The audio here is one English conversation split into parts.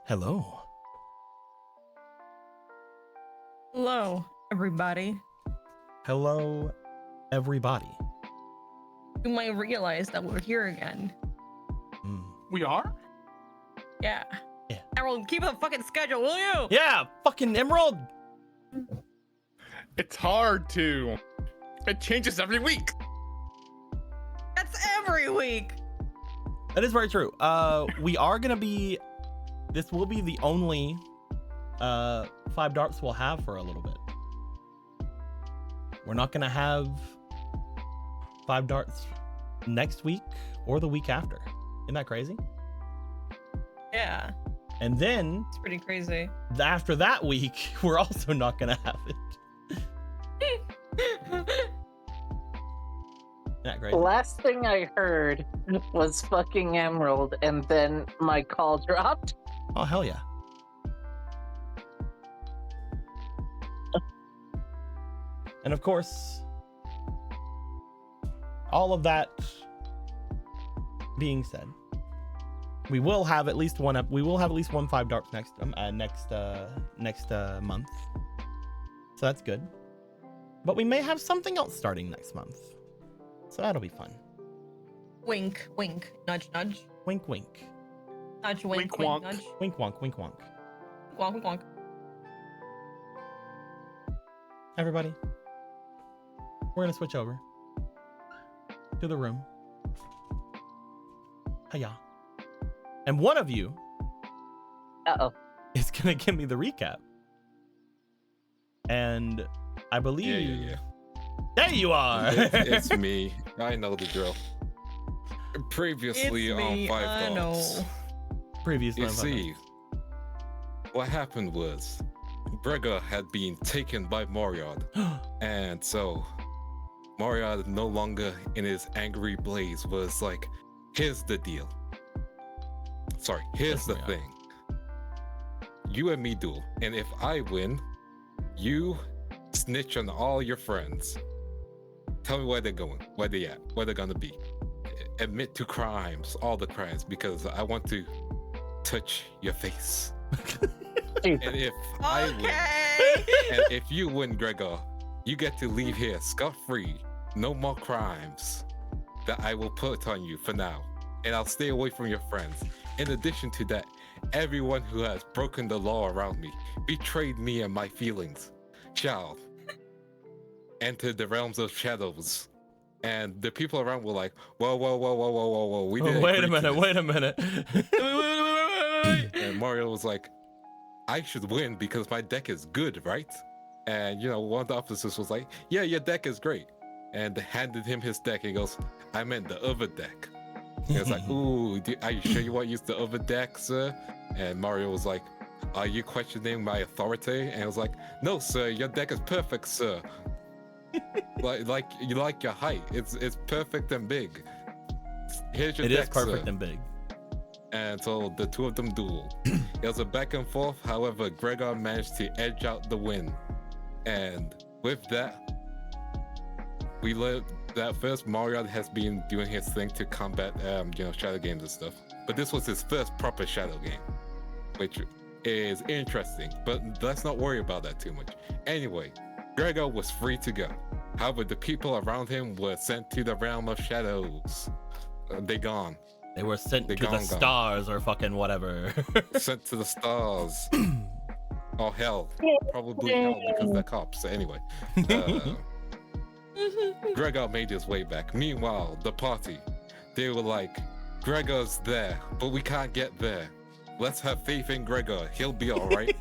Hello. Hello, everybody. Hello, everybody. You might realize that we're here again. We are? Yeah. Yeah. Emerald, keep a fucking schedule, will you? Yeah, fucking Emerald. It's hard to. It changes every week. That's every week. That is very true. We are gonna be. This will be the only 5Darps we'll have for a little bit. We're not gonna have 5Darts next week or the week after. Isn't that crazy? Yeah. And then It's pretty crazy. after that week, we're also not gonna have it. Isn't that crazy? Last thing I heard was fucking Emerald, and then my call dropped. Oh, hell yeah. And of course, all of that being said, we will have at least one 5Darps next month. So that's good. But we may have something else starting next month. So that'll be fun. Wink, wink, nudge, nudge. Wink, wink. Nudge, Wink, wink, wonk. nudge. Wink, wonk, wink, wonk. Wonk, wonk, wonk. Everybody, we're gonna switch over to the room. Hiya. And one of you Uh-oh. is gonna give me the recap. And I believe Yeah. there you are. It's me. I know the drill. Previously It's me, on I 5Darps. know. Previously, You see, what happened was Gregor had been taken by Moriard, and so Moriard, no longer in his angry blaze, was like, here's the deal. Sorry, here's the thing. You and me duel, and if I win, you snitch on all your friends. Tell me where they're going, where they at, where they're gonna be. Admit to crimes, all the crimes, because I want to touch your face. And if I win, Okay. and if you win, Gregor, you get to leave here scot-free. No more crimes that I will put on you for now. And I'll stay away from your friends. In addition to that, everyone who has broken the law around me, betrayed me and my feelings, shall enter the realms of shadows. And the people around were like, whoa, whoa, whoa, whoa, whoa, whoa, whoa. We didn't wait a agree to minute, this." wait a minute. And Mario was like, I should win because my deck is good, right? And, you know, one of the officers was like, yeah, your deck is great. And handed him his deck. He goes, I meant the other deck. He was like, ooh, are you sure you want to use the other deck, sir? And Mario was like, are you questioning my authority? And I was like, no, sir, your deck is perfect, sir. like you like your height. It's perfect and big. Here's your It deck, is perfect sir. and big. And so the two of them duel. It was a back and forth. However, Gregor managed to edge out the win. And with that, we learned that first Mario has been doing his thing to combat shadow games and stuff. But this was his first proper shadow game, which is interesting. But let's not worry about that too much. Anyway, Gregor was free to go. However, the people around him were sent to the realm of shadows. They gone. They were sent They to the gone. stars or fucking whatever. Sent to the stars. Oh, hell. Probably hell because they're cops. Anyway. Gregor made his way back. Meanwhile, the party, they were like, Gregor's there, but we can't get there. Let's have faith in Gregor. He'll be all right.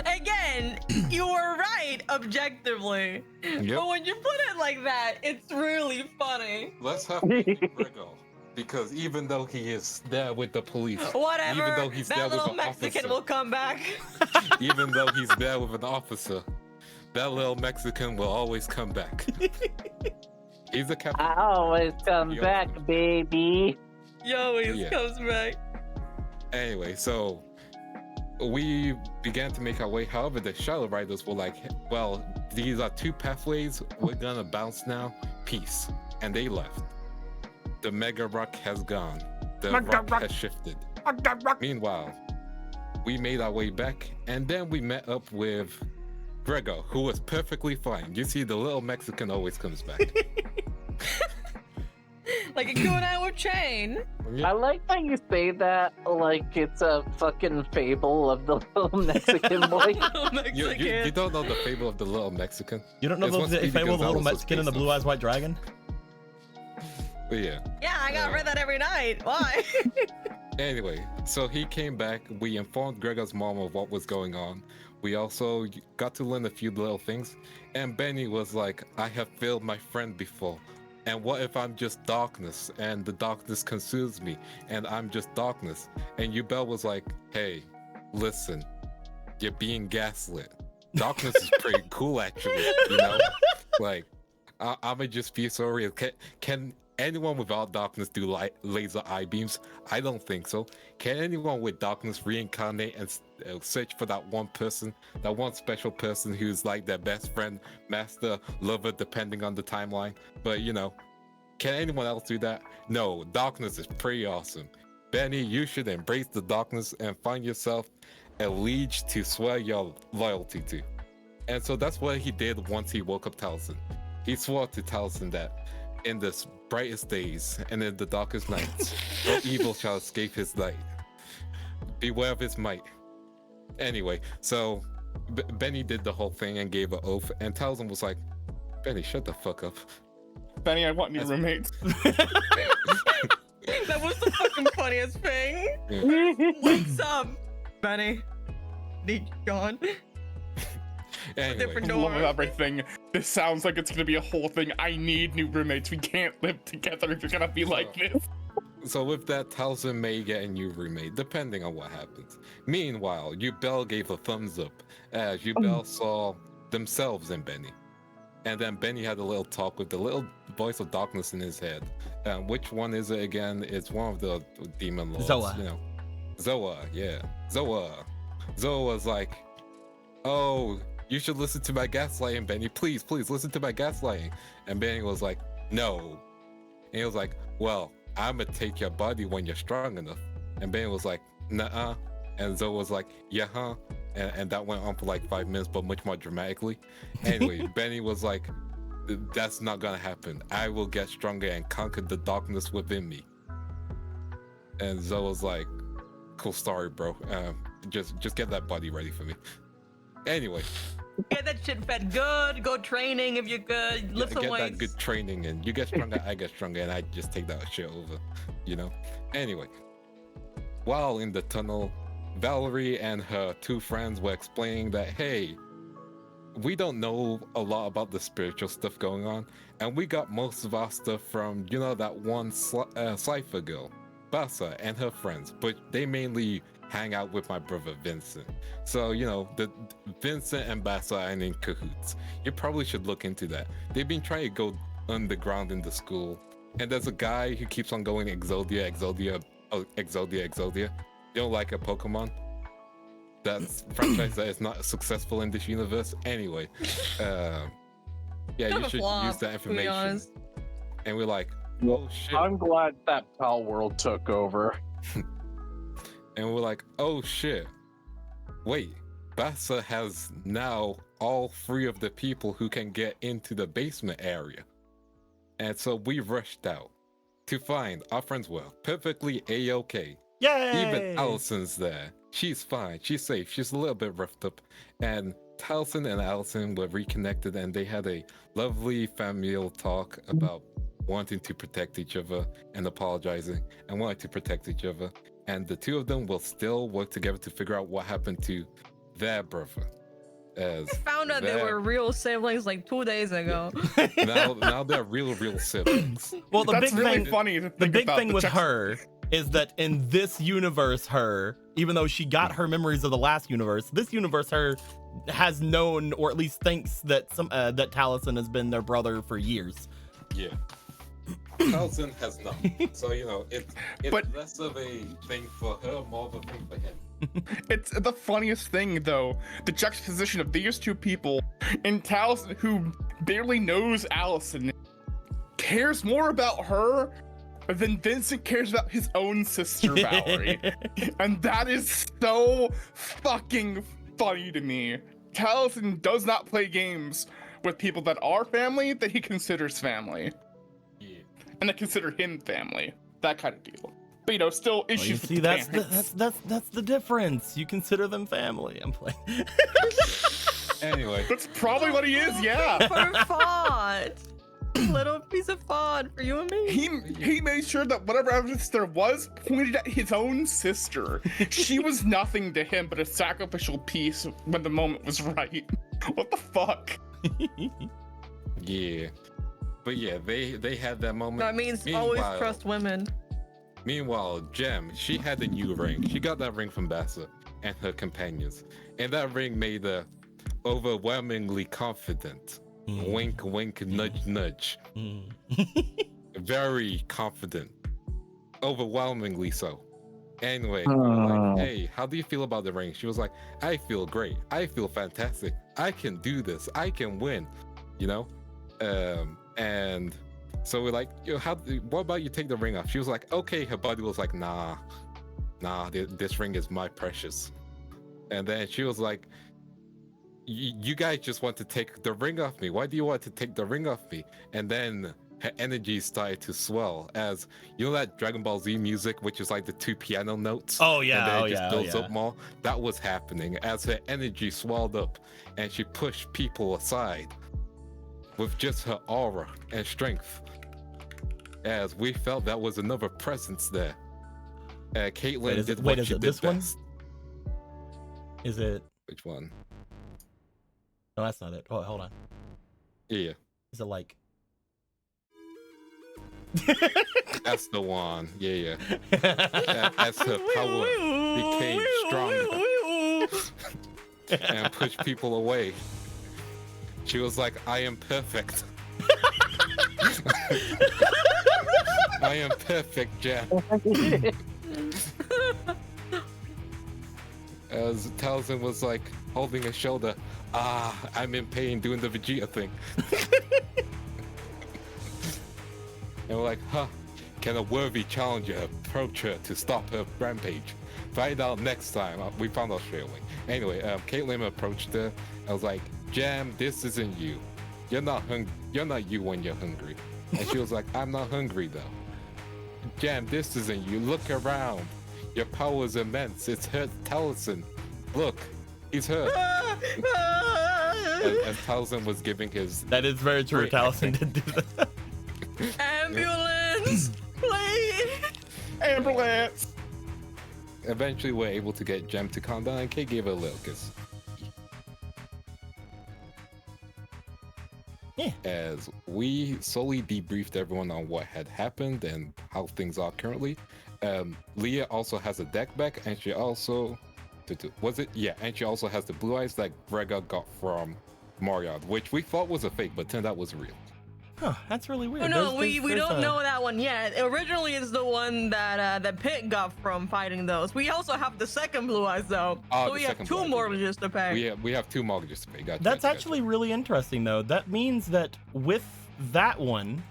Again, you were right objectively. Yep. But when you put it like that, it's really funny. Let's have faith in Gregor. Because even though he is there with the police, Whatever. even though he's there That with little an Mexican officer, will come back. even though he's there with an officer, that little Mexican will always come back. He's a captain. I always come Yo. back, baby. He always Yeah. comes back. Anyway, so we began to make our way. However, the Shadow Riders were like, well, these are two pathways. We're gonna bounce now. Peace. And they left. The Mega Rock has gone. The rock has shifted. Meanwhile, we made our way back, and then we met up with Gregor, who was perfectly fine. You see, the little Mexican always comes back. Like a good hour chain. I like how you say that like it's a fucking fable of the little Mexican boy. You don't know the fable of the little Mexican? You don't know It's what the Speedy fable of the little Gonzalez was Mexican and the based blue eyes white dragon? But yeah. Yeah, I got read that every night. Why? Anyway, so he came back. We informed Gregor's mom of what was going on. We also got to learn a few little things. And Benny was like, I have failed my friend before. And what if I'm just darkness and the darkness consumes me and I'm just darkness? And Yubel was like, hey, listen, you're being gaslit. Darkness is pretty cool, actually, you know? Like, I'ma just be so real. Can anyone without darkness do laser eye beams? I don't think so. Can anyone with darkness reincarnate and search for that one person, that one special person who's like their best friend, master, lover, depending on the timeline? But you know, can anyone else do that? No, darkness is pretty awesome. Benny, you should embrace the darkness and find yourself a liege to swear your loyalty to. And so that's what he did once he woke up Taliesin. He swore to Taliesin that in the brightest days and in the darkest nights, no evil shall escape his light. Beware of his might. Anyway, so Benny did the whole thing and gave an oath, and Taliesin was like, Benny, shut the fuck up. Benny, I want new roommates. That was the fucking funniest thing. Yeah. What's up, Benny? Need gone. Anyway, Different I love door. everything. This sounds like it's gonna be a whole thing. I need new roommates. We can't live together if you're gonna be like this. so with that, Taliesin may get a new roommate, depending on what happens. Meanwhile, Yubel gave a thumbs up as Yubel saw themselves in Benny. And then Benny had a little talk with the little voice of darkness in his head. Which one is it again? It's one of the demon lords. Zoa. You know, Zoa, yeah. Zoa was like, oh, you should listen to my gaslighting, Benny. Please, please listen to my gaslighting. And Benny was like, no. And he was like, well, I'm gonna take your body when you're strong enough. And Benny was like, nuh-uh. And Zoe was like, yeah, huh? And that went on for like 5 minutes, but much more dramatically. Anyway, Benny was like, that's not gonna happen. I will get stronger and conquer the darkness within me. And Zoe was like, cool story, bro. Just get that body ready for me. Anyway. Get that shit fed good. Go training if you're good. Lift some Get weights. that good training and you get stronger, I get stronger, and I just take that shit over, you know? Anyway, while in the tunnel, Valerie and her 2 friends were explaining that, hey, we don't know a lot about the spiritual stuff going on, and we got most of our stuff from, you know, that one Cypher girl, Bassa, and her friends, but they mainly hang out with my brother Vincent. So, you know, the Vincent and Bassa are in cahoots. You probably should look into that. They've been trying to go underground in the school, and there's a guy who keeps on going Exodia. You don't like a Pokemon? That's franchise that is not successful in this universe. Anyway, yeah, Kind you of should flop, use that to be information. honest. And we're like, oh shit. I'm glad that Pal World took over. And we're like, oh shit. Wait, Bassa has now all 3 of the people who can get into the basement area. And so we rushed out to find our friends were perfectly A-okay. Yay! Even Allison's there. She's fine. She's safe. She's a little bit roughed up. And Taliesin and Allison were reconnected and they had a lovely familial talk about wanting to protect each other and apologizing and wanting to protect each other. And the 2 of them will still work together to figure out what happened to their brother. As I found out they were real siblings like 2 days ago. now they're real siblings. Well, the That's big really thing, funny to the think big about thing the with Chuck- her is that in this universe, her, even though she got her memories of the last universe, this universe, her has known or at least thinks that that Taliesin has been their brother for years. Yeah. Taliesin has not. So, you know, it's But- less of a thing for her, more of a thing for him. It's the funniest thing, though, the juxtaposition of these 2 people, and Taliesin, who barely knows Allison, cares more about her But then Vincent cares about his own sister, Valerie. And that is so fucking funny to me. Taliesin does not play games with people that are family that he considers family. Yeah. And that consider him family. That kind of deal. But you know, still Well, issues you with see, the that's parents. that's the difference. You consider them family. I'm playing. Anyway, That's probably what he is, yeah. For fun. Little piece of fun for you and me. He made sure that whatever evidence there was pointed at his own sister. She was nothing to him but a sacrificial piece when the moment was right. What the fuck? yeah. But yeah, they had that moment. That means always Meanwhile- trust women. Meanwhile, Gem, she had a new ring. She got that ring from Bassa and her companions. And that ring made her overwhelmingly confident. Wink, wink, nudge, nudge. Very confident. Overwhelmingly so. Anyway, we were like, hey, how do you feel about the ring? She was like, I feel great. I feel fantastic. I can do this. I can win. You know? And so we're like, yo, what about you take the ring off? She was like, okay. Her buddy was like, nah, this ring is my precious. And then she was like, you guys just want to take the ring off me. Why do you want to take the ring off me? And then her energy started to swell as, you know that Dragon Ball Z music, which is like the 2 piano notes? Oh yeah, And then oh it just yeah, builds oh, up more. That was happening as her energy swelled up and she pushed people aside with just her aura and strength. As we felt that was another presence there. Caitlyn did what she did this one? best. Is it? Which one? No, that's not it. Oh, hold on. Yeah, Is it like? that's the one. Yeah. As her power became stronger and pushed people away, she was like, I am perfect. I am perfect, Jack. As Taliesin was like holding his shoulder, I'm in pain doing the Vegeta thing. And we're like, can a worthy challenger approach her to stop her rampage? Find out next time. We found out straight away. Anyway, Caitlyn approached her. I was like, Jam, this isn't you. You're not you when you're hungry. And she was like, I'm not hungry though. Jam, this isn't you. Look around. Your power is immense. It's hurt Taliesin. Look, he's hurt. As Taliesin was giving his... That is very true. Great Taliesin did do that. Ambulance, please. Ambulance! Eventually, we're able to get Gem to calm down, and Kate gave her a little kiss. Yeah. As we slowly debriefed everyone on what had happened and how things are currently. Leah also has a deck back, and she also... Was it? Yeah, and she also has the blue eyes that Gregor got from Mariad, which we thought was a fake, but turned out was real. Huh, that's really weird. Oh, no, There's- we there's don't a- know that one yet. Originally, it's the one that that Pit got from fighting those. We also have the second blue eyes though, Ah, so the we have second two blue eyes, mortgages to pay. We have 2 mortgages to pay. Gotcha, That's gotcha, actually really interesting, though. That means that with that one,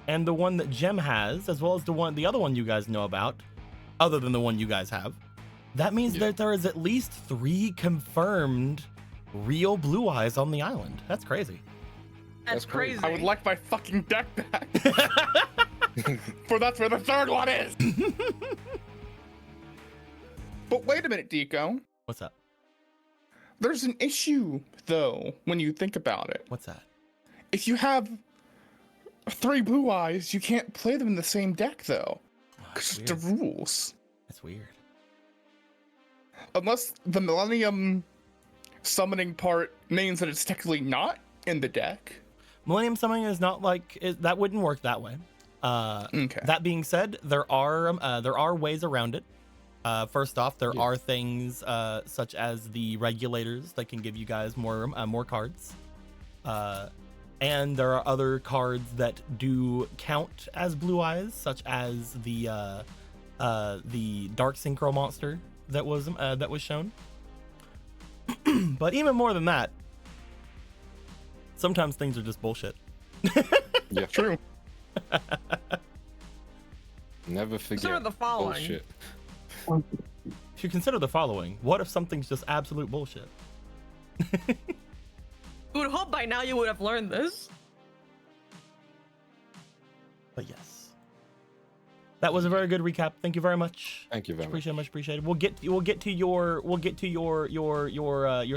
and the one that Gem has, as well as the other one you guys know about, other than the one you guys have, that means Yeah. that there is at least 3 confirmed real blue eyes on the island. That's crazy. That's That's crazy. crazy. I would like my fucking deck back. For that's where the third one is. But wait a minute, Deco. What's up? There's an issue, though, when you think about it. What's that? If you have 3 blue eyes, you can't play them in the same deck, though. Oh, Because that's it's the weird. rules. That's weird. Unless the Millennium summoning part means that it's technically not in the deck. Millennium Summoning is not that wouldn't work that way. Okay. That being said, there are ways around it. First off, there Yeah. are things such as the regulators that can give you guys more cards, and there are other cards that do count as blue eyes, such as the Dark Synchro monster that was shown. But even more than that, sometimes things are just bullshit. Yeah. True. Never forget. Consider the following. Bullshit. If you consider the following, what if something's just absolute bullshit? You would hope by now you would have learned this. But yes, that was a very good recap. Thank you very much. Thank you very much. Much appreciated. We'll get to your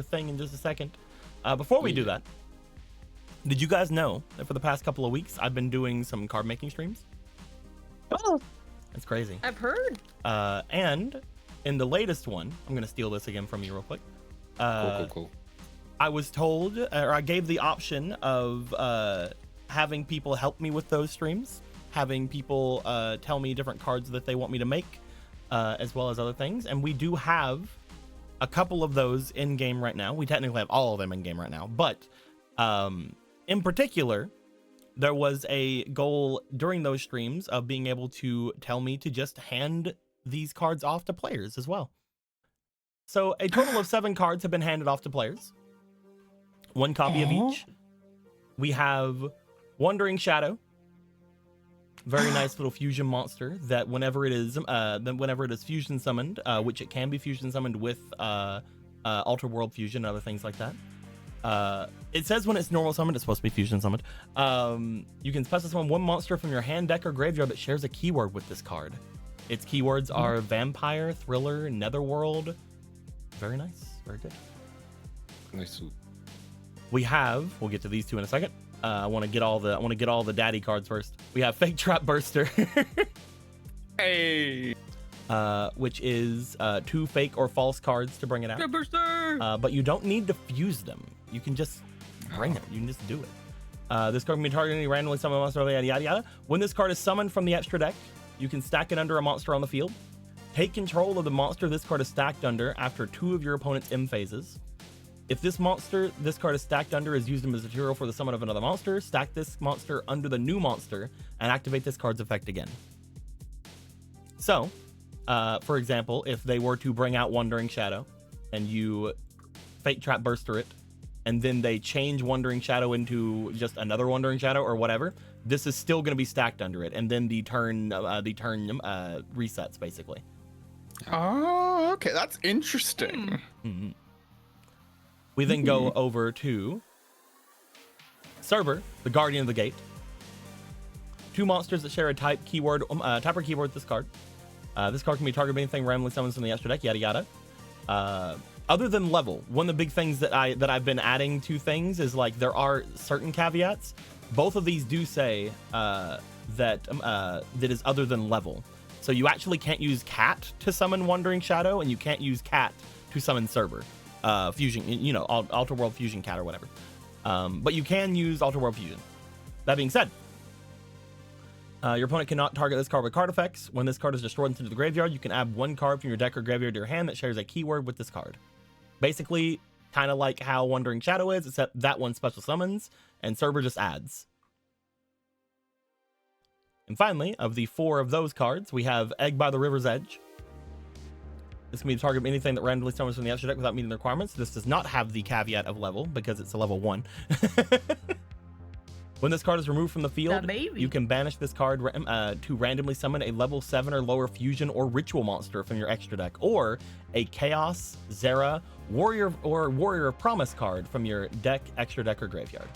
thing in just a second. Before we do that, did you guys know that for the past couple of weeks I've been doing some card making streams? Oh, It's crazy. I've heard. And in the latest one, I'm gonna steal this again from you real quick. Cool. I was told, or I gave the option of having people help me with those streams, having people tell me different cards that they want me to make, as well as other things. And we do have a couple of those in game right now. We technically have all of them in game right now, but in particular, there was a goal during those streams of being able to tell me to just hand these cards off to players as well. So a total of 7 cards have been handed off to players. 1 copy of each. We have Wandering Shadow. Very nice little fusion monster that whenever it is fusion summoned, which it can be fusion summoned with Alter World Fusion and other things like that. It says when it's normal summoned, it's supposed to be fusion summoned. You can special summon 1 monster from your hand, deck, or graveyard that shares a keyword with this card. Its keywords are Vampire, Thriller, Netherworld. Very nice. Very good. Nice. We'll get to these 2 in a second. I want to get all the daddy cards first. We have Fake Trap Burster. Hey. Which is 2 fake or false cards to bring it out. But you don't need to fuse them. You can just bring it. You can just do it. This card can be targeting randomly summon a monster, yada yada yada. When this card is summoned from the extra deck, you can stack it under a monster on the field. Take control of the monster this card is stacked under after 2 of your opponent's M phases. If this monster this card is stacked under is used as material for the summon of another monster, stack this monster under the new monster and activate this card's effect again. So, for example, if they were to bring out Wandering Shadow and you Fake Trap Burster it, and then they change Wandering Shadow into just another Wandering Shadow or whatever, this is still going to be stacked under it, and then the turn resets basically. Oh, okay, that's interesting. Mm-hmm. We then go over to Cerber, the Guardian of the Gate. 2 monsters that share a type keyword, type or keyword with this card. This card can be targeted by anything randomly summoned from the extra deck, yada yada. Other than level, one of the big things that I've been adding to things is like there are certain caveats. Both of these do say that is other than level. So you actually can't use Cat to summon Wandering Shadow, and you can't use Cat to summon Cerber. Fusion, you know, Alter World Fusion Cat or whatever. But you can use Alter World Fusion. That being said, your opponent cannot target this card with card effects. When this card is destroyed into the graveyard, you can add 1 card from your deck or graveyard to your hand that shares a keyword with this card. Basically, kind of like how Wandering Shadow is, except that one special summons, and Cerber just adds. And finally, of the 4 of those cards, we have Egg by the River's Edge. This can be targeted anything that randomly summons from the extra deck without meeting the requirements. This does not have the caveat of level because it's a level 1. When this card is removed from the field, you can banish this card to randomly summon a level 7 or lower fusion or ritual monster from your extra deck, or a Chaos, Zera, Warrior of Promise card from your deck, extra deck, or graveyard.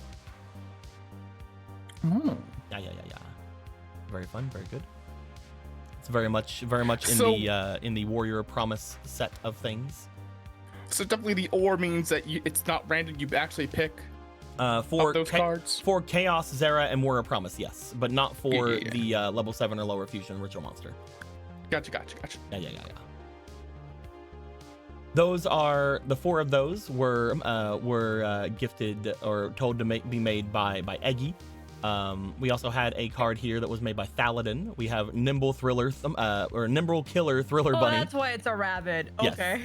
Oh. Yeah. Very fun, very good. It's very much in the Warrior of Promise set of things. So definitely the or means that it's not random. You actually pick for those cards. For Chaos, Zera, and Warrior of Promise, yes, but not for Yeah. the level 7 or lower fusion ritual monster. Gotcha. Yeah. Those are the 4 of those were gifted or told to be made by Eggy. We also had a card here that was made by Thaladin. We have Nimble Thriller or Nimble Killer Thriller Bunny. Oh, that's why it's a rabbit. Yes. Okay.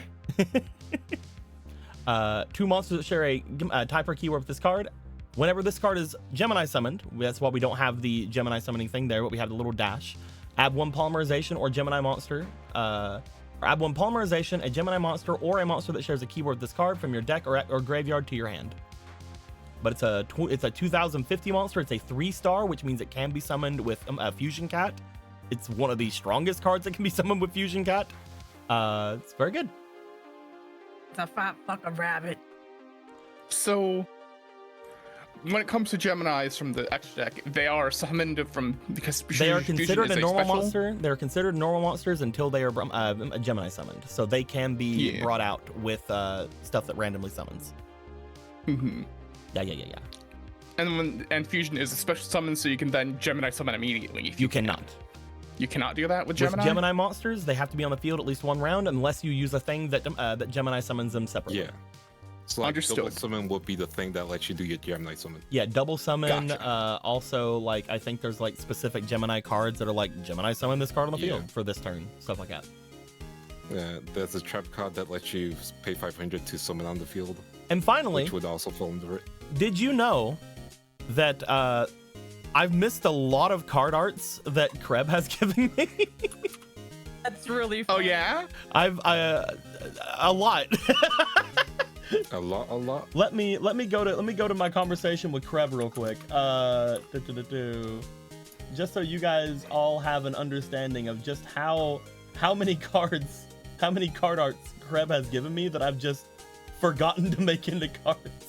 2 monsters that share a type or keyword with this card. Whenever this card is Gemini summoned, that's why we don't have the Gemini summoning thing there, but we have the little dash. Add 1 polymerization or Gemini monster. Or add 1 polymerization, a Gemini monster, or a monster that shares a keyword with this card from your deck or graveyard to your hand. But it's a 2050 monster. It's a 3-star, which means it can be summoned with a Fusion Cat. It's one of the strongest cards that can be summoned with Fusion Cat. It's very good. It's a fat fucking rabbit. So, when it comes to Geminis from the extra deck, they are summoned from because They are Fusion considered is a normal special? monster. They're considered normal monsters until they are Gemini summoned. So they can be Yeah. brought out with stuff that randomly summons. Mm-hmm. Yeah. And Fusion is a special summon, so you can then Gemini summon immediately. If You can. cannot. You cannot do that with With Gemini. Gemini monsters, they have to be on the field at least one round unless you use a thing that that Gemini summons them separately. Yeah. So like Understood. double summon would be the thing that lets you do your Gemini summon. Yeah, double summon. Gotcha. Also, like I think there's like specific Gemini cards that are like Gemini summon this card on the Yeah. field for this turn, stuff like that. There's a trap card that lets you pay 500 to summon on the field, And finally, which would also fall under it. did you know that I've missed a lot of card arts that Kreb has given me? That's really Oh funny. yeah. I've a lot. A lot. let me go to my conversation with Kreb real quick. Just so you guys all have an understanding of just how many card arts Kreb has given me that I've just forgotten to make into cards.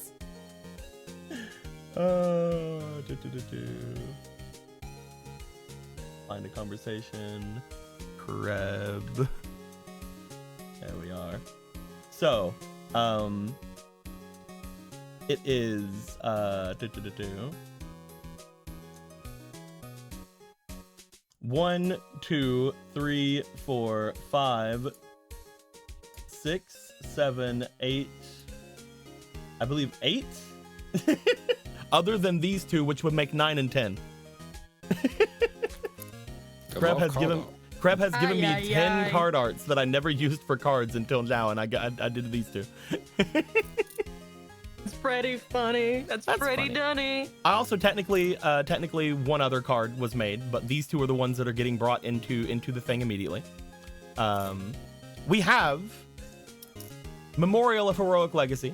Find a conversation. Kreb. There we are. So, it is 1, 2, 3, 4, 5, 6, 7, 8. I believe 8. Other than these two, which would make 9 and 10. Kreb has given me 10 card arts that I never used for cards until now, and I did these two. It's pretty funny. That's pretty funny. dunny. I also technically one other card was made, but these two are the ones that are getting brought into the thing immediately. We have Memorial of Heroic Legacy,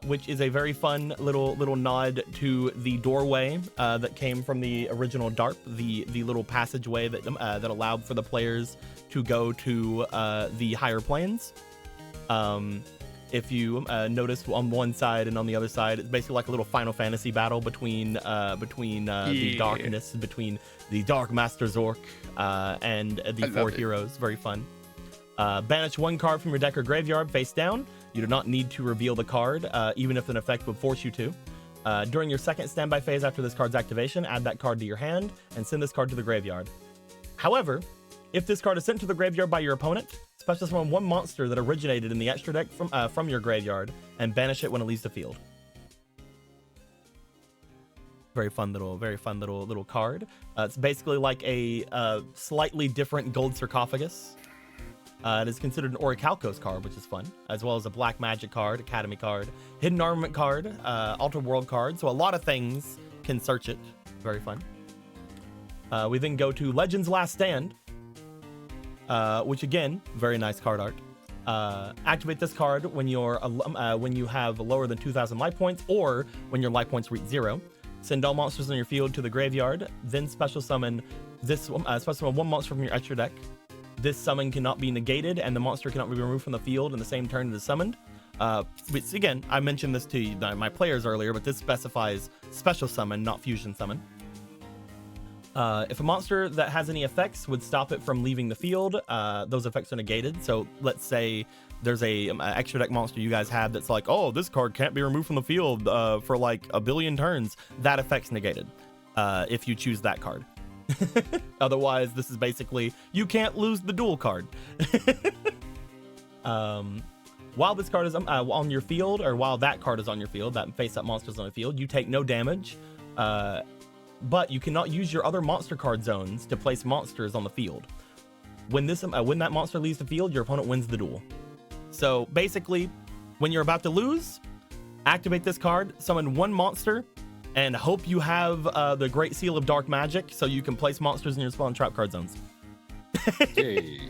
which is a very fun little nod to the doorway that came from the original DARP, the little passageway that allowed for the players to go to the higher planes. If you notice on one side and on the other side, it's basically like a little Final Fantasy battle between the darkness, between the Dark Master Zork and the four heroes. Very fun. Banish one card from your deck or graveyard face down. You do not need to reveal the card, even if an effect would force you to. During your second standby phase after this card's activation, add that card to your hand and send this card to the graveyard. However, if this card is sent to the graveyard by your opponent, special summon one monster that originated in the extra deck from your graveyard and banish it when it leaves the field. Very fun little card. It's basically like a slightly different gold sarcophagus. It is considered an Orichalcos card, which is fun, as well as a Black Magic card, Academy card, Hidden Armament card, Altered World card. So a lot of things can search it. Very fun. We then go to Legends Last Stand, which again, very nice card art. Activate this card when when you have lower than 2,000 life points, or when your life points reach 0. Send all monsters on your field to the graveyard. Then special summon one monster from your extra deck. This summon cannot be negated, and the monster cannot be removed from the field in the same turn it is summoned. Which again, I mentioned this to my players earlier, but this specifies special summon, not fusion summon. If a monster that has any effects would stop it from leaving the field, those effects are negated. So let's say there's a extra deck monster you guys have that's like, oh, this card can't be removed from the field for like a billion turns. That effect's negated if you choose that card. Otherwise, this is basically you can't lose the duel card. While this card is on your field, or while that card is on your field, that face-up monster is on the field, you take no damage. But you cannot use your other monster card zones to place monsters on the field. When that monster leaves the field, your opponent wins the duel. So basically, when you're about to lose, activate this card, summon one monster, and hope you have the Great Seal of Dark Magic so you can place monsters in your spell and trap card zones. Yay.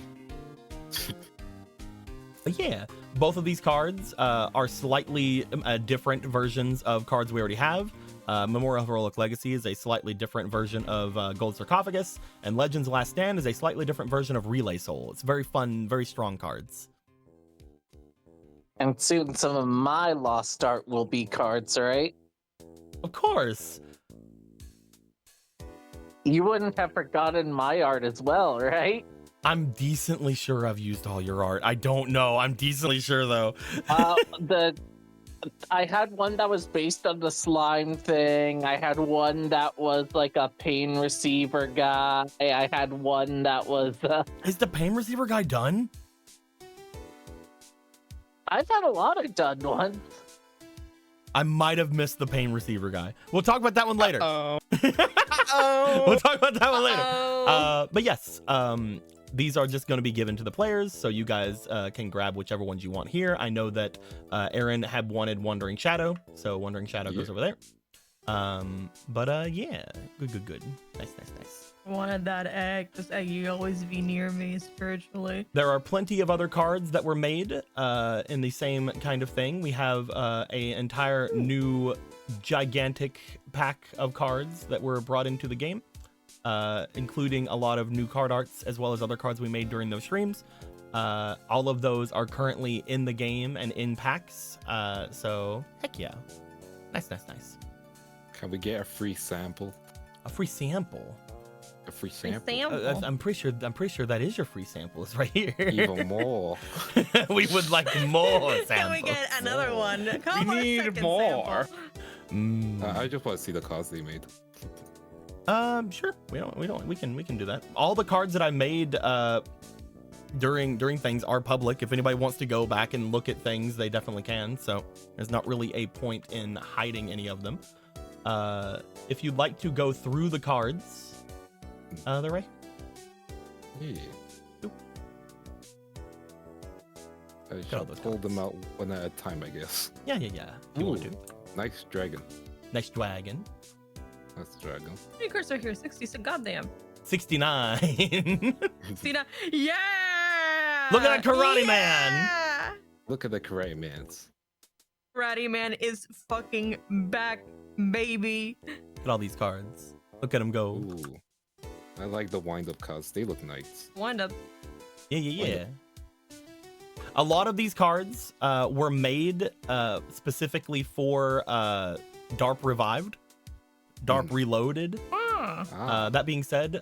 But yeah, both of these cards are slightly different versions of cards we already have. Memorial of Heroic Legacy is a slightly different version of Gold Sarcophagus, and Legends Last Stand is a slightly different version of Relay Soul. It's very fun, very strong cards. And soon some of my lost art will be cards, right? Of course. You wouldn't have forgotten my art as well, right? I'm decently sure I've used all your art. I don't know. I'm decently sure though. I had one that was based on the slime thing. I had one that was like a pain receiver guy. I had one that was. Is the pain receiver guy done? I've had a lot of done ones. I might have missed the pain receiver guy. We'll talk about that one later. Oh. We'll talk about that one later. Oh. But yes, these are just going to be given to the players, so you guys can grab whichever ones you want here. I know that Aaron had wanted Wandering Shadow, so Wandering Shadow goes over there. Yeah, good. Nice. I wanted that egg. This egg, you always be near me spiritually. There are plenty of other cards that were made in the same kind of thing. We have an entire new gigantic pack of cards that were brought into the game, including a lot of new card arts as well as other cards we made during those streams. All of those are currently in the game and in packs. So heck yeah. Nice. Can we get a free sample? A free sample. A free Free sample? sample. I'm pretty sure that is your free sample. It's right here. Even more. We would like more samples. Can we get another one? Come We on, need second more. sample. I just want to see the cards they made. Sure. We can do that. All the cards that I made during things are public. If anybody wants to go back and look at things, they definitely can. So there's not really a point in hiding any of them. If you'd like to go through the cards, they're right. Yeah. Oop. I all shall those pull them cards. out one at a time, I guess. Yeah. If you want to. Nice dragon. Nice dragon. That's the dragon. How many cards are here? 60. So goddamn. 69. See that? Yeah. Look at that Karate Yeah! Man. Look at the Karate Mans. Karate Man is fucking back, baby. Look at all these cards. Look at him go. Ooh. I like the wind-up cards. They look nice. Wind up. Yeah. A lot of these cards were made specifically for DARP Revived, DARP Reloaded. Ah. That being said,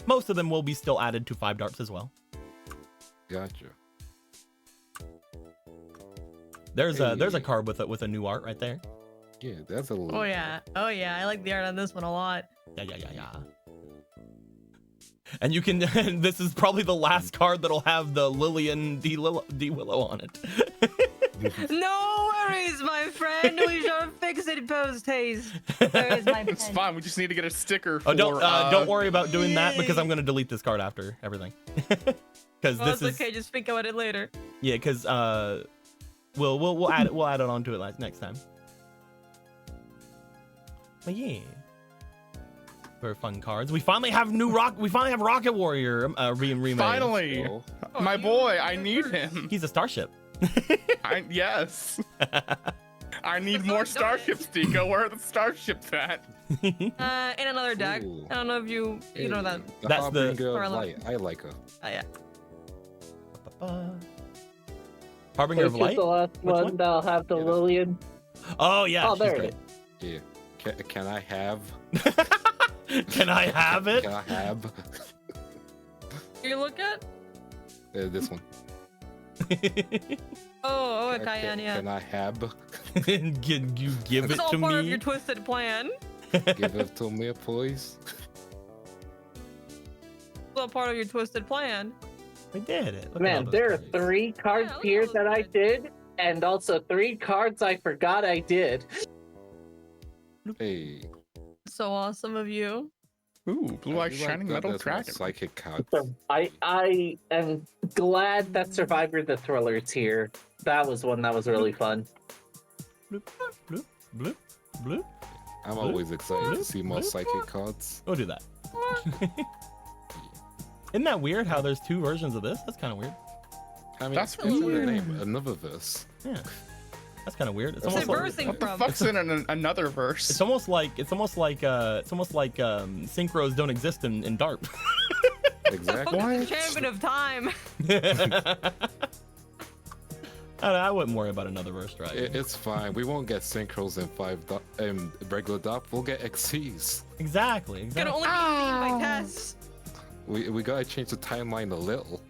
most of them will be still added to 5Darps as well. Gotcha. There's a Hey. card with a new art right there. Yeah, that's a little. Oh yeah. I like the art on this one a lot. Yeah. And you can. This is probably the last card that'll have the Lillian D Willow on it. No worries, my friend. We shall fix it post haste. Where is my pen? It's fine. We just need to get a sticker for. Oh, don't worry about doing that because I'm gonna delete this card after everything. Because Oh, this it's is okay. Just think about it later. yeah. Because we'll add it onto it next time. But yeah, very fun cards. We finally have Rocket Warrior being remade. Finally, Oh, my you boy. were I need first. him. He's a starship. Yes. I need That's more not starships, Tico. Where are the starships at? In another deck. Ooh. I don't know if you know that. That's the- Harbinger Or of I Light. I like her. Oh yeah. Harbinger of Which is Light. the last Which one one? that'll have the Yeah. Lillian. Oh yeah, Oh, she's there great. it Yeah. Can I have? Can I have it? Can I have? You look at? This one. Oh, Can- Cayenne, yeah. Can I have? Can you give It's it all to part of me? your twisted plan. Give it to me, please. It's all part of your twisted plan. I did it. Look at all Man, those there are cards. 3 cards Yeah, look here at all that those I cards. did, and also 3 cards I forgot I did. Hey. So awesome of you. Ooh, blue eye I do like shining that metal there's more dragon. Psychic cards. So I am glad that Survivor the Thriller's here. That was one that was really fun. Bloop, bloop, bloop, bloop. I'm always excited to see more psychic cards. We'll do that. Isn't that weird how there's 2 versions of this? That's kind of weird. I mean, That's it's in the weird. name. Another verse. Yeah. That's kind of weird. It's Where's almost it like, bursting What the from? fuck's in another verse? it's almost like synchros don't exist in DARP. Exactly. Fucking champion of time. I wouldn't worry about another verse, right? It's fine. We won't get synchros in regular DARP. We'll get XCs. Exactly. Gonna only be seen by tests. We gotta change the timeline a little.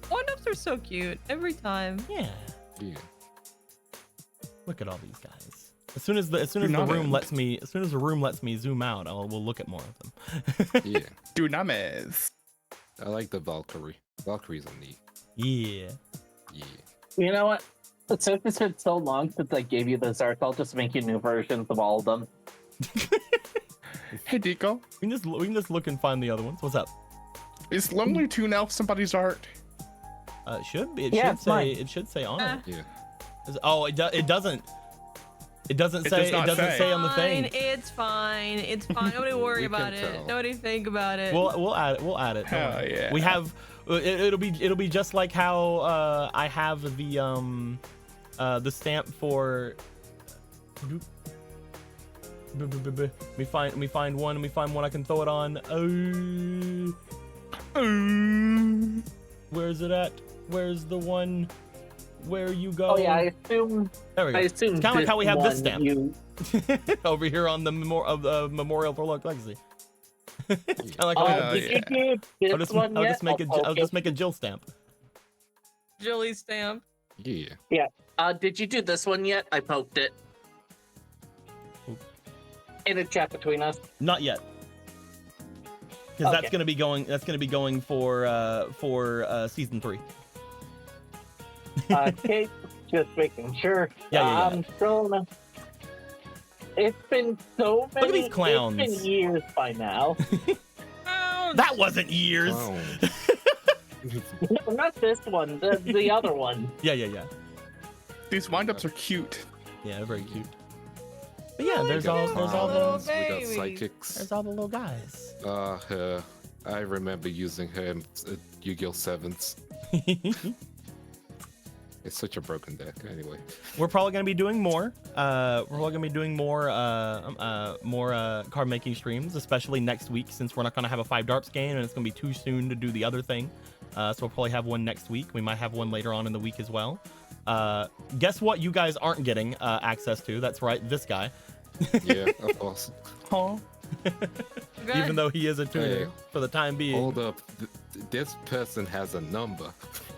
One-ups are so cute every time. Yeah. Yeah. Look at all these guys. As soon as the room lets me zoom out, we'll look at more of them. Yeah. Dunamis. I like the Valkyrie. Valkyrie's are neat. Yeah. Yeah. You know what? Since it's been so long since I gave you those arts, I'll just make you new versions of all of them. Hey, Deco. We can just look and find the other ones. What's up? Is Lonely 2 now somebody's art? It should be. Yeah, it's mine. It should say on it. Yeah. Oh, it doesn't. It doesn't It say. does It not doesn't say. say on the thing. It's fine. It's fine. Nobody worry We about can it. tell. Nobody think about it. We'll add it. We'll add it. Don't Hell worry. yeah. We have. It'll be just like how I have the stamp for. We find one. We find one I can throw it on. Where's it at? Where's the one? Where you go? Oh yeah, I assume. There we go. I assume. It's kind of like how we have this one stamp over here on the Memorial for Legacy. It's kind of like how we have Did this. you do I'll this just, one I'll yet? just make a, Oh, I'll okay. just make a Jill stamp. Jilly stamp. Yeah. Did you do this one yet? I poked it. In a chat between us. Not yet. Because that's Okay. gonna be going. That's gonna be going for season 3. Okay, just making sure. Yeah. I'm scrolling. It's been so many. Look at these clowns. It's been years by now. Oh, That wasn't years. Clown. No, not this one. The other one. Yeah. These windups are cute. Yeah, very cute. But yeah, Oh, there's we all got there's all little the We got baby. psychics. there's all the little guys. Her. I remember using her in Yu-Gi-Oh! 7s. It's such a broken deck, anyway. We're probably gonna be doing more. We're probably gonna be doing more card making streams, especially next week, since we're not gonna have a 5Darps game and it's gonna be too soon to do the other thing. So we'll probably have one next week. We might have one later on in the week as well. Guess what? You guys aren't getting access to. That's right, this guy. Yeah, of course. Huh? Okay. Even though he is a tuner Hey, for the time being. Hold up. This person has a number.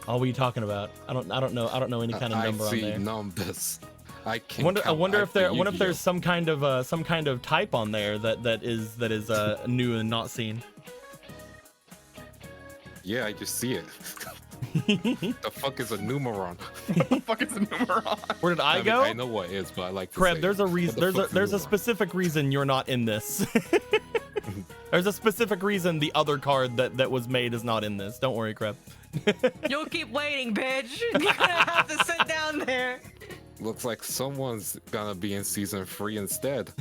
Oh, what are you talking about? I don't know any kind of number I on see there. numbers. I I wonder if there. there's some kind of type on there that is new and not seen. Yeah, I just see it. The fuck is a numeron? What the fuck is the numeron? Where did I mean, go? I know what it is, but I like to Kreb, say there's it. a reason. What the fuck's There's a numeron? specific reason you're not in this. There's a specific reason the other card that was made is not in this. Don't worry, Kreb. You'll keep waiting, bitch. You're gonna have to sit down there. Looks like someone's gonna be in season 3 instead.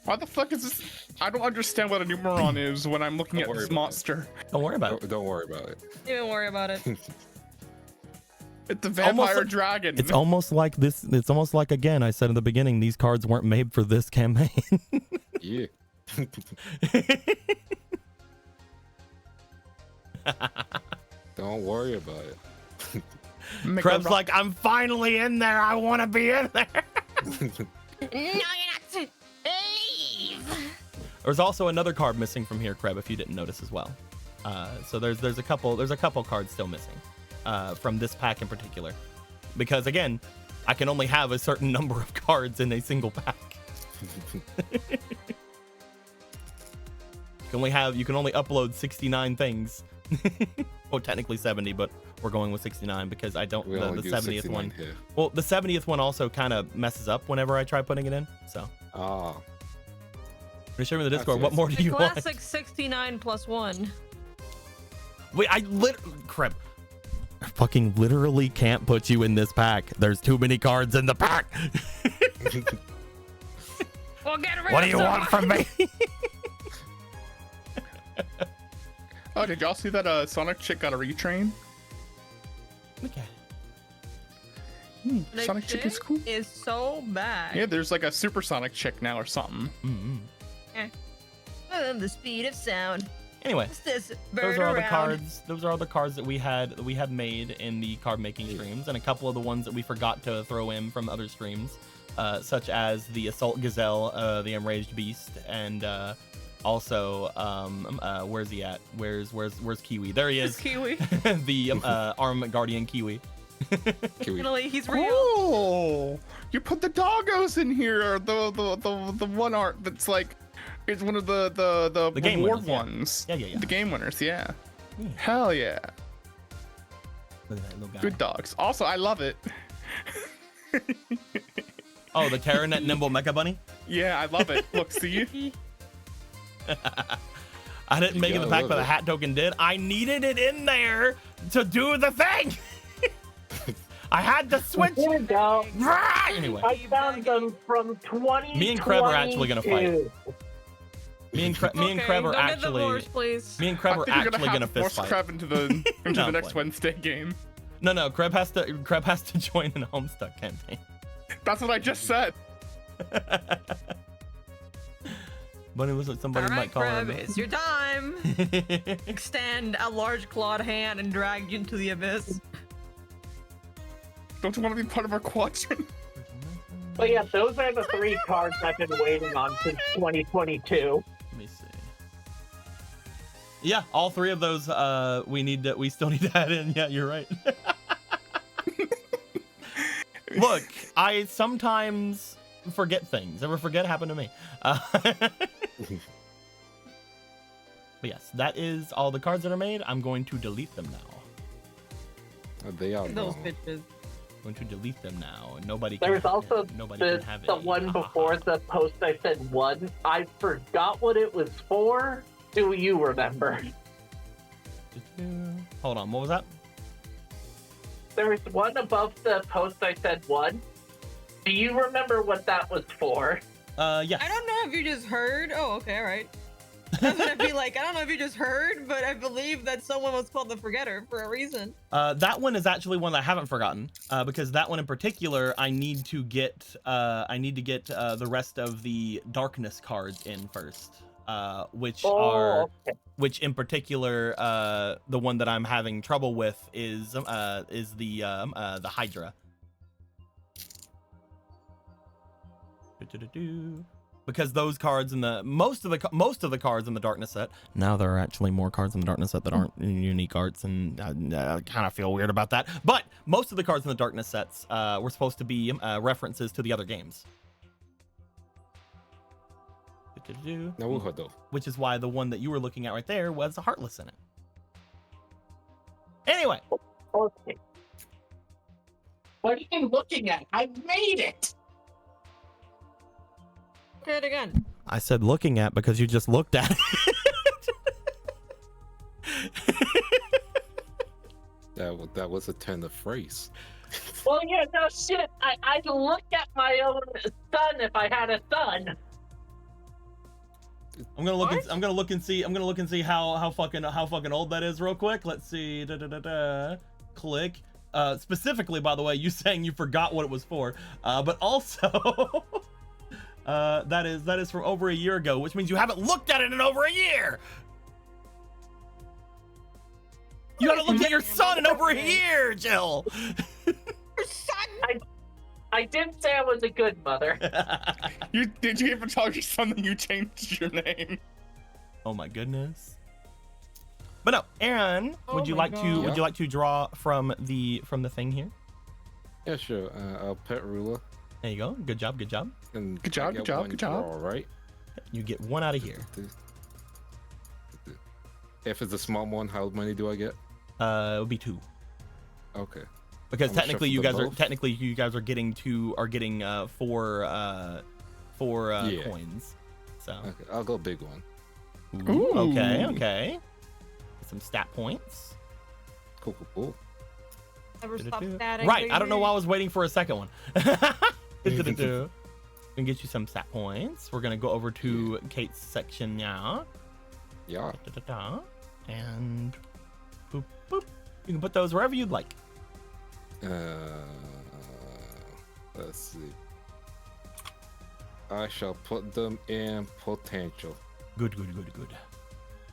Why the fuck is this? I don't understand what a numeron is when I'm looking Don't at worry this about it. monster. Don't worry about it. Don't worry about it. Don't worry about it. It's a vampire Almost- dragon. It's almost like this. It's almost like, again, I said in the beginning, these cards weren't made for this campaign. Yeah. Don't worry about it. Make a Kreb's rock- like, I'm finally in there. I want to be in there. No, you're not to leave. There's also another card missing from here, Kreb, if you didn't notice as well. So there's a couple cards still missing from this pack in particular, because again, I can only have a certain number of cards in a single pack. You can only upload 69 things. Well, technically 70, but we're going with 69 because I don't We the only do 70th 69 one. here. Well, the 70th one also kind of messes up whenever I try putting it in. So, Ah, show me the That's Discord. it. What more do The you want? classic 69 plus 1. Wait, Crap. I fucking literally can't put you in this pack. There's too many cards in the pack. Well, get rid What of do you some. want from me? Oh, did y'all see that Sonic chick got a retrain? Okay. Supersonic chick is cool. Is so bad. Yeah, there's like a supersonic chick now or something. The speed of sound. Anyway, This those are all the around. cards. Those are all the cards that we had made in the card making streams, and a couple of the ones that we forgot to throw in from other streams, such as the Assault Gazelle, the Enraged Beast, and also where's he at? Where's Kiwi? There he is. Kiwi. The Arm Guardian Kiwi. Kiwi. Finally, he's real. Oh, you put the doggos in here, or the one art that's like, it's one of the game reward winners, yeah. ones. Yeah. The game winners, yeah. Yeah. Hell yeah. Look at that little guy. Good dogs. Also, I love it. Oh, the Terranet Nimble Mecha Bunny? Yeah, I love it. Look, see? I didn't make it Yeah, the I pack, love but the it. hat token did. I needed it in there to do the thing. I had to switch. Here we go. Anyway, I found them from 20. Me and Kreb are actually gonna fight. me and Kreb are Don't get actually. divorced, please. Me and Kreb I are think you're actually gonna force fist fight. Kreb into the No, the next playing. Wednesday game. No, Kreb has to join an Homestuck campaign. That's what I just said. But it was what somebody All right, might call Kreb, it. it's your time. Extend a large clawed hand and drag you into the abyss. Don't you want to be part of our quadrant? But yeah, those are the 3 cards I've been waiting on since 2022. Let me see. Yeah, all 3 of those we still need to add in. Yeah, you're right. Look, I sometimes forget things. Ever forget happened to me. But yes, that is all the cards that are made. I'm going to delete them now. They are Those wrong. bitches. I'm going to delete them now. Nobody. There was can, also nobody the can have the any. one before the post I said 1. I forgot what it was for. Do you remember? Hold on, what was that? There was one above the post I said 1. Do you remember what that was for? Yes. I don't know if you just heard. Oh, okay, all right. I was gonna be like, I don't know if you just heard, but I believe that someone was called the Forgetter for a reason. That one is actually one that I haven't forgotten, because that one in particular, I need to get the rest of the darkness cards in first, which which in particular, the one that I'm having trouble with is the Hydra. Because those cards in the most of the cards in the darkness set. Now there are actually more cards in the darkness set that aren't unique arts, and I kind of feel weird about that. But most of the cards in the darkness sets were supposed to be references to the other games. Which is why the one that you were looking at right there was Heartless in it. Anyway. Okay. What are you looking at? I made it! Look at it again. I said looking at because you just looked at it. That was a turn of phrase. Well, yeah, no shit. I'd look at my own son if I had a son. I'm gonna look and see how fucking old that is real quick. Let's see. Click. Specifically, by the way, you saying you forgot what it was for, but also that is from over a year ago, which means you haven't looked at it in over a year. You haven't looked at your son in over a year, Jill. I did say I was a good mother. Did you ever tell your son that you changed your name? Oh my goodness. But no, Aaron, Oh would you my like God. to would you draw from the thing here? Yeah, sure. I'll pet ruler. There you go. Good job. Good job. And Good job, I get good job, one good job. draw, right? You get one out of here. If it's a small one, how many do I get? It would be 2. Okay. Because I'm gonna technically shuffle you guys are getting 4 Yeah. coins. So Okay, I'll go big one. Ooh, Ooh. okay. Get some stat points. Cool. Never stop statting. Right, I don't know baby. why I was waiting for a second one. Gonna get you some stat points. We're gonna go over to Kate's section now. Yeah. And boop boop. You can put those wherever you'd like. Let's see. I shall put them in potential. Good.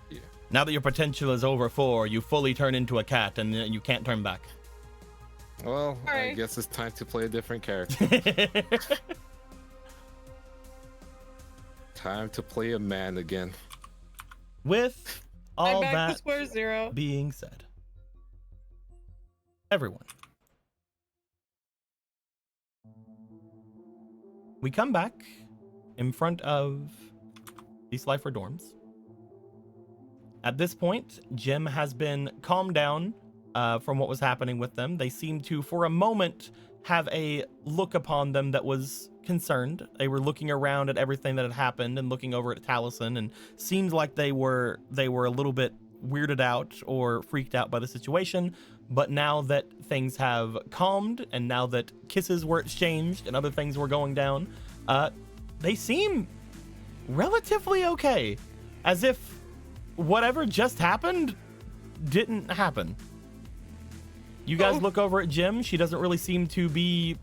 Yeah. Now that your potential is over 4, you fully turn into a cat and you can't turn back. Well, I Alright. guess it's time to play a different character. Time to play a man again. With I'm all back to that square zero. being said, everyone, we come back in front of the Slifer dorms. At this point, Jim has been calmed down from what was happening with them. They seemed to, for a moment, have a look upon them that was concerned. They were looking around at everything that had happened and looking over at Taliesin, and seemed like they were a little bit weirded out or freaked out by the situation. But now that things have calmed and now that kisses were exchanged and other things were going down, they seem relatively okay, as if whatever just happened didn't happen. You guys look over at Jim. She doesn't really seem to be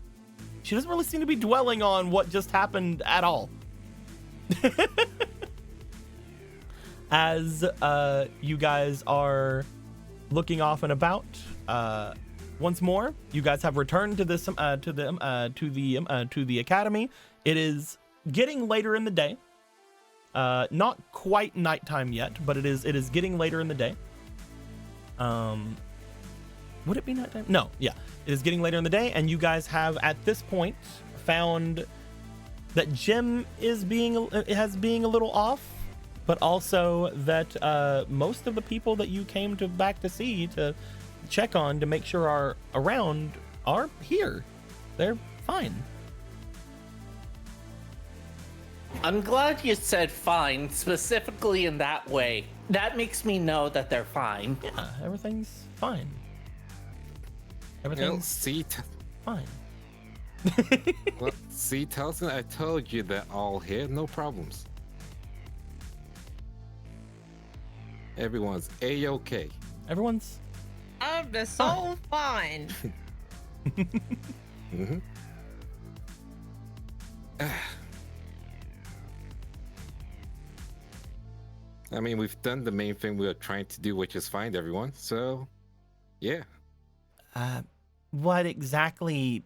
dwelling on what just happened at all. As you guys are looking off and about, once more, you guys have returned to this to the academy. It is getting later in the day. Not quite nighttime yet, but it is getting later in the day. Would it be nighttime? No, yeah. It is getting later in the day, and you guys have at this point found that Jim is being a little off, but also that most of the people that you came back to see, to check on, to make sure are around, are here. They're fine. I'm glad you said fine, specifically in that way. That makes me know that they're fine. Yeah, everything's fine. Well, Everything's see, fine. well, see, Taliesin, I told you they're all here, no problems. Everyone's A-okay. Everyone's I'm just so fine. Mm-hmm. I mean, we've done the main thing we were trying to do, which is find everyone. So, yeah. What exactly?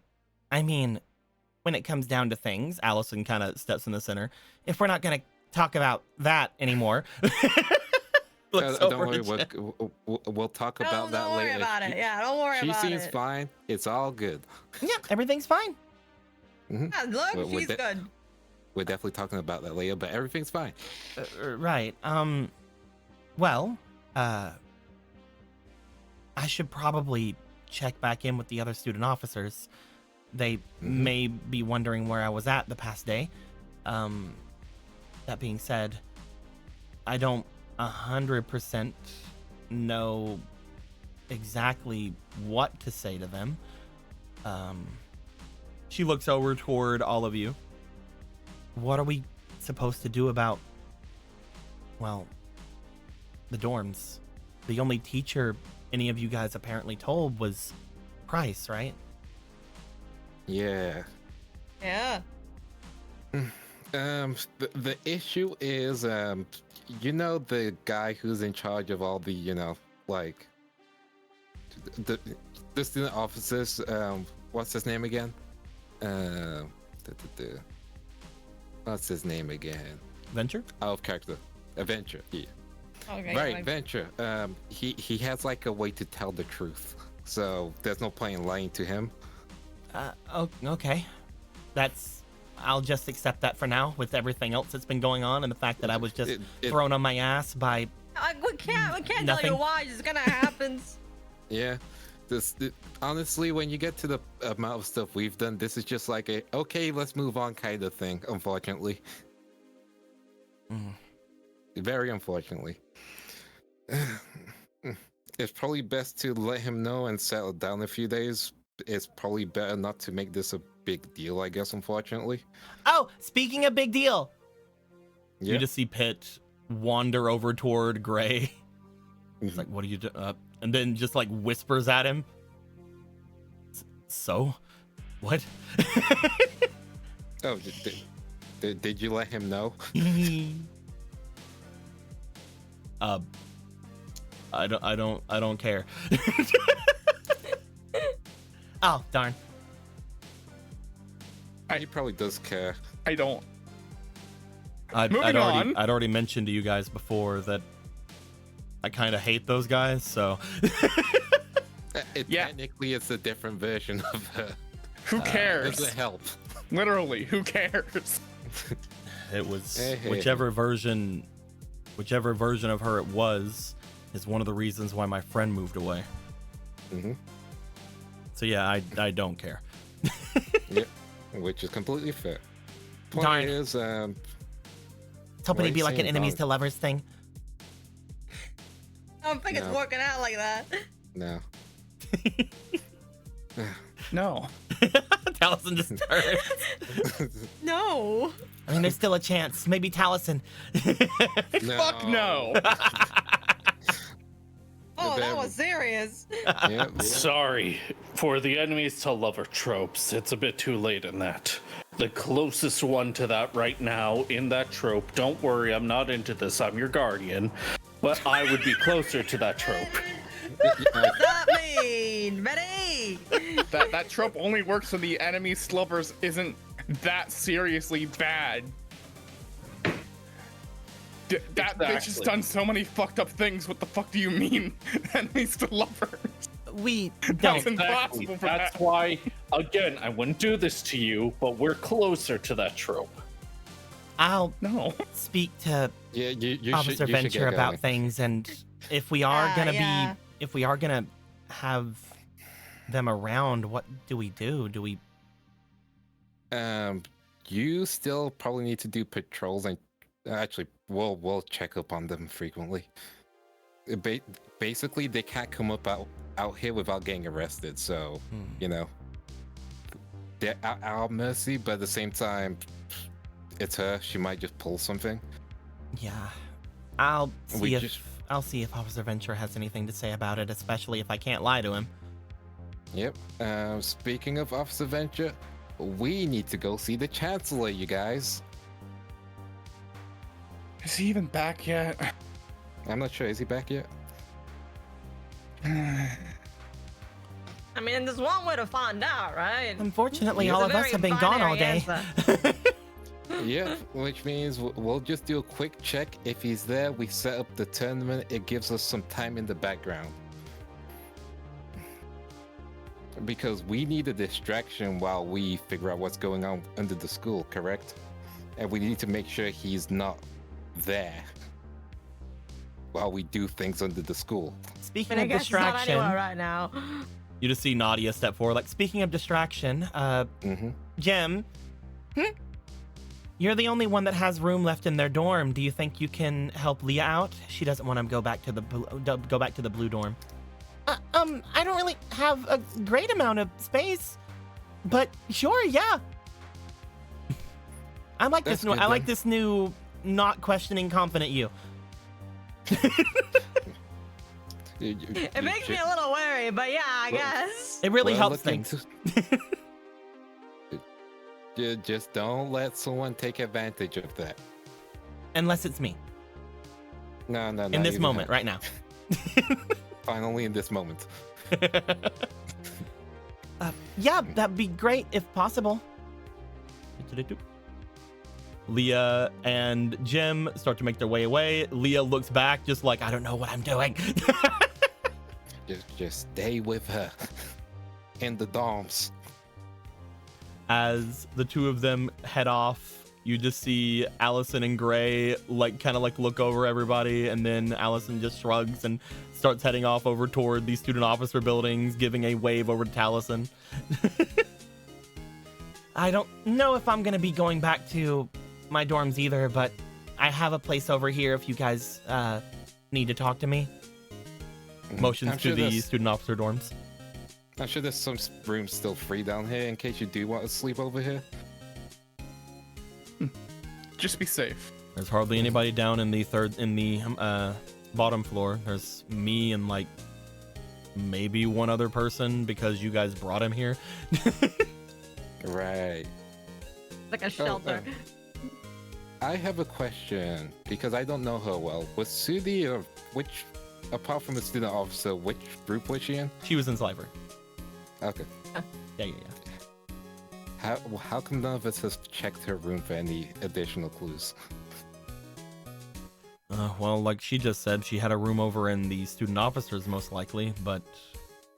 I mean, when it comes down to things, Allison kind of steps in the center. If we're not going to talk about that anymore, looks Don't over worry, at Jim. we'll talk about that Don't worry later. about it. Yeah, don't worry She about seems it. fine. It's all good. Yeah, everything's fine. Mhm. Yeah, look, We're she's good. We're definitely talking about that later, but everything's fine. Right. Well, I should probably check back in with the other student officers. They may be wondering where I was at the past day. That being said, I don't 100% know exactly what to say to them. She looks over toward all of you. What are we supposed to do about, well, the dorms? The only teacher any of you guys apparently told was Price, right? Yeah. Yeah. The issue is, you know, the guy who's in charge of all the, like, the student officers. What's his name again? What's his name again? Venture? Out of character. Adventure. Yeah. Okay. Right, like- Venture. He has like a way to tell the truth, so there's no point in lying to him. Oh, okay. I'll just accept that for now, with everything else that's been going on and the fact that I was just thrown on my ass by... we can't tell Nothing. you why. It's gonna happen. Yeah. Honestly, when you get to the amount of stuff we've done, this is just like a okay, let's move on kind of thing. Unfortunately, very unfortunately, it's probably best to let him know and settle down a few days. It's probably better not to make this a big deal, I guess. Unfortunately. Oh, speaking of big deal, Yeah. you just see Pitt wander over toward Gray. He's like, "What are you doing?" And then just like whispers at him. So, What? Oh, did you let him know? I don't care. Oh, darn. He probably does care. I don't. I'd Moving on. already mentioned to you guys before that I kind of hate those guys, so. Yeah. Technically, it's a different version of her. Who cares? Does it help? Literally, who cares? It was Hey. whichever version of her it was is one of the reasons why my friend moved away. Mm-hmm. So yeah, I don't care. Yep. Which is completely fair. Darn. Point is, It's hoping What are it'd be you like an saying, enemies dog? to lovers thing. I don't think it's No. working out like that. no. No. Taliesin just turned. No. I mean, there's still a chance. Maybe Taliesin. Fuck no. Oh, that Then- was serious. Yep. Sorry for the enemies to lover tropes. It's a bit too late in that. The closest one to that right now in that trope, don't worry, I'm not into this, I'm your guardian, but I would be closer to that trope. What's that mean? Ready? That trope only works when the enemy slubbers isn't that seriously bad. That bitch has Exactly. done so many fucked up things. What the fuck do you mean? Enemies to lovers. We That's don't. impossible for That's that. why, again, I wouldn't do this to you, but we're closer to that trope. I'll No. speak to Yeah, you Officer should Venture get about going. things, and if we are gonna yeah. if we are gonna have them around, what do we do? Do we? You still probably need to do patrols, and actually, we'll check up on them frequently. Basically, they can't come up out here without getting arrested. So you know, they're at our mercy, but at the same time, it's her. She might just pull something. Yeah, I'll We see if just- I'll see if Officer Venture has anything to say about it, especially if I can't lie to him. Yep. Speaking of Officer Venture, we need to go see the Chancellor, you guys. Is he even back yet? I'm not sure. Is he back yet? I mean, there's one way to find out, right? Unfortunately, It's all a of us very have been gone all binary day. answer. Yeah, which means we'll just do a quick check. If he's there, we set up the tournament. It gives us some time in the background. Because we need a distraction while we figure out what's going on under the school, correct? And we need to make sure he's not there while we do things under the school. Speaking I of guess it's not distraction, anywhere right now. you just see Nadia step forward. Like, speaking of distraction, Mm-hmm. Jem, you're the only one that has room left in their dorm. Do you think you can help Leah out? She doesn't want to go back to the blue dorm. I don't really have a great amount of space, but sure, yeah. I like That's this new. good, I like then. this new, not questioning, confident you. It makes me a little wary, but yeah, I guess. It really Well, helps look things. Just don't let someone take advantage of that. Unless it's me. No, In this you moment, don't. right now. Finally, in this moment. Yeah, that'd be great if possible. Leah and Jim start to make their way away. Leah looks back, just like, I don't know what I'm doing. Just stay with her in the dorms. As the two of them head off, you just see Allison and Gray kind of look over everybody, and then Allison just shrugs and starts heading off over toward the student officer buildings, giving a wave over to Taliesin. I don't know if I'm gonna be going back to my dorms either, but I have a place over here if you guys need to talk to me. Motions I'm to sure the there's- student officer dorms. I'm sure there's some rooms still free down here in case you do want to sleep over here. Just be safe. There's hardly anybody down in the bottom floor. There's me and maybe one other person because you guys brought him here. Right. Like a shelter. I have a question because I don't know her well. Was Sudi or which, apart from the student officer, which group was she in? She was in Sliver. Okay. Yeah. How come none of us has checked her room for any additional clues? Well, like she just said, she had a room over in the student officers, most likely, but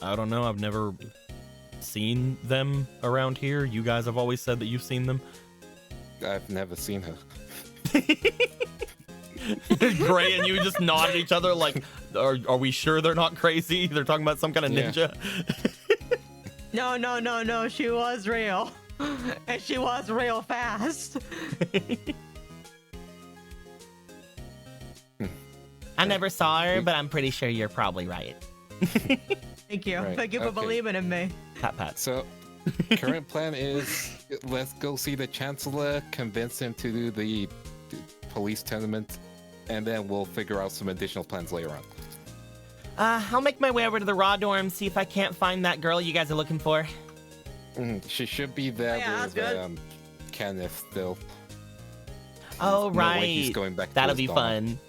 I don't know. I've never seen them around here. You guys have always said that you've seen them. I've never seen her. Gray and you just nod at each other like, are we sure they're not crazy? They're talking about some kind of ninja. No. She was real. And she was real fast. I never saw her, but I'm pretty sure you're probably right. Thank you. Right, Thank you for okay. believing in me. Pat. So, current plan is let's go see the Chancellor, convince him to do the police tournament, and then we'll figure out some additional plans later on. I'll make my way over to the Raw dorm, see if I can't find that girl you guys are looking for. She should be there Yeah, with that's good. Kenneth still. Oh, No way he's right. going back to That'll his be dorm. fun.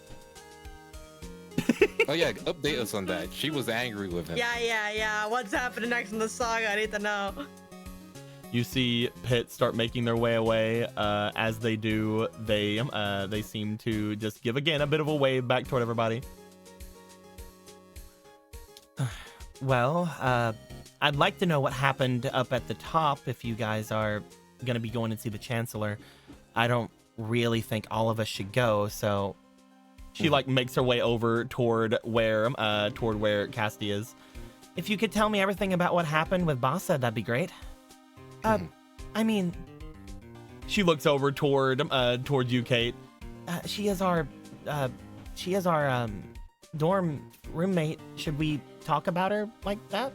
Oh yeah, update us on that. She was angry with him. Yeah. What's happening next in the saga? I need to know. You see Pitt start making their way away. As they do, they seem to just give again a bit of a wave back toward everybody. Well, I'd like to know what happened up at the top if you guys are gonna be going to see the Chancellor. I don't really think all of us should go, so she like makes her way over toward where Cassidy is. If you could tell me everything about what happened with Bassa, that'd be great. I mean, she looks over toward you, Kate. She is our dorm roommate. Should we talk about her like that?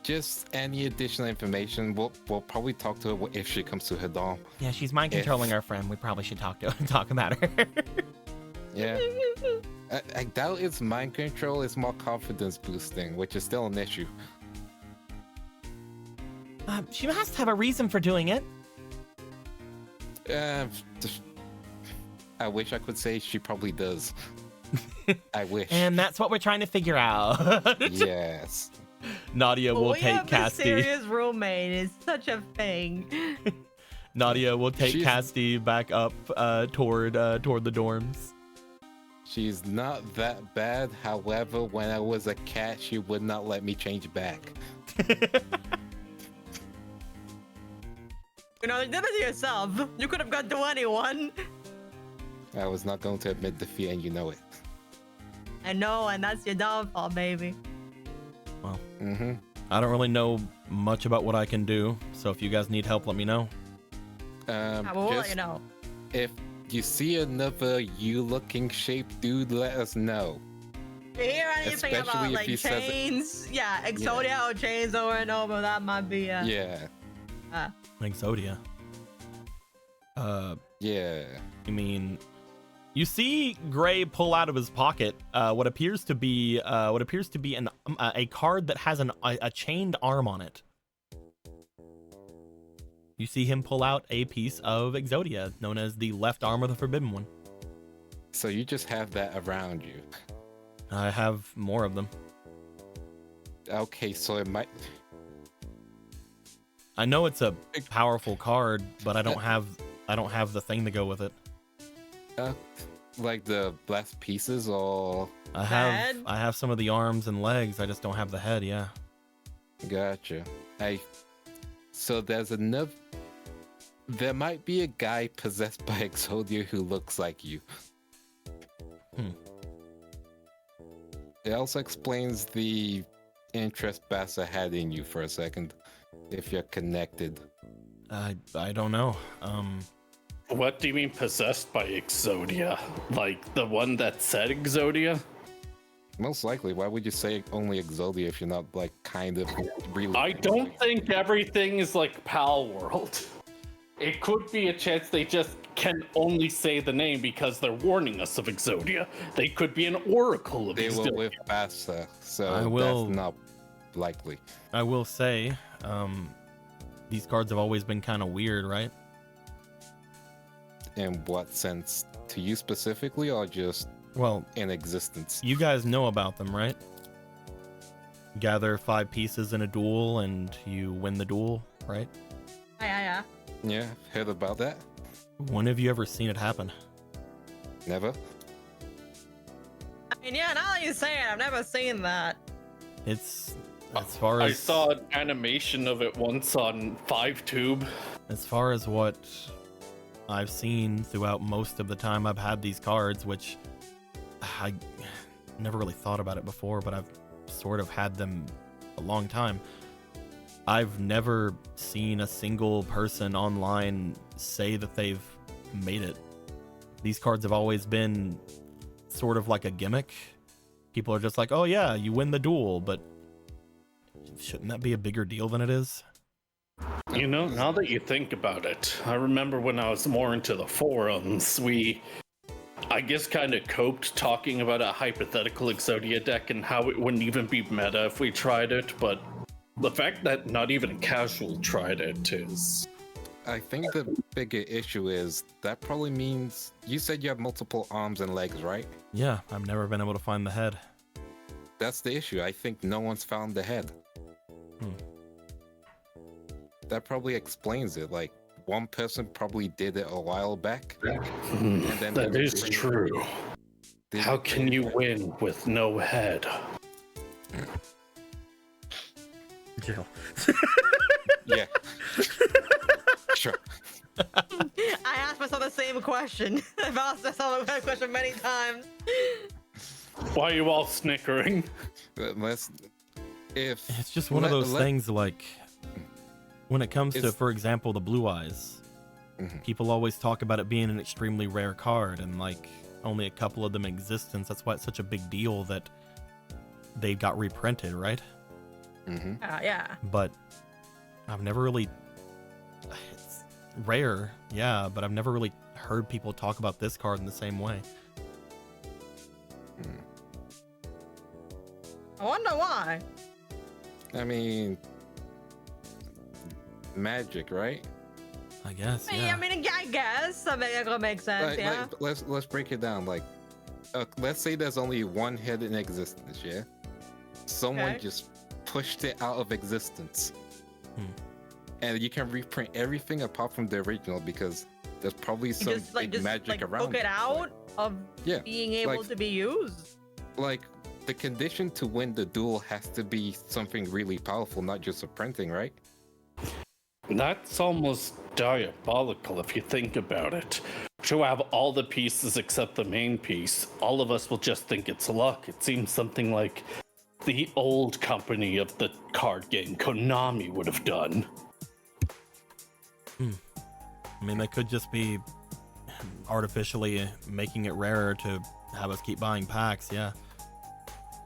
Just any additional information. We'll probably talk to her if she comes to her dorm. Yeah, she's mind controlling our friend. We probably should talk about her. Yeah. I doubt it's mind control. It's more confidence boosting, which is still an issue. She must have a reason for doing it. I wish I could say she probably does. I wish. And that's what we're trying to figure out. Yes. Nadia will we take have a Cassidy. serious roommate. It's such a thing. Nadia will take She's- Cassidy back up toward the dorms. She's not that bad. However, when I was a cat, she would not let me change back. You know, you did it to yourself. You could have gone to anyone. I was not going to admit defeat, and you know it. I know, and that's your downfall, baby. Well, Mm-hmm. I don't really know much about what I can do, so if you guys need help, let me know. We'll let Just you know. if you see another you-looking shaped dude, let us know. If you hear anything Especially about if like he says it- chains, yeah, Exodia or chains over and over, that might be Yeah. Exodia. Yeah. You mean, you see Gray pull out of his pocket what appears to be a card that has a chained arm on it. You see him pull out a piece of Exodia, known as the left arm of the Forbidden One. So you just have that around you. I have more of them. Okay, so it might. I know it's a powerful card, but I don't have the thing to go with it. Like the left pieces, or I Head? have some of the arms and legs. I just don't have the head. Yeah. gotcha. So there's enough. There might be a guy possessed by Exodia who looks like you. It also explains the interest Bassa had in you for a second, if you're connected. I don't know. What do you mean possessed by Exodia? Like the one that said Exodia? Most likely. Why would you say only Exodia if you're not like kind of really? I don't think everything is like Pal World. It could be a chance they just can only say the name because they're warning us of Exodia. They could be an oracle of They were Exodia. with Bassa, so I will- that's not likely. I will say, these cards have always been kind of weird, right? In what sense? To you specifically, or just Well, in existence? you guys know about them, right? Gather 5 pieces in a duel and you win the duel, right? Yeah. Yeah, heard about that. When have you ever seen it happen? Never. I mean, yeah, now that you say it, I've never seen that. It's as far as I saw an animation of it once on 5Tube. as far as what I've seen throughout most of the time I've had these cards, which I never really thought about it before, but I've sort of had them a long time. I've never seen a single person online say that they've made it. These cards have always been sort of like a gimmick. People are just like, oh yeah, you win the duel, but shouldn't that be a bigger deal than it is? You know, now that you think about it, I remember when I was more into the forums, I guess, kind of coped talking about a hypothetical Exodia deck and how it wouldn't even be meta if we tried it, but the fact that not even a casual tried it is... I think the bigger issue is that probably means you said you have multiple arms and legs, right? Yeah, I've never been able to find the head. That's the issue. I think no one's found the head. That probably explains it. Like, one person probably did it a while back. And then That is true. How can you win with no head? Jill. Yeah. Sure. I asked myself the same question. I've asked myself that question many times. Why are you all snickering? It's just one of those things, like, when it comes to, for example, the Blue Eyes, people always talk about it being an extremely rare card, and, like, only a couple of them in existence. That's why it's such a big deal that they got reprinted, right? Yeah. But I've never really... It's rare, yeah, but I've never really heard people talk about this card in the same way. I wonder why. I mean, magic, right? I guess, Yeah, yeah. I mean, I guess that makes sense, yeah. Let's break it down. Like, let's say there's only one head in existence, yeah? Someone Okay. just pushed it out of existence. And you can reprint everything apart from the original because there's probably some big magic around took it out of Yeah, being able like- to be used. Like, the condition to win the duel has to be something really powerful, not just a printing, right? That's almost diabolical if you think about it. To have all the pieces except the main piece, all of us will just think it's luck. It seems something like the old company of the card game, Konami, would have done. I mean, they could just be artificially making it rarer to have us keep buying packs, yeah.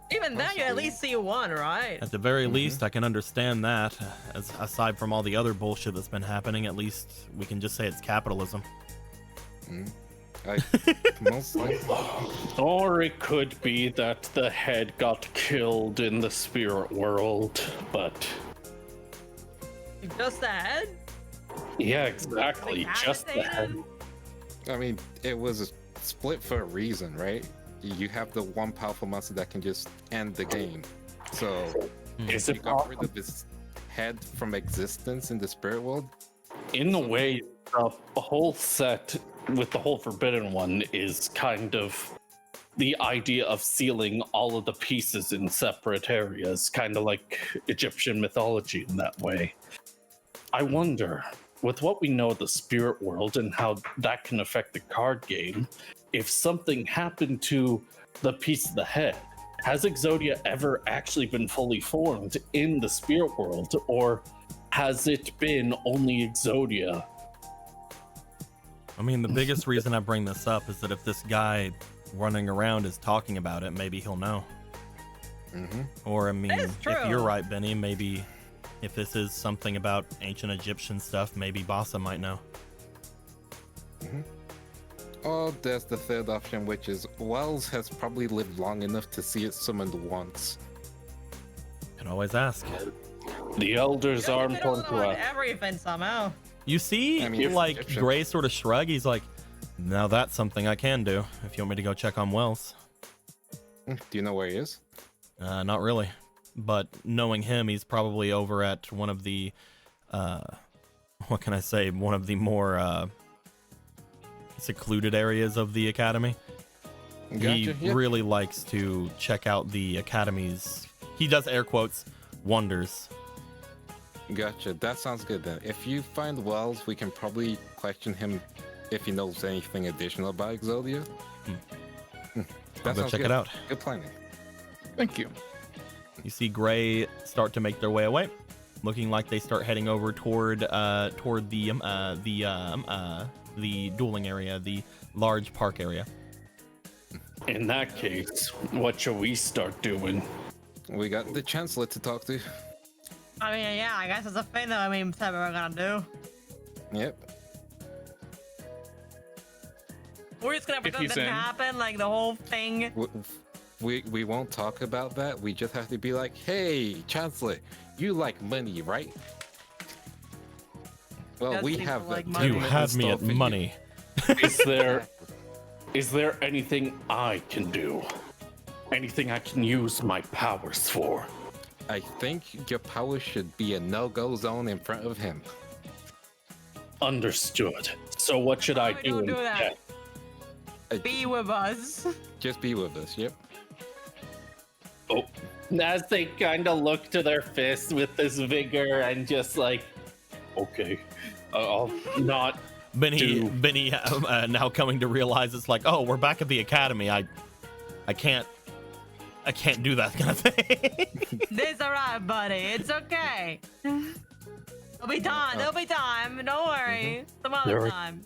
Even then, you at least see one, right? At the very least, I can understand that. As aside from all the other bullshit that's been happening, at least we can just say it's capitalism. Most likely. Or it could be that the head got killed in the spirit world, but Just the head? yeah, exactly. Just the head. Decapitated? I mean, it was split for a reason, right? You have the one powerful monster that can just end the game. So, Is you it got rid of his head from existence in the spirit world? in a way, the whole set with the whole Forbidden One is kind of the idea of sealing all of the pieces in separate areas, kind of like Egyptian mythology in that way. I wonder, with what we know of the spirit world and how that can affect the card game, if something happened to the piece of the head, has Exodia ever actually been fully formed in the spirit world, or has it been only Exodia? I mean, the biggest reason I bring this up is that if this guy running around is talking about it, maybe he'll know. Or, I mean, It's if true. you're right, Benny, maybe if this is something about ancient Egyptian stuff, maybe Bassa might know. Or there's the third option, which is Wells has probably lived long enough to see it summoned once. Can always ask. The elders are They don't important know to on us. everything somehow. You see, I mean, like Egyptian. Gray sort of shrug. He's like, now that's something I can do. If you want me to go check on Wells. Do you know where he is? Not really. But knowing him, he's probably over at one of the, what can I say? One of the more secluded areas of the academy. Gotcha. He really likes to check out the academy's, he does air quotes, wonders. Gotcha. That sounds good then. If you find Wells, we can probably question him if he knows anything additional about Exodia. I'll That go sounds check good. it out. Good planning. Thank you. You see Gray start to make their way away, looking like they start heading over toward the dueling area, the large park area. In that case, what shall we start doing? We got the Chancellor to talk to. I mean, yeah, I guess it's a thing that we said we were gonna do. Yep. We're just gonna If pretend he's it didn't in. happen, like the whole thing. We won't talk about that. We just have to be like, hey, Chancellor, you like money, right? Well, Does we seem have to like that. money. You Money have me at money. Is there anything I can do? Anything I can use my powers for? I think your power should be a no-go zone in front of him. Understood. So what should I we do? don't do that. instead? Be with us. Just be with us, yep. Oh, as they kind of look to their fists with this vigor and just like, okay, I'll not. Benny now coming to realize it's like, oh, we're back at the academy. I can't do that kind of thing. This alright, buddy. It's okay. There'll be time. There'll be time. Don't worry. Some other There are- time.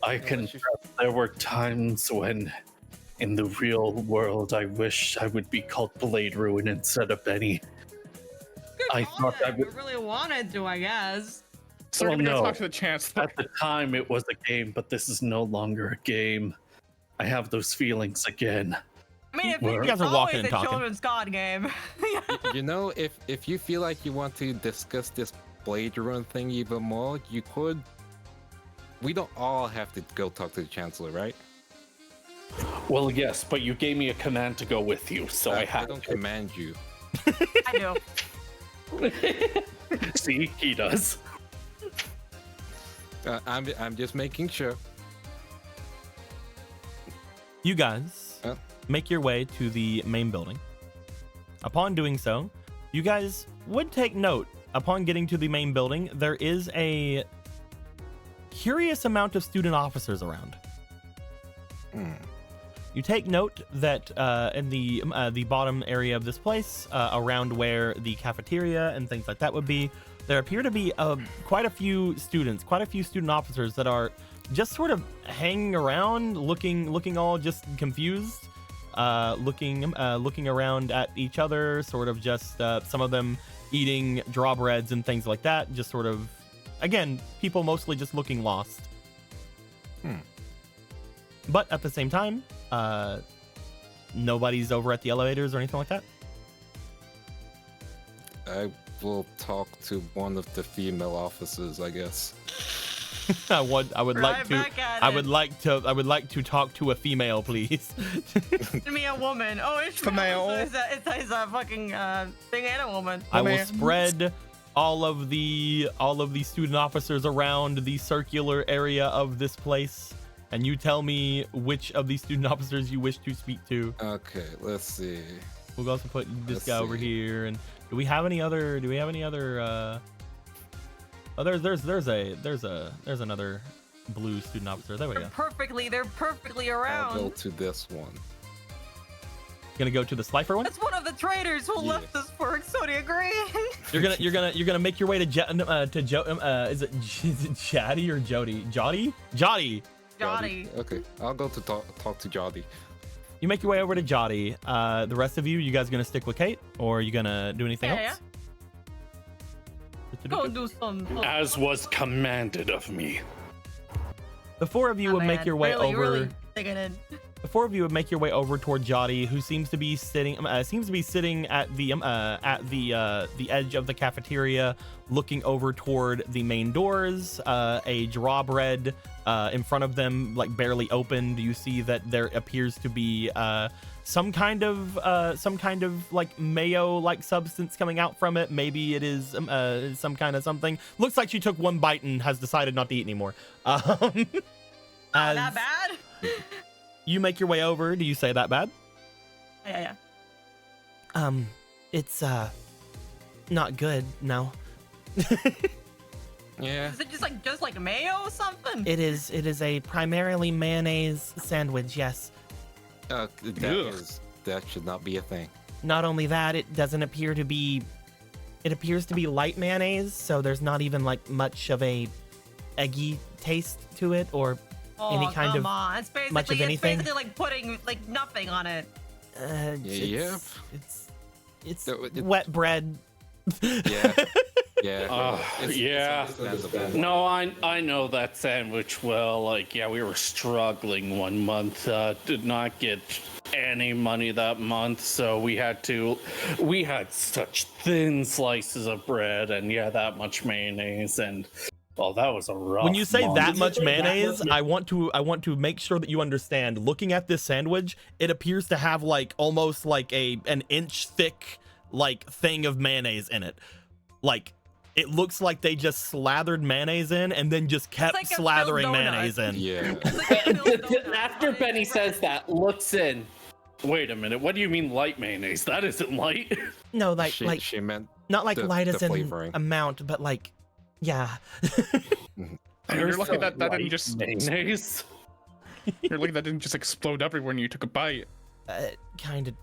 I confess there were times when, in the real world, I wish I would be called Blade Ruin instead of Benny. Good I call thought then. I You would- really wanted to, I guess. So we're Oh, gonna no. talk to the Chancellor. At the time, it was a game, but this is no longer a game. I have those feelings again. I mean, You it's guys are always walking and a talking. children's COD game. You know, if you feel like you want to discuss this Blade Run thing even more, you could. We don't all have to go talk to the Chancellor, right? Well, yes, but you gave me a command to go with you, so I I have don't to. command you. I do. See, he does. I'm just making sure. You guys Huh? make your way to the main building. Upon doing so, you guys would take note. Upon getting to the main building, there is a curious amount of student officers around. You take note that in the bottom area of this place, around where the cafeteria and things like that would be, there appear to be quite a few students, quite a few student officers that are just sort of hanging around, looking all just confused, looking around at each other, sort of just some of them eating drawbreads and things like that, just sort of, again, people mostly just looking lost. But at the same time, nobody's over at the elevators or anything like that. I will talk to one of the female officers, I guess. I would like Right to back at I it. would like to talk to a female, please. Give me a woman. Oh, it's Female. It's a fucking thing and a woman. I will man. spread all of the student officers around the circular area of this place, and you tell me which of these student officers you wish to speak to. Okay, let's see. We'll also put this Let's guy over see. here. And do we have any other? Oh, there's another blue student officer. There we go. They're perfectly I'll go around. to this one. Gonna go to the Slifer one. That's one of the traitors who Yeah. left us for Exodia Green. You're gonna make your way to is it Jaddy or Jody? Jody. Jotty. Okay, I'll go to talk to Jody. You make your way over to Jotty. The rest of you guys gonna stick with Kate, or are you gonna do anything Yeah, else? Go do some. As was commanded of me. The four of you Oh, would make man. your way really, over. Really digging in. The four of you would make your way over toward Jotty, who seems to be sitting at the edge of the cafeteria, looking over toward the main doors. A drawbread in front of them, like barely opened. You see that there appears to be some kind of like mayo-like substance coming out from it. Maybe it is some kind of something. Looks like she took one bite and has decided not to eat anymore. Not bad. You make your way over. Do you say that bad? Yeah. It's not good. No. Yeah. Is it just like mayo or something? It is a primarily mayonnaise sandwich. Yes. That should not be a thing. Not only that, it doesn't appear to be. It appears to be light mayonnaise, so there's not even like much of a eggy taste to it, or any kind come of on. It's basically, much of anything. It's basically like putting like nothing on it. Yep. It's wet bread. Yeah. Yeah. Yeah. It's understandable. No, I know that sandwich well. Like, yeah, we were struggling one month. Did not get any money that month, so we had such thin slices of bread and that much mayonnaise, and that was a rough When you say month. that much mayonnaise, I want to make sure that you understand. Looking at this sandwich, it appears to have like almost like an inch thick like thing of mayonnaise in it. Like, it looks like they just slathered mayonnaise in and then just kept like a slathering filled donut. mayonnaise in. Yeah. It's like a filled donut. After Benny says that, looks in. Wait a minute. What do you mean light mayonnaise? That isn't light. No, like She meant not like the- light as the in flavoring. amount, but like, yeah. You're lucky that didn't just. mayonnaise. You're lucky that didn't just explode everywhere when you took a bite. Kind of.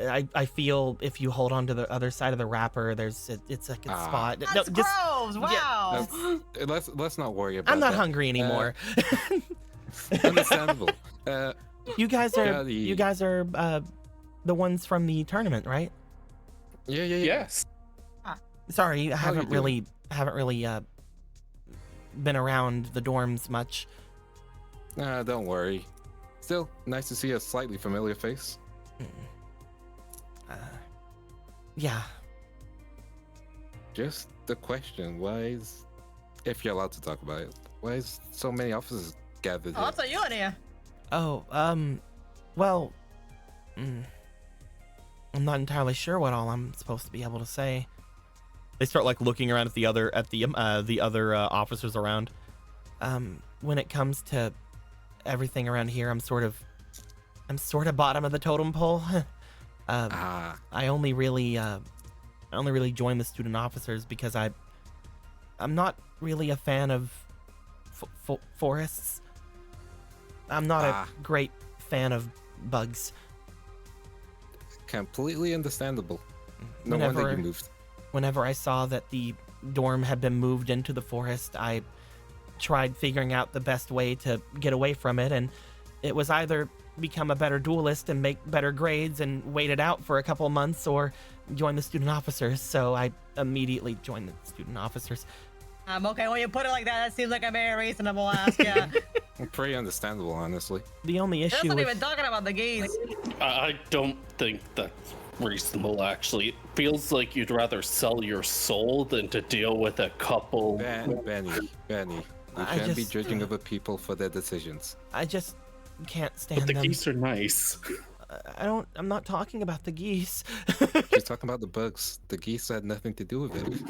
I feel if you hold on to the other side of the wrapper, it's like a spot. That's No, just gross. Wow. Let's not worry about I'm not that. hungry anymore. Understandable. You guys are the the ones from the tournament, right? Yeah. Yes. Sorry, I How you haven't really been around the dorms much. Don't worry. Still, nice to see a slightly familiar face. Yeah. Just the question, if you're allowed to talk about it, why is so many officers gathered Oh, here? I'll tell you in here. Oh, well, I'm not entirely sure what all I'm supposed to be able to say. They start like looking around at the other officers around. When it comes to everything around here, I'm sort of bottom of the totem pole. I only really joined the student officers because I'm not really a fan of forests. I'm not a great fan of bugs. Completely understandable. No wonder you moved. Whenever I saw that the dorm had been moved into the forest, I tried figuring out the best way to get away from it, and it was either become a better duelist and make better grades and wait it out for a couple months, or join the student officers. So I immediately joined the student officers. Okay, when you put it like that seems like a very reasonable ask, yeah. Pretty understandable, honestly. The only That's issue not with even talking about the geese. I don't think that's reasonable, actually. It feels like you'd rather sell your soul than to deal with a couple. Benny, you I can't be just- judging other people for their decisions. I just can't stand But the them. geese are nice. I'm not talking about the geese. She's talking about the bugs. The geese had nothing to do with it.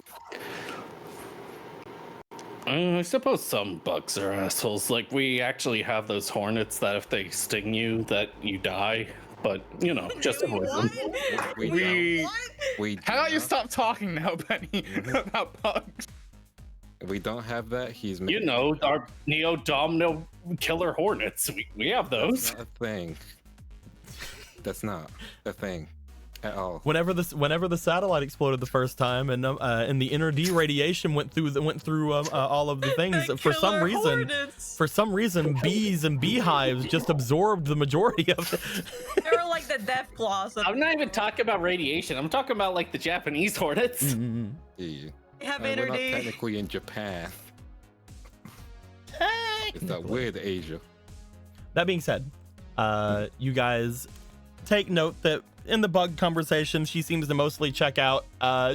I suppose some bugs are assholes. Like, we actually have those hornets that if they sting you, that you die. But, just avoid them. We. We do How about you not- stop talking now, Benny, about bugs? We don't have that. He's Our Neo-Domino killer hornets. We have That's those. not a thing. That's not a thing at all. Whenever the satellite exploded the first time, and the inner D radiation went through all of the things, The for some killer reason, hornets. bees and beehives just absorbed the majority of it. They were like the death claws. I'm not even talking about radiation. I'm talking about, like, the Japanese hornets. Yeah. They have We're inner not D. technically in Japan. It's that weird Asia. That being said, You guys take note that in the bug conversation, she seems to mostly check out.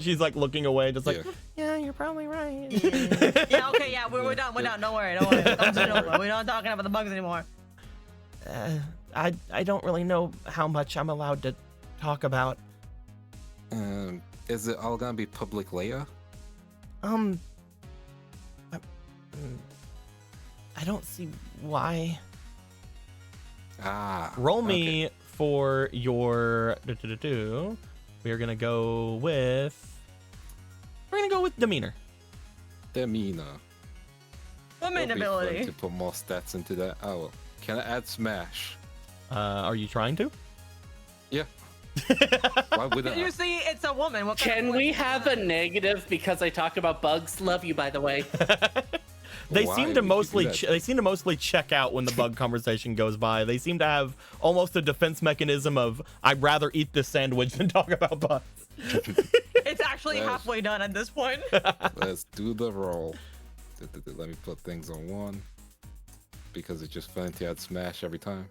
She's like looking away, just like, yeah, you're probably right. Yeah, okay, yeah, we're done. We're done. Don't worry. We're not talking about the bugs anymore. I don't really know how much I'm allowed to talk about. Is it all gonna be public layer? I don't see why. Roll me for your. We're gonna go with. We're gonna go with demeanor. Demeanor. Woman It'll be fun ability. to put more stats into that. Oh, well. Can I add smash? Are you trying to? Yeah. Why wouldn't You I? see, it's a woman. What kind Can of we woman- have a negative because I talked about bugs? Love you, by the way. They Why seem would to you mostly do that? they seem to mostly check out when the bug conversation goes by. They seem to have almost a defense mechanism of I'd rather eat this sandwich than talk about bugs. It's actually Yes. halfway done at this point. Let's do the roll. Let me put things on 1 because it's just fun to add smash every time.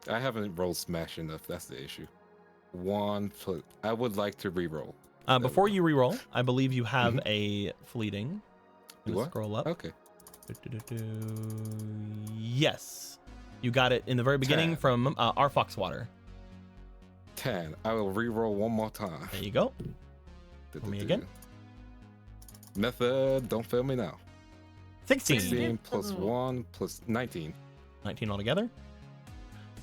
I haven't rolled smash enough. That's the issue. 1 plus. I would like to re-roll. Before you re-roll, I believe you have a fleeting. Do Let's I? scroll up. Okay. Yes, you got it in the very beginning 10. from our Foxwater. 10. I will re-roll one more time. There you go. Roll me again. Method, don't fail me now. 16. 16 plus 1 plus 19. 19 altogether.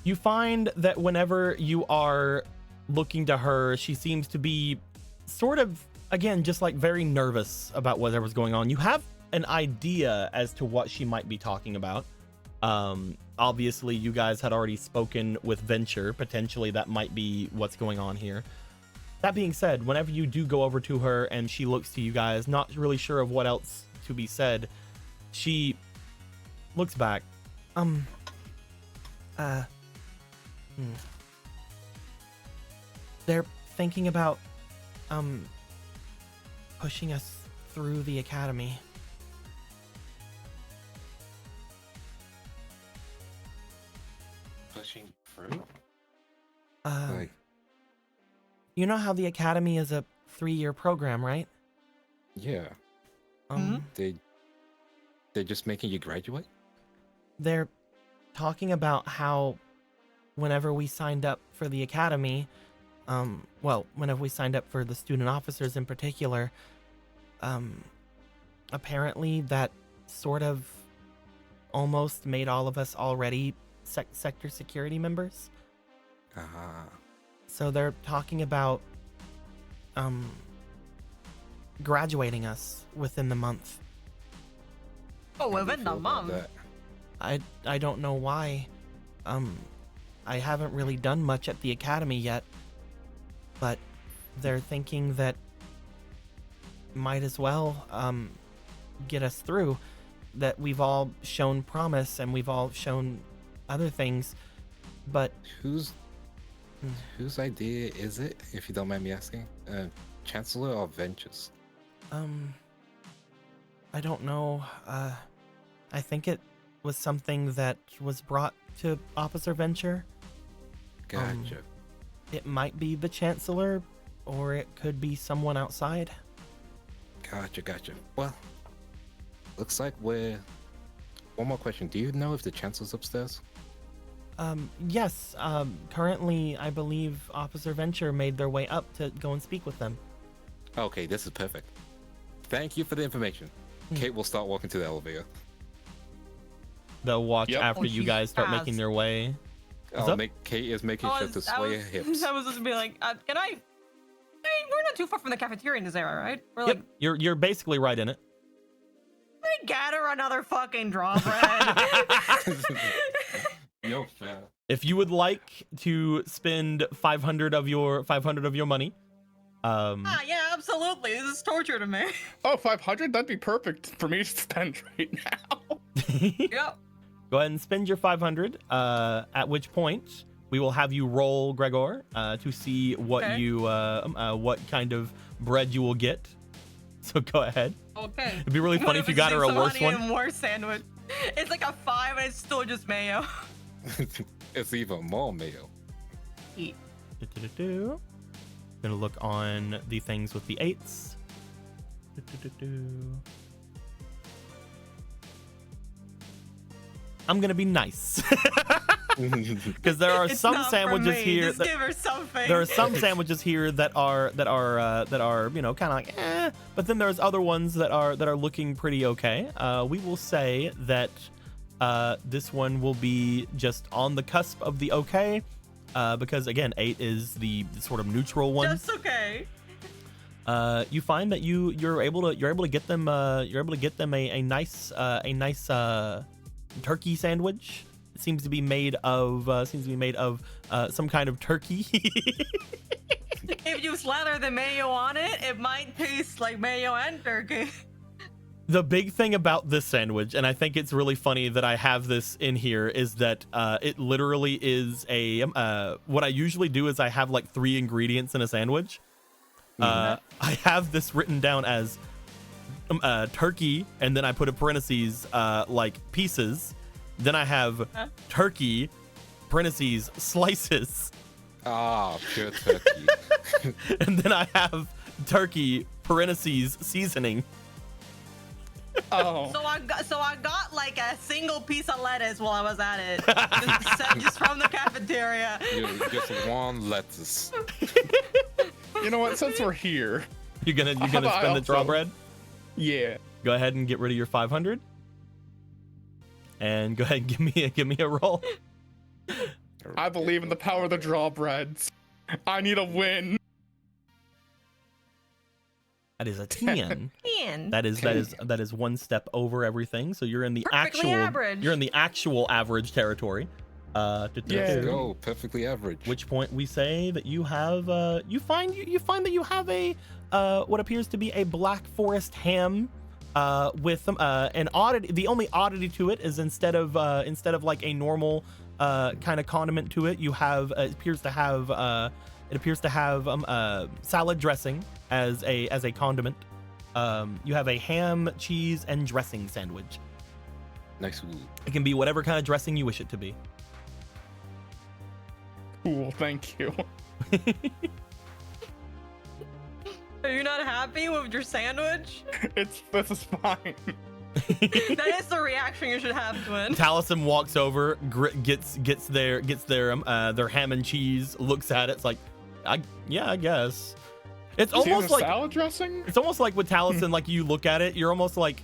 You find that whenever you are looking to her, she seems to be sort of, again, just like very nervous about whatever's going on. You have an idea as to what she might be talking about. Obviously, you guys had already spoken with Venture. Potentially, that might be what's going on here. That being said, whenever you do go over to her and she looks to you guys, not really sure of what else to be said, she looks back. They're thinking about, pushing us through the academy. Pushing through? Uh, you know how the academy is a 3-year program, right? Yeah. Um, They're just making you graduate? They're talking about how whenever we signed up for the academy, whenever we signed up for the student officers in particular, apparently that sort of almost made all of us already sector security members. So they're talking about graduating us within the month. Oh, How do you within the feel about month. that? I don't know why. I haven't really done much at the academy yet, but they're thinking that might as well get us through. That we've all shown promise and we've all shown other things, but Whose idea is it, if you don't mind me asking? Chancellor or Ventures? I don't know. I think it was something that was brought to Officer Venture. Gotcha. It might be the Chancellor, or it could be someone outside. Gotcha. Well, looks like we're... One more question. Do you know if the Chancellor's upstairs? Yes. Currently, I believe Officer Venture made their way up to go and speak with them. Okay, this is perfect. Thank you for the information. Kate will start walking to the elevator. They'll watch Yep. after Oh, you she's guys start fast. making their way. What's up? Kate is making sure to sway her hips. I was just be like, can I? We're not too far from the cafeteria in this area, right? We're Yep, like, you're basically right in it. can I gather another fucking draw bread? Yo, fam. If you would like to spend 500 of your money, Yeah, absolutely. This is torture to me. Oh, 500? That'd be perfect for me to spend right now. Yep. go ahead and spend your 500. At which point we will have you roll, Gregor, to see what Okay. you what kind of bread you will get. So go ahead. Okay. It'd be really What funny if you it's got her a just worse honey one. and more sandwich. It's like a 5 and it's still just mayo. It's even more mayo. Gonna look on the things with the 8s. I'm gonna be nice. Because there are It's some not sandwiches for me. here Just give her something. there are some sandwiches here that are you know, kind of like but then there's other ones that are looking pretty okay. We will say that this one will be just on the cusp of the okay, because again 8 is the sort of neutral one. Just okay. You find that you're able to get them a nice turkey sandwich. It seems to be made of some kind of turkey. If you slather the mayo on it, it might taste like mayo and turkey. The big thing about this sandwich, and I think it's really funny that I have this in here, is that it literally is a what I usually do is I have like 3 ingredients in a sandwich. I have this written down as turkey, and then I put a parentheses like pieces. Then I have turkey, parentheses, slices. Ah, pure turkey. And then I have turkey, parentheses, seasoning. Oh. So I got like a single piece of lettuce while I was at it, just from the cafeteria. Just one lettuce. You know what? Since we're here, You're gonna How spend about the draw also- bread? yeah. Go ahead and get rid of your 500. And go ahead and give me a roll. I believe in the power of the drawbreads. I need a win. That is a 10. Man. That is one step over everything. So you're in the Perfectly average. You're in the actual average territory. Yeah. Let's go. Perfectly average. Which point we say that you have you find that you have a what appears to be a Black Forest ham with an oddity. The only oddity to it is instead of like a normal kind of condiment to it, you have it appears to have salad dressing as a condiment. You have a ham, cheese, and dressing sandwich. Nice. It can be whatever kind of dressing you wish it to be. Cool, thank you. Are you not happy with your sandwich? This is fine. That is the reaction you should have to it. Taliesin walks over, gets their ham and cheese, looks at it. It's like, I guess. It's almost like salad dressing. It's almost like with Taliesin, like you look at it, you're almost like,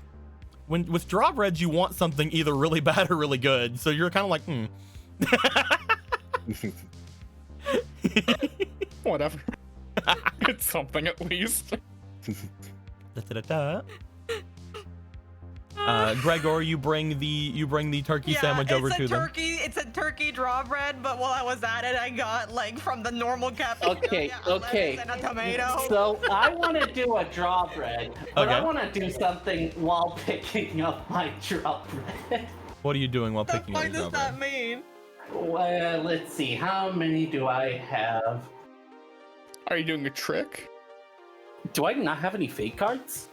when with drawbreads, you want something either really bad or really good. So you're kind of like, Whatever. It's something at least. Gregor, you bring the turkey sandwich over to them. It's a turkey drawbread, but while I was at it, I got like from the normal cafeteria a lettuce and a tomato. So I want to do a drawbread, but I Okay. want to do something while picking up my drawbread. What are you doing while What the picking up fuck your does drawbread? that mean? Well, let's see. How many do I have? Are you doing a trick? Do I not have any fake cards?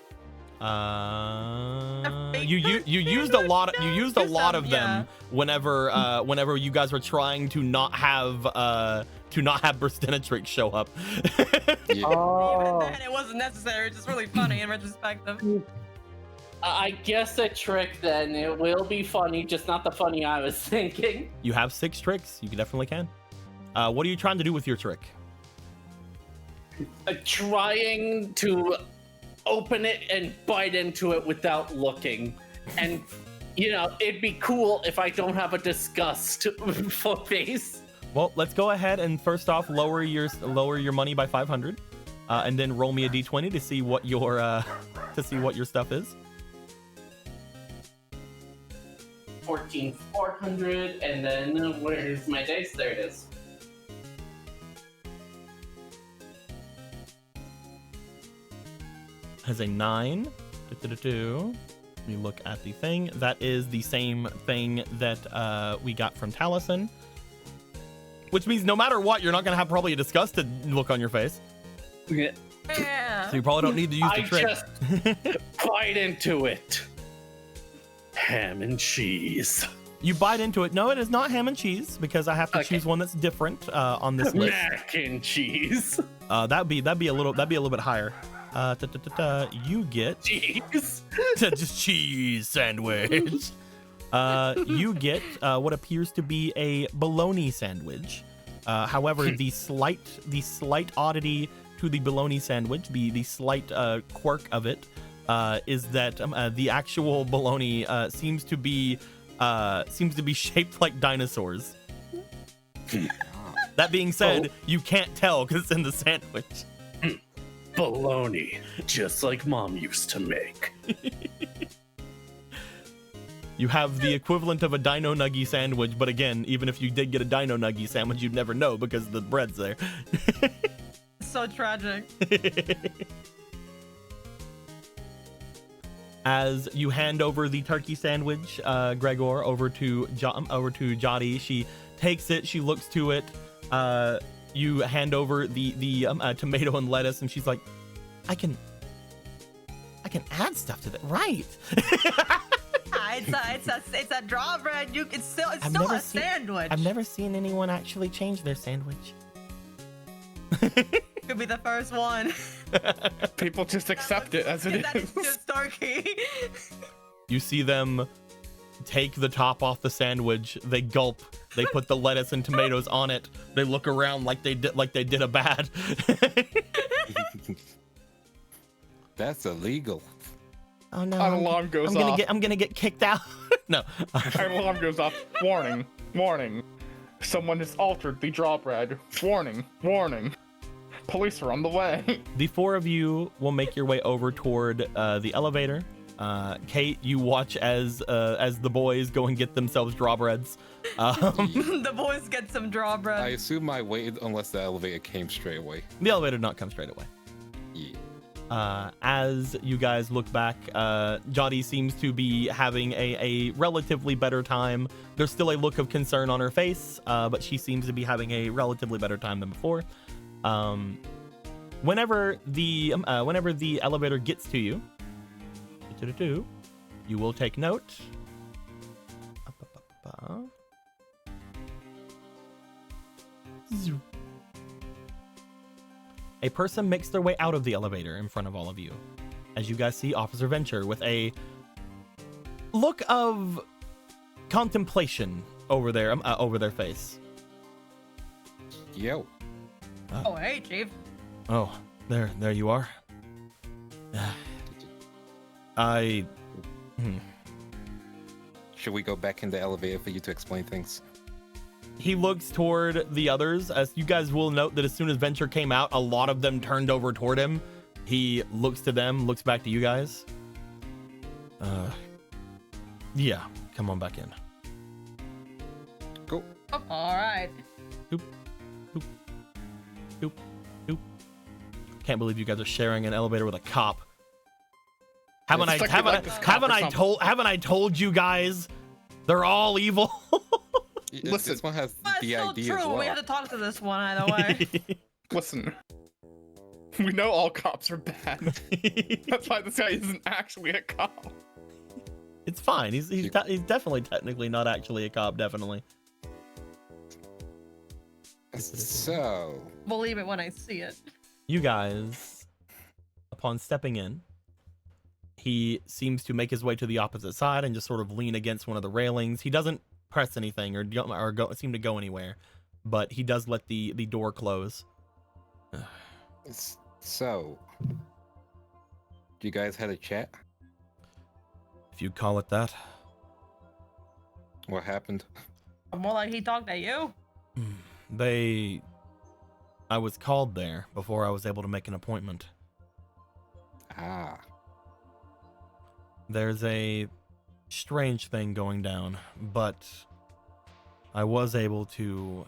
You used a lot of them whenever you guys were trying to not have Burstinatrix show up. Even Oh, then, it wasn't necessary. It's just really funny in retrospective. I guess a trick then. It will be funny, just not the funny I was thinking. You have 6 tricks. You definitely can. What are you trying to do with your trick? Trying to open it and bite into it without looking. And, you know, it'd be cool if I don't have a disgust face. Well, let's go ahead and first off lower your money by 500, and then roll me a d20 to see what your stuff is. 14,400, and then where's my dice? There it is. Has a 9. Let me look at the thing. That is the same thing that we got from Taliesin. Which means no matter what, you're not going to have probably a disgusted look on your face. Yeah. Yeah. So you probably don't need to use the I trick. just bite into it. Ham and cheese. You bite into it. No, it is not ham and cheese because I have to Okay. choose one that's different on this list. Mac and cheese. That'd be a little bit higher. You get Cheese. just cheese sandwich. You get what appears to be a bologna sandwich. However, the slight oddity to the bologna sandwich, the slight quirk of it, is that the actual bologna seems to be shaped like dinosaurs. That being said, you can't tell because it's in the sandwich. Bologna, just like Mom used to make. You have the equivalent of a Dino Nuggie sandwich, but again, even if you did get a Dino Nuggie sandwich, you'd never know because the bread's there. So tragic. As you hand over the turkey sandwich, Gregor, over to Jotty, she takes it, she looks to it. You hand over the tomato and lettuce, and she's like, I can add stuff to that, right? It's a draw bread. It's still I've still never a seen- sandwich. I've never seen anyone actually change their sandwich. Could be the first one. People just accept it as it That is is. just turkey. You see them take the top off the sandwich. They gulp. They put the lettuce and tomatoes on it. They look around like they did a bad. That's illegal. Oh no! An alarm goes off. I'm gonna get kicked out. No. An alarm goes off. Warning, warning. Someone has altered the drawbread. Warning, warning. Police are on the way. The four of you will make your way over toward the elevator. Kate, you watch as the boys go and get themselves drawbreads. The boys get some draw I bread. assume I waited unless the elevator came straight away. The elevator did not come straight away. Yeah. As you guys look back, Jotty seems to be having a relatively better time. There's still a look of concern on her face, but she seems to be having a relatively better time than before. Whenever the elevator gets to you, you will take note. A person makes their way out of the elevator in front of all of you, as you guys see Officer Venture with a look of contemplation over their face. Yo. Oh, hey, Chief. Oh, there you are. Should we go back in the elevator for you to explain things? He looks toward the others. As you guys will note that as soon as Venture came out, a lot of them turned over toward him. He looks to them, looks back to you guys. Yeah, come on back in. Go. Oh, all right. Can't believe you guys are sharing an elevator with a cop. Haven't It's like you like this cop or haven't I told you guys they're all evil? Listen. This one has That's the so idea true. as well. We have to talk to this one either way. Listen. We know all cops are bad. That's why this guy isn't actually a cop. It's fine. He's definitely technically not actually a cop. Definitely. So, Believe it when I see it. You guys, upon stepping in, he seems to make his way to the opposite side and just sort of lean against one of the railings. He doesn't press anything or seem to go anywhere, but he does let the door close. so, you guys had a chat? If you'd call it that. What happened? More like he talked at you. I was called there before I was able to make an appointment. Ah, There's a strange thing going down, but I was able to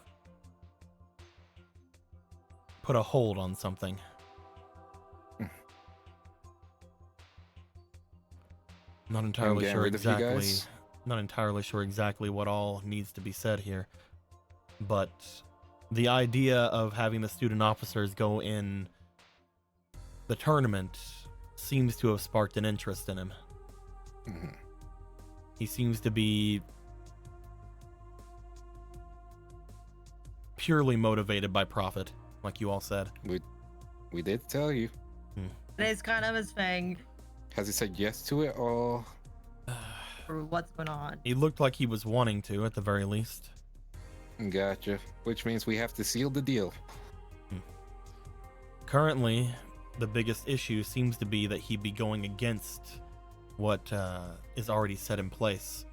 put a hold on something. Not entirely getting sure rid of you exactly. guys? Not entirely sure exactly what all needs to be said here, but the idea of having the student officers go in the tournament seems to have sparked an interest in him. Mhm. He seems to be purely motivated by profit, like you all said. We did tell you. It's kind of his thing. Has he said yes to it or? Or what's going on? He looked like he was wanting to, at the very least. Gotcha. Which means we have to seal the deal. Currently, the biggest issue seems to be that he'd be going against what is already set in place.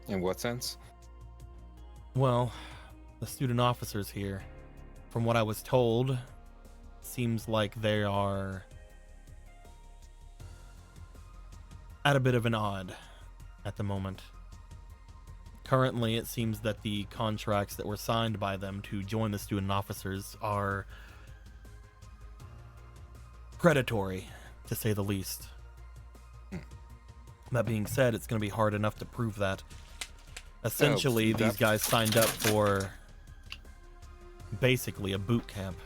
In what sense? Well, the student officers here, from what I was told, seems like they are at a bit of an odd at the moment. Currently, it seems that the contracts that were signed by them to join the student officers are predatory, to say the least. That being said, it's going to be hard enough to prove that. Essentially, these guys signed up for basically a boot camp.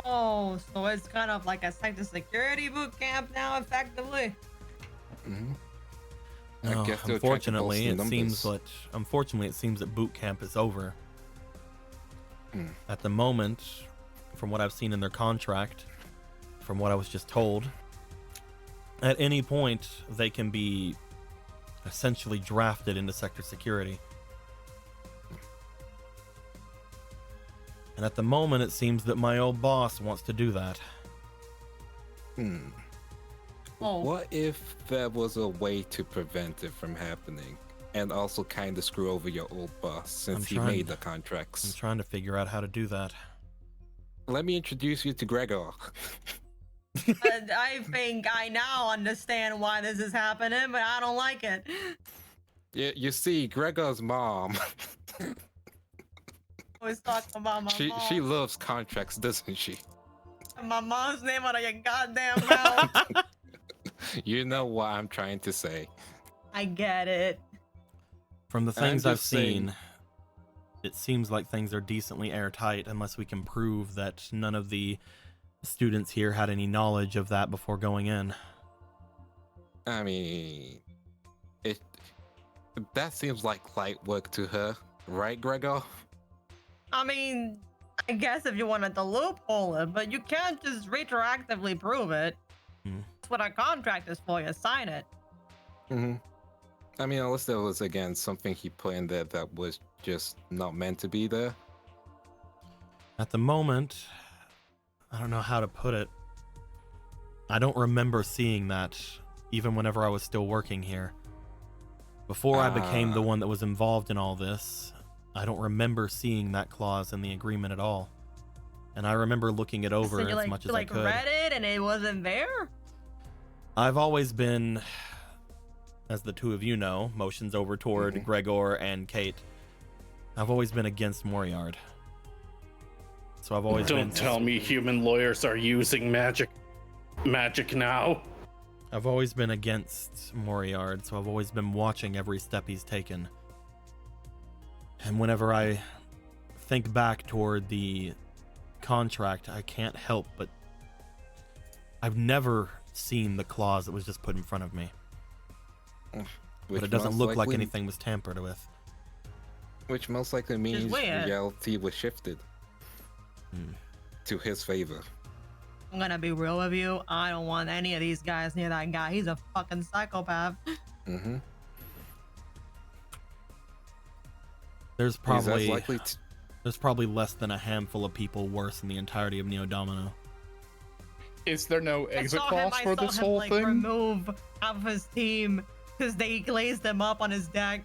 Oh, so it's kind of like a sector security boot camp now, effectively. Mm-hmm. Oh, guess they're unfortunately, trying to it bolster seems numbers. that boot camp is over. Hmm. At the moment, from what I've seen in their contract, from what I was just told, at any point they can be essentially drafted into sector security. And at the moment, it seems that my old boss wants to do that. Oh. What if there was a way to prevent it from happening? And also kind of screw over your old boss since he made the I'm contracts. trying to figure out how to do that. Let me introduce you to Gregor. I think I now understand why this is happening, but I don't like it. You see, Gregor's mom, Always talking about my mom. she loves contracts, doesn't she? My mom's name out of your goddamn mouth. You know what I'm trying to say. I get it. From the I'm things I've just saying- seen, it seems like things are decently airtight unless we can prove that none of the students here had any knowledge of that before going in. I mean, that seems like light work to her, right, Gregor? I mean, I guess if you wanted to loophole it, but you can't just retroactively prove it. That's what our contract is for. You sign it. Mm-hmm. I mean, unless there was, again, something he put in there that was just not meant to be there. At the moment, I don't know how to put it. I don't remember seeing that, even whenever I was still working here. Before I became the one that was involved in all this, I don't remember seeing that clause in the agreement at all. And I remember looking it over So you as much as I could. read it and it wasn't there? I've always been, as the two of you know, motions over toward Gregor and Kate. I've always been against Moriard. So I've always been. Don't tell me human lawyers are using magic now. I've always been against Moriard, so I've always been watching every step he's taken. And whenever I think back toward the contract, I can't help but I've never seen the clause that was just put in front of me. But it doesn't look like anything was tampered with. Which most likely means weird. reality was shifted to his favor. I'm gonna be real with you. I don't want any of these guys near that guy. He's a fucking psychopath. Mm-hmm. There's He's as probably likely there's probably less than a handful of people worse in the entirety of Neo Domino. Is there no exit clause I for saw this him, whole like, thing? remove half of his team because they glazed him up on his deck.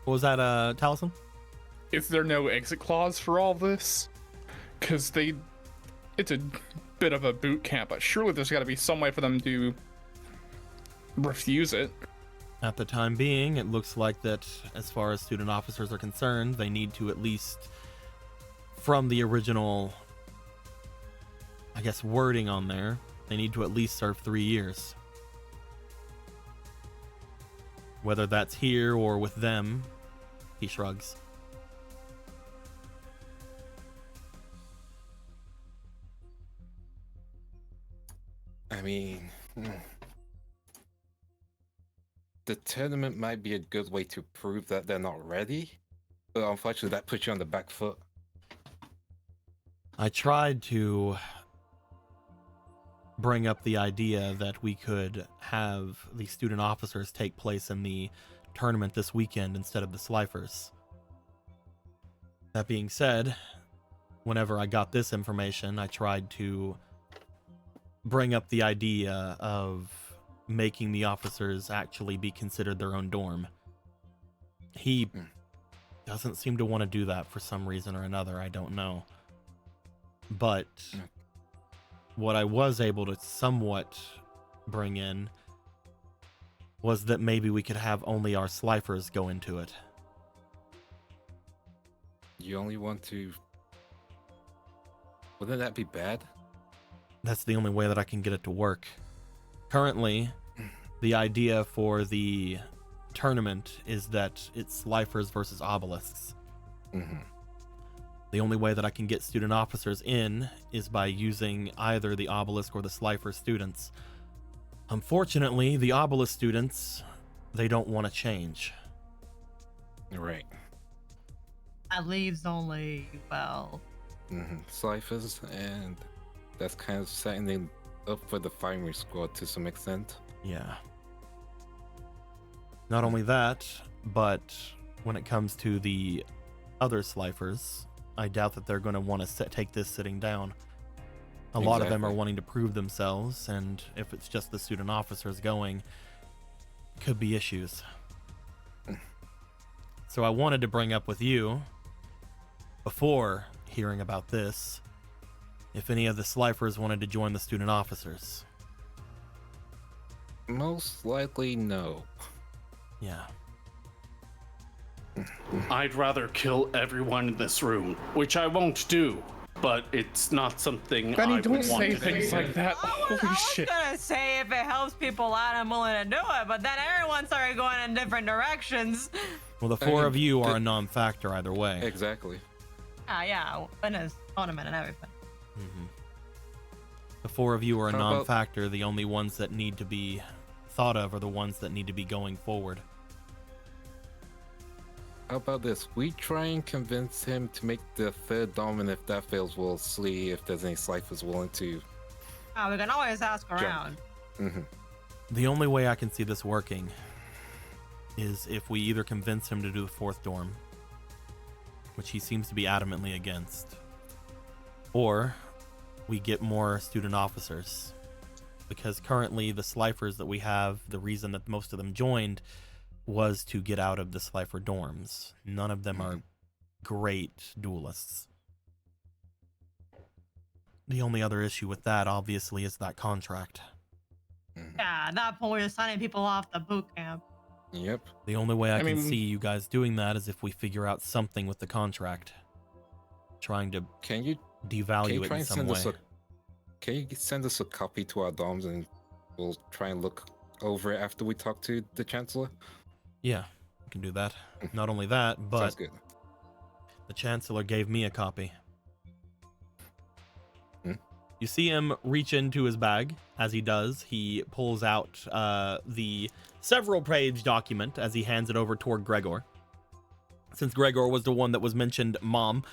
What was that, Taliesin? Is there no exit clause for all this? Because it's a bit of a boot camp, but surely there's got to be some way for them to refuse it. At the time being, it looks like that as far as student officers are concerned, they need to at least, from the original, I guess, wording on there, they need to at least serve 3 years. Whether that's here or with them, he shrugs. I mean, the tournament might be a good way to prove that they're not ready, but unfortunately that puts you on the back foot. I tried to bring up the idea that we could have the student officers take place in the tournament this weekend instead of the Slifers. That being said, whenever I got this information, I tried to bring up the idea of making the officers actually be considered their own dorm. He doesn't seem to want to do that for some reason or another. I don't know. But what I was able to somewhat bring in was that maybe we could have only our Slifers go into it. You only want to... Wouldn't that be bad? That's the only way that I can get it to work. Currently, the idea for the tournament is that it's Slifers versus Obelisks. Mm-hmm. The only way that I can get student officers in is by using either the Obelisk or the Slifer students. Unfortunately, the Obelisk students, they don't want to change. Right. That leaves only, well... Slifers, and that's kind of setting them up for the firing squad to some extent. Yeah. Not only that, but when it comes to the other Slifers, I doubt that they're going to want to take this sitting down. A lot of them are wanting to prove themselves, and if it's just the student officers going, could be issues. So I wanted to bring up with you, before hearing about this, if any of the Slifers wanted to join the student officers. Most likely, no. Yeah. I'd rather kill everyone in this room, which I won't do, but it's not something Benny, I don't would want say to things do. like that. I Holy was shit. gonna say if it helps people out, I'm willing to do it, but then everyone started going in different directions. Well, the I four mean, of you are a non-factor either way. Exactly. Yeah, in his tournament and everything. The four of you are a How about- non-factor. The only ones that need to be thought of are the ones that need to be going forward. How about this? We try and convince him to make the third dom, and if that fails, we'll see if there's any Slifers willing to. We can always ask around. The only way I can see this working is if we either convince him to do the fourth dorm, which he seems to be adamantly against, or we get more student officers. Because currently the Slifers that we have, the reason that most of them joined was to get out of the Slifer dorms. None of them are great duelists. The only other issue with that, obviously, is that contract. Yeah, at that point, we're just signing people off the boot camp. Yep. The only way I can mean- see you guys doing that is if we figure out something with the contract. Trying to Can you devalue it try in and some send way. us a? Can you send us a copy to our doms, and we'll try and look over it after we talk to the Chancellor? Yeah, we can do that. Not only that, Sounds but good. the Chancellor gave me a copy. Hmm? You see him reach into his bag. As he does, he pulls out the several-page document as he hands it over toward Gregor. Since Gregor was the one that was mentioned, Mom.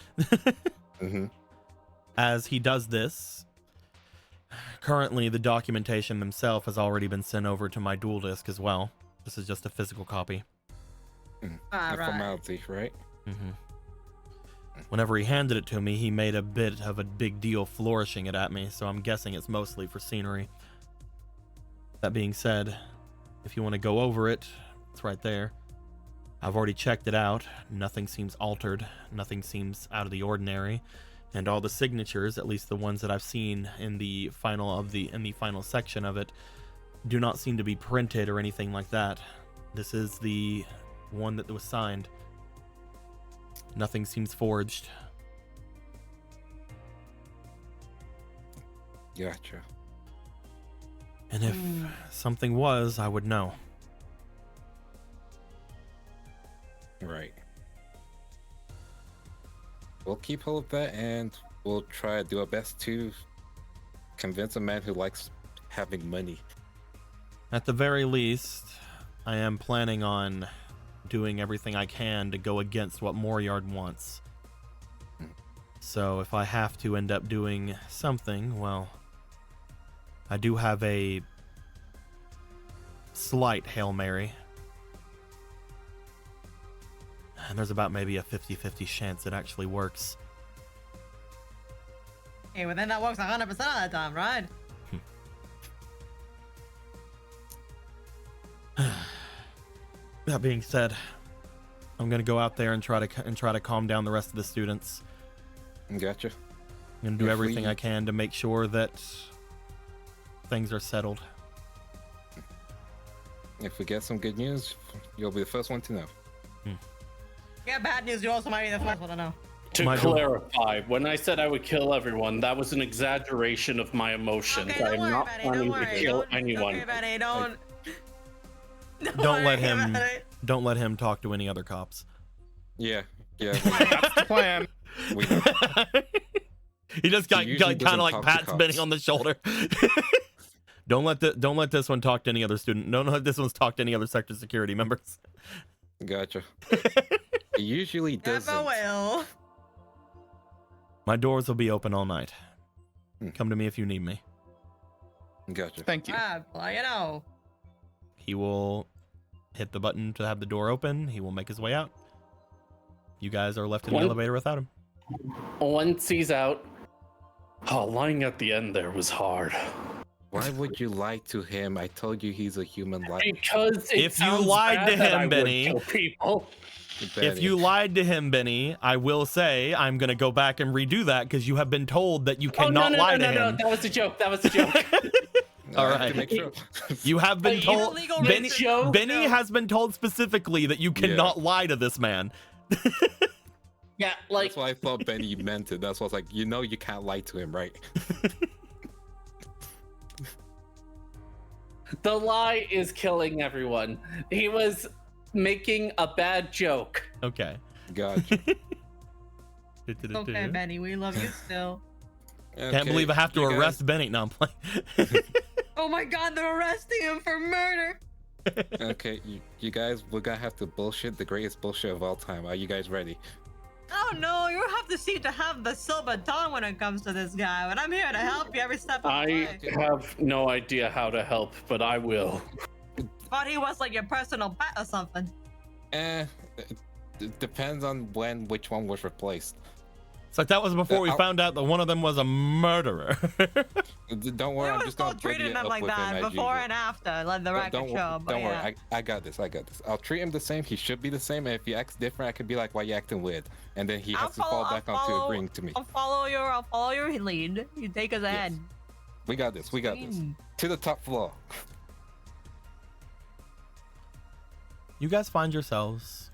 As he does this, currently the documentation themselves has already been sent over to my dual disk as well. This is just a physical copy. A formality, right? Whenever he handed it to me, he made a bit of a big deal flourishing it at me, so I'm guessing it's mostly for scenery. That being said, if you want to go over it, it's right there. I've already checked it out. Nothing seems altered. Nothing seems out of the ordinary. And all the signatures, at least the ones that I've seen in the final section of it, do not seem to be printed or anything like that. This is the one that was signed. Nothing seems forged. Gotcha. And if something was, I would know. Right. We'll keep hold of that, and we'll try to do our best to convince a man who likes having money. At the very least, I am planning on doing everything I can to go against what Moriard wants. So if I have to end up doing something, well, I do have a slight Hail Mary. And there's about maybe a 50-50 chance it actually works. Hey, well then that works 100% of the time, right? That being said, I'm gonna go out there and try to calm down the rest of the students. Gotcha. I'm gonna do If everything we- I can to make sure that things are settled. If we get some good news, you'll be the first one to know. Yeah, bad news. You also might be the first one to know. To My door- clarify, when I said I would kill everyone, that was an exaggeration of my emotions. Okay, I don't am worry, not Benny. planning Don't to worry. kill Don't anyone. worry, Benny. Don't. Don't let worry him. about it. Don't let him talk to any other cops. Yeah. That's the plan. We know. He just got usually kind doesn't of like talk to pats Benny cops. on the shoulder. Don't let this one talk to any other student. Don't let this one talk to any other sector security members. Gotcha. It usually doesn't. Never will. My doors will be open all night. Hmm. Come to me if you need me. Gotcha. Thank you. Well, you know. He will hit the button to have the door open. He will make his way out. You guys are left in the One- elevator without him. Once he's out, lying at the end there was hard. Why would you lie to him? I told you he's a human life. Because it If you sounds lied bad to that him, I would Benny- kill people. If you lied to him, Benny, I will say I'm going to go back and redo that because you have been told that you cannot lie to him. That was a joke. That was a joke. All I have right. to make sure. You have been But told. illegal Benny, racism. Benny has been told specifically that you cannot lie to this man. Yeah, like That's why I thought Benny meant it. That's why I was like, you know, you can't lie to him, right? the lie is killing everyone. He was making a bad joke. Okay. Gotcha. Okay, Benny, we love you still. Can't believe I have to you guys- arrest Benny. No, I'm playing. Oh my God, they're arresting him for murder. Okay, you guys, we're gonna have to bullshit the greatest bullshit of all time. Are you guys ready? Oh no, you have to seem to have the silver tongue when it comes to this guy, but I'm here to help you every step of the I way. have no idea how to help, but I will. Thought he was like your personal pet or something. It depends on which one was replaced. It's like that was before we I'll- found out that one of them was a murderer. Don't We worry, I'm were just still gonna buddy treating it him up like with him that as before usual. and after, let the record Don't show. But don't yeah. worry, I got this. I'll treat him the same. He should be the same. And if he acts different, I could be like, "Why you acting weird?" And then he has to fall back onto agreeing to me. I'll follow your lead. You take us ahead. We got this. We got this. To the top floor. You guys find yourselves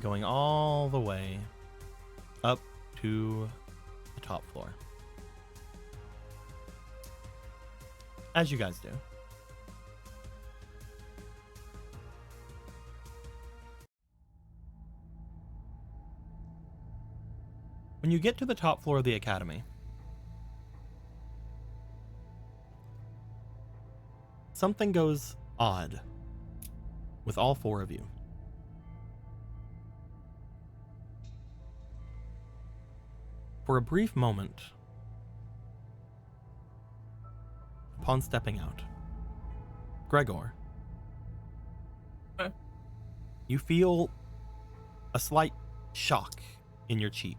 going all the way up to the top floor. As you guys do. When you get to the top floor of the academy, something goes odd with all four of you. For a brief moment, upon stepping out, Gregor, you feel a slight shock in your cheek.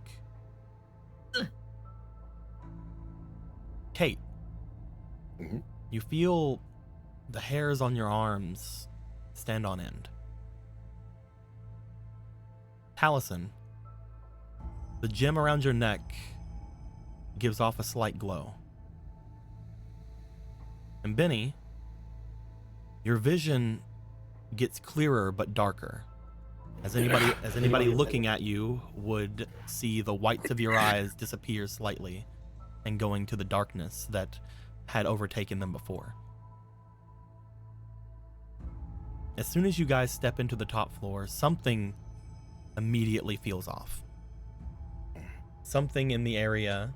Kate, Mhm. you feel the hairs on your arms stand on end. Taliesin, the gem around your neck gives off a slight glow. And Benny, your vision gets clearer but darker. As anybody looking at you would see the whites of your eyes disappear slightly and going to the darkness that had overtaken them before. As soon as you guys step into the top floor, something immediately feels off. Something in the area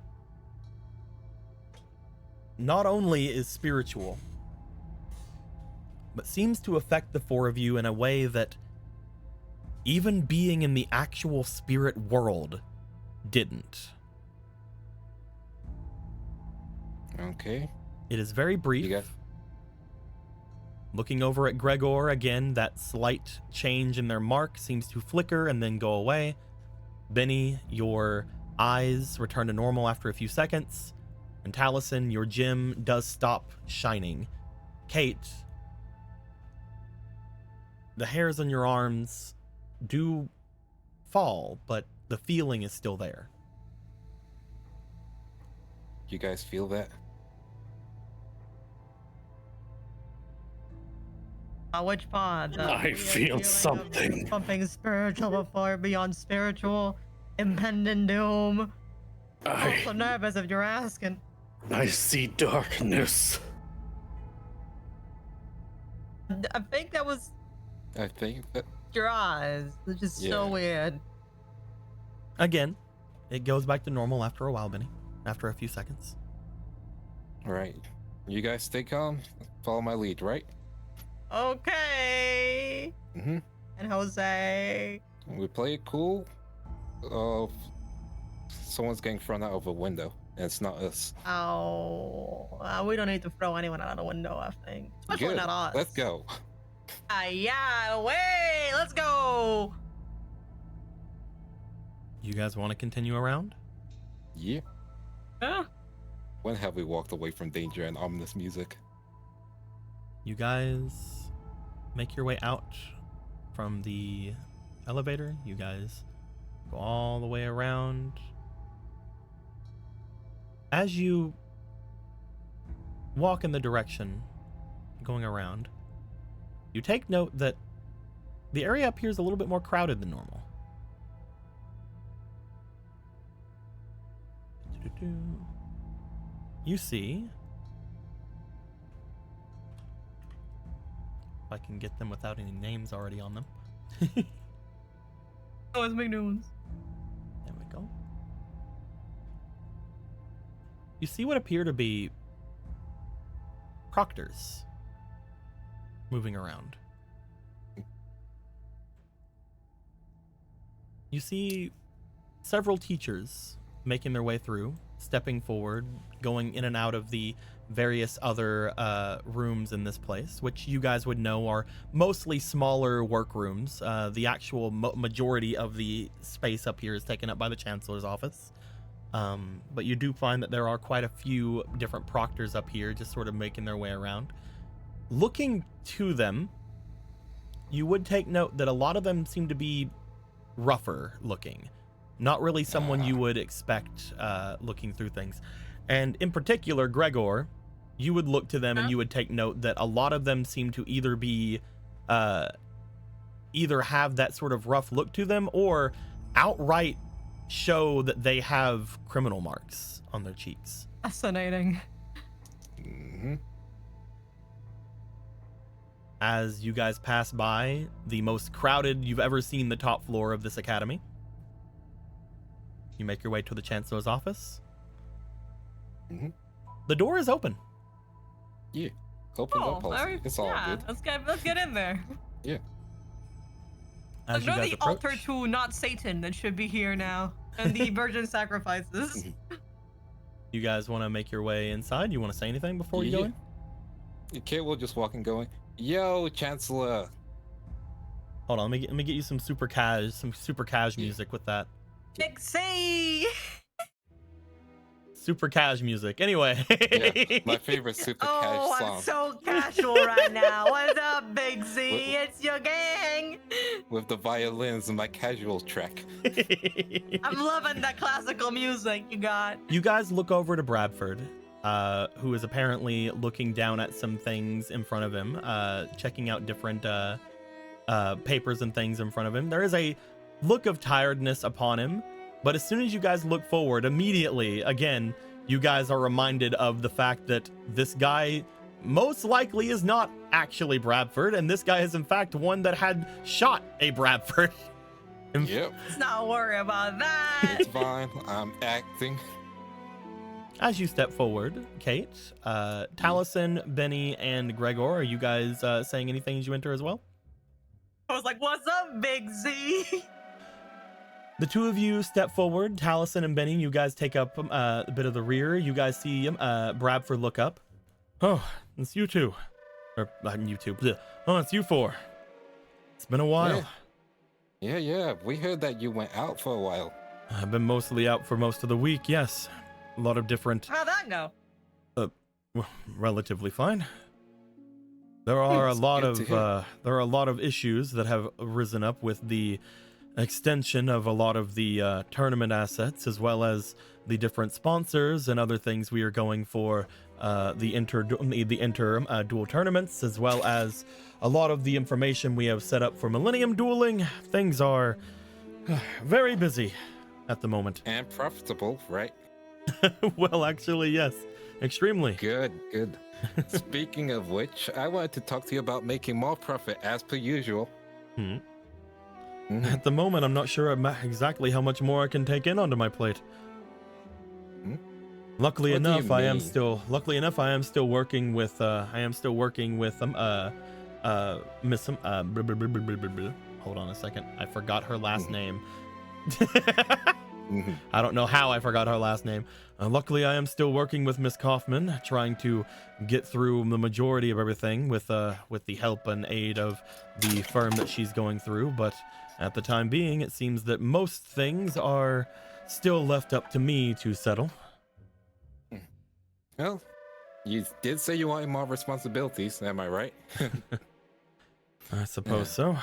not only is spiritual, but seems to affect the four of you in a way that even being in the actual spirit world didn't. Okay. It is very brief. You got Looking over at Gregor again, that slight change in their mark seems to flicker and then go away. Benny, your eyes return to normal after a few seconds. And Taliesin, your gem does stop shining. Kate, the hairs on your arms do fall, but the feeling is still there. you guys feel that? Which pod? I Weird feel feeling of something. Something spiritual before beyond spiritual. Impending doom. I'm so nervous if you're asking. I see darkness. I think that was I think that. your eyes. It's just so Yeah. weird. Again, it goes back to normal after a while, Benny. After a few seconds. Right. You guys stay calm. Follow my lead, right? Okay. Mm-hmm. And Jose. We play it cool. Someone's getting thrown out of a window, and it's not us. Oh, we don't need to throw anyone out of the window, I think. Especially Good. not us. Let's go. Yeah, wait, let's go. You guys want to continue around? Yeah. Yeah. When have we walked away from danger and ominous music? You guys make your way out from the elevator. You guys go all the way around. As you walk in the direction going around, you take note that the area appears a little bit more crowded than normal. You see, if I can get them without any names already on them. Oh, let's make new ones. There we go. You see what appear to be proctors moving around. You see several teachers making their way through, stepping forward, going in and out of the various other rooms in this place, which you guys would know are mostly smaller workrooms. The actual majority of the space up here is taken up by the Chancellor's office. But you do find that there are quite a few different proctors up here just sort of making their way around. Looking to them, you would take note that a lot of them seem to be rougher looking. Not really someone you would expect looking through things. And in particular, Gregor, you would look to them and you would take note that a lot of them seem to either be either have that sort of rough look to them or outright show that they have criminal marks on their cheeks. Fascinating. Mm-hmm. As you guys pass by the most crowded you've ever seen the top floor of this academy, you make your way to the Chancellor's office. Mhm. The door is open. Yeah. Open up, policy. It's all yeah, good. let's get in there. As you Know guys the approach, altar to not Satan that should be here now, and the virgin sacrifices. you guys want to make your way inside? You want to say anything before you go in? Okay, we'll just walk and going. Yo, Chancellor. Hold on, let me get you some super cash music with that. Pixie! Super cash music. Anyway. Yeah, my favorite super cash song. I'm so casual right now. What's up, Big Z? It's your gang. With the violins and my casual track. I'm loving that classical music you got. You guys look over to Bradford, who is apparently looking down at some things in front of him, checking out different papers and things in front of him. There is a look of tiredness upon him, but as soon as you guys look forward, immediately, again, you guys are reminded of the fact that this guy most likely is not actually Bradford, and this guy is in fact one that had shot a Bradford. Yep, Let's not worry about that. it's fine. I'm acting. As you step forward, Kate, Taliesin, Benny, and Gregor, are you guys saying anything as you enter as well? I was like, "What's up, Big Z?" The two of you step forward. Taliesin and Benny, you guys take up a bit of the rear. You guys see Bradford look up. Oh, it's you two. Or not you two. Bleh. Oh, it's you four. It's been a while. Yeah. We heard that you went out for a while. I've been mostly out for most of the week, yes. A lot of different... How'd that go? Well, relatively fine. There are a lot of issues that have risen up with the extension of a lot of the tournament assets, as well as the different sponsors and other things we are going for, the inter duel tournaments, as well as a lot of the information we have set up for Millennium Dueling. Things are very busy at the moment. And profitable, right? Well, actually, yes. Extremely. Good. Speaking of which, I wanted to talk to you about making more profit as per usual. At the moment, I'm not sure exactly how much more I can take in onto my plate. Luckily enough, I am still working with Miss hold on a second. I forgot her last name. I don't know how I forgot her last name. Luckily, I am still working with Miss Kaufman, trying to get through the majority of everything with the help and aid of the firm that she's going through. But at the time being, it seems that most things are still left up to me to settle. Well, you did say you wanted more responsibilities, am I right? I suppose so.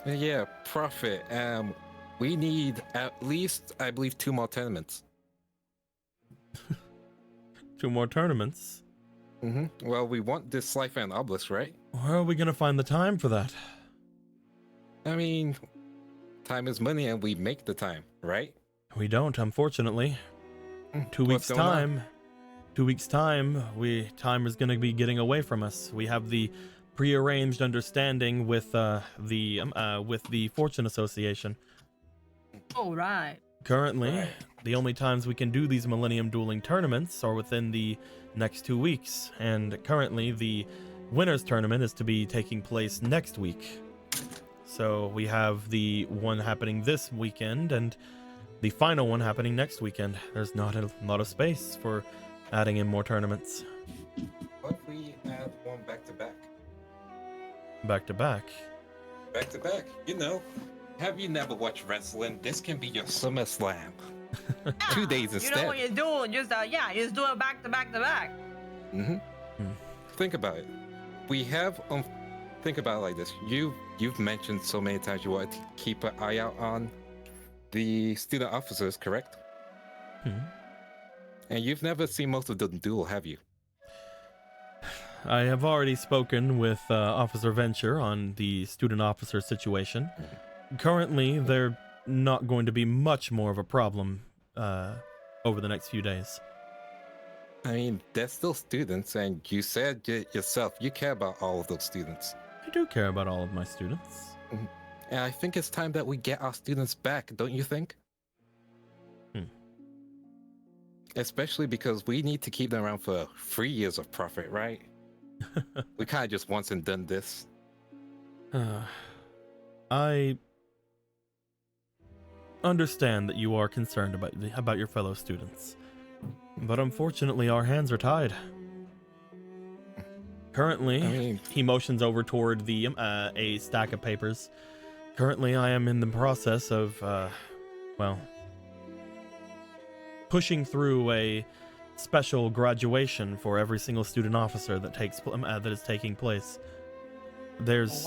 Yeah, profit. We need at least, I believe, 2 more tournaments. 2 more tournaments? Well, we want this Life and Obelisk, right? Where are we going to find the time for that? I mean, time is money and we make the time, right? We don't, unfortunately. 2 weeks' time. 2 weeks' time, time is going to be getting away from us. We have the prearranged understanding with the Fortune Association. Oh, right. Currently, the only times we can do these Millennium Dueling tournaments are within the next 2 weeks, and currently the winners tournament is to be taking place next week. So we have the one happening this weekend and the final one happening next weekend. There's not a lot of space for adding in more tournaments. What if we add one back-to-back? Back-to-back? Back-to-back, you know. Have you never watched wrestling? This can be your SummerSlam. 2 days instead. You know what you're doing? Just do it back to back to back. Think about it. We have think about it like this. You've mentioned so many times you want to keep an eye out on the student officers, correct? And you've never seen most of the duel, have you? I have already spoken with Officer Venture on the student officer situation. Currently, they're not going to be much more of a problem over the next few days. I mean, they're still students, and you said yourself you care about all of those students. I do care about all of my students. And I think it's time that we get our students back, don't you think? Especially because we need to keep them around for 3 years of profit, right? We kind of just once and done this. I understand that you are concerned about your fellow students, but unfortunately our hands are tied. Currently, he motions over toward the a stack of papers. Currently, I am in the process of, pushing through a special graduation for every single student officer that is taking place. There's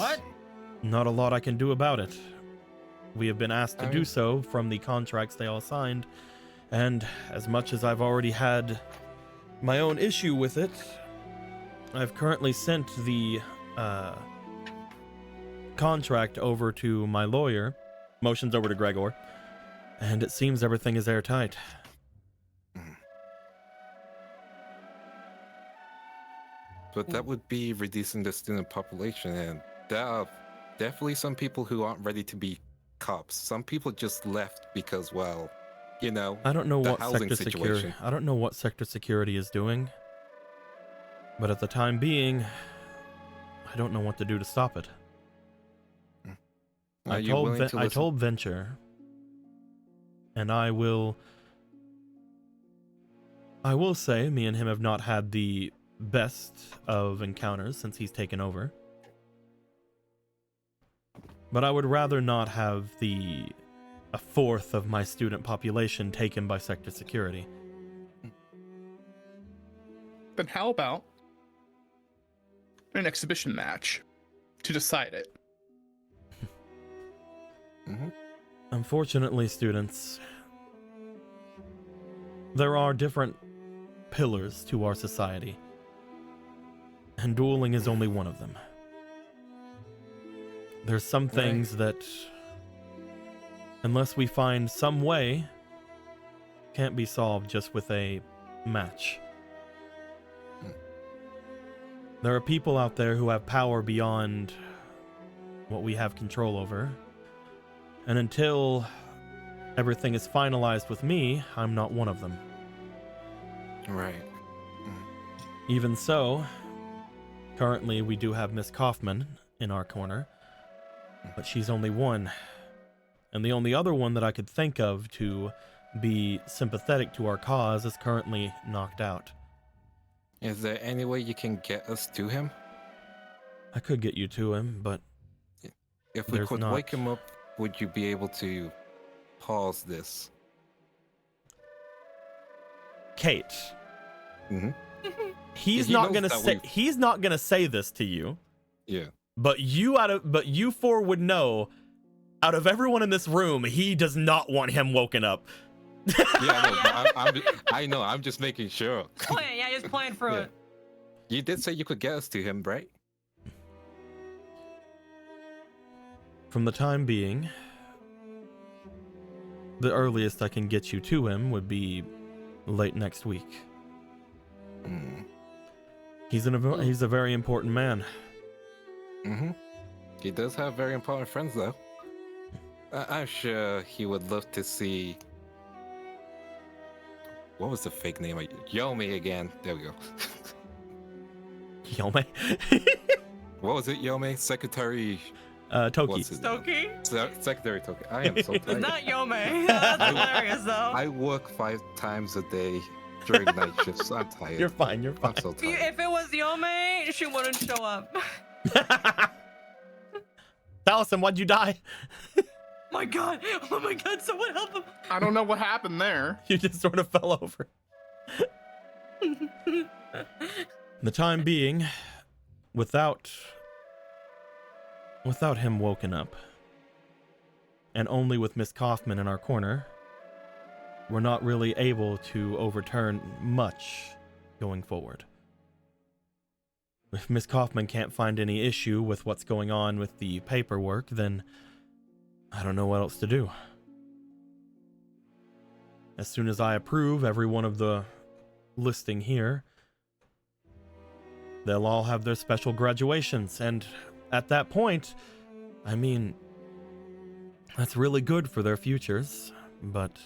not a lot I can do about it. We have been asked to do so from the contracts they all signed, and as much as I've already had my own issue with it, I've currently sent the contract over to my lawyer, motions over to Gregor, and it seems everything is airtight. But that would be reducing the student population, and there are definitely some people who aren't ready to be cops. Some people just left because, well, you know, I don't know the what housing sector situation. security. I don't know what sector security is doing, but at the time being, I don't know what to do to stop it. Are you willing to I listen? told Venture, and I will say me and him have not had the best of encounters since he's taken over. But I would rather not have a fourth of my student population taken by sector security. Then how about an exhibition match to decide it? Unfortunately, students, there are different pillars to our society, and dueling is only one of them. There's some things that, unless we find some way, can't be solved just with a match. There are people out there who have power beyond what we have control over, and until everything is finalized with me, I'm not one of them. Right. Even so, currently we do have Miss Kaufman in our corner, but she's only one. And the only other one that I could think of to be sympathetic to our cause is currently knocked out. Is there any way you can get us to him? I could get you to him, but If we There's could not. wake him up, would you be able to pause this? Kate, Mm-hmm. he's He not knows gonna that say we've- he's not gonna say this to you, Yeah. but you four would know. Out of everyone in this room, he does not want him woken up. Yeah, I know. But I know. I'm just making sure. Just playing through Yeah. it. You did say you could get us to him, right? From the time being, the earliest I can get you to him would be late next week. Mm. He's a very important man. Mm-hmm. He does have very important friends, though. I'm sure he would love to see. What was the fake name? Yomi again. There we go. Yome? What was it, Yomi? Secretary. Toki. What's his name? Stokie? Secretary Toki. I am so It's tired. not Yome. That's hilarious, though. I work 5 times a day during night shifts. I'm tired. You're fine, you're fine. I'm so tired. If it was Yome, she wouldn't show up. Allison, why'd you die? My God. Oh my God. Someone help him. I don't know what happened there. You just sort of fell over. The time being, without him woken up, and only with Miss Kaufman in our corner, we're not really able to overturn much going forward. If Miss Kaufman can't find any issue with what's going on with the paperwork, then I don't know what else to do. As soon as I approve every one of the listing here, they'll all have their special graduations, and at that point, I mean, that's really good for their futures, but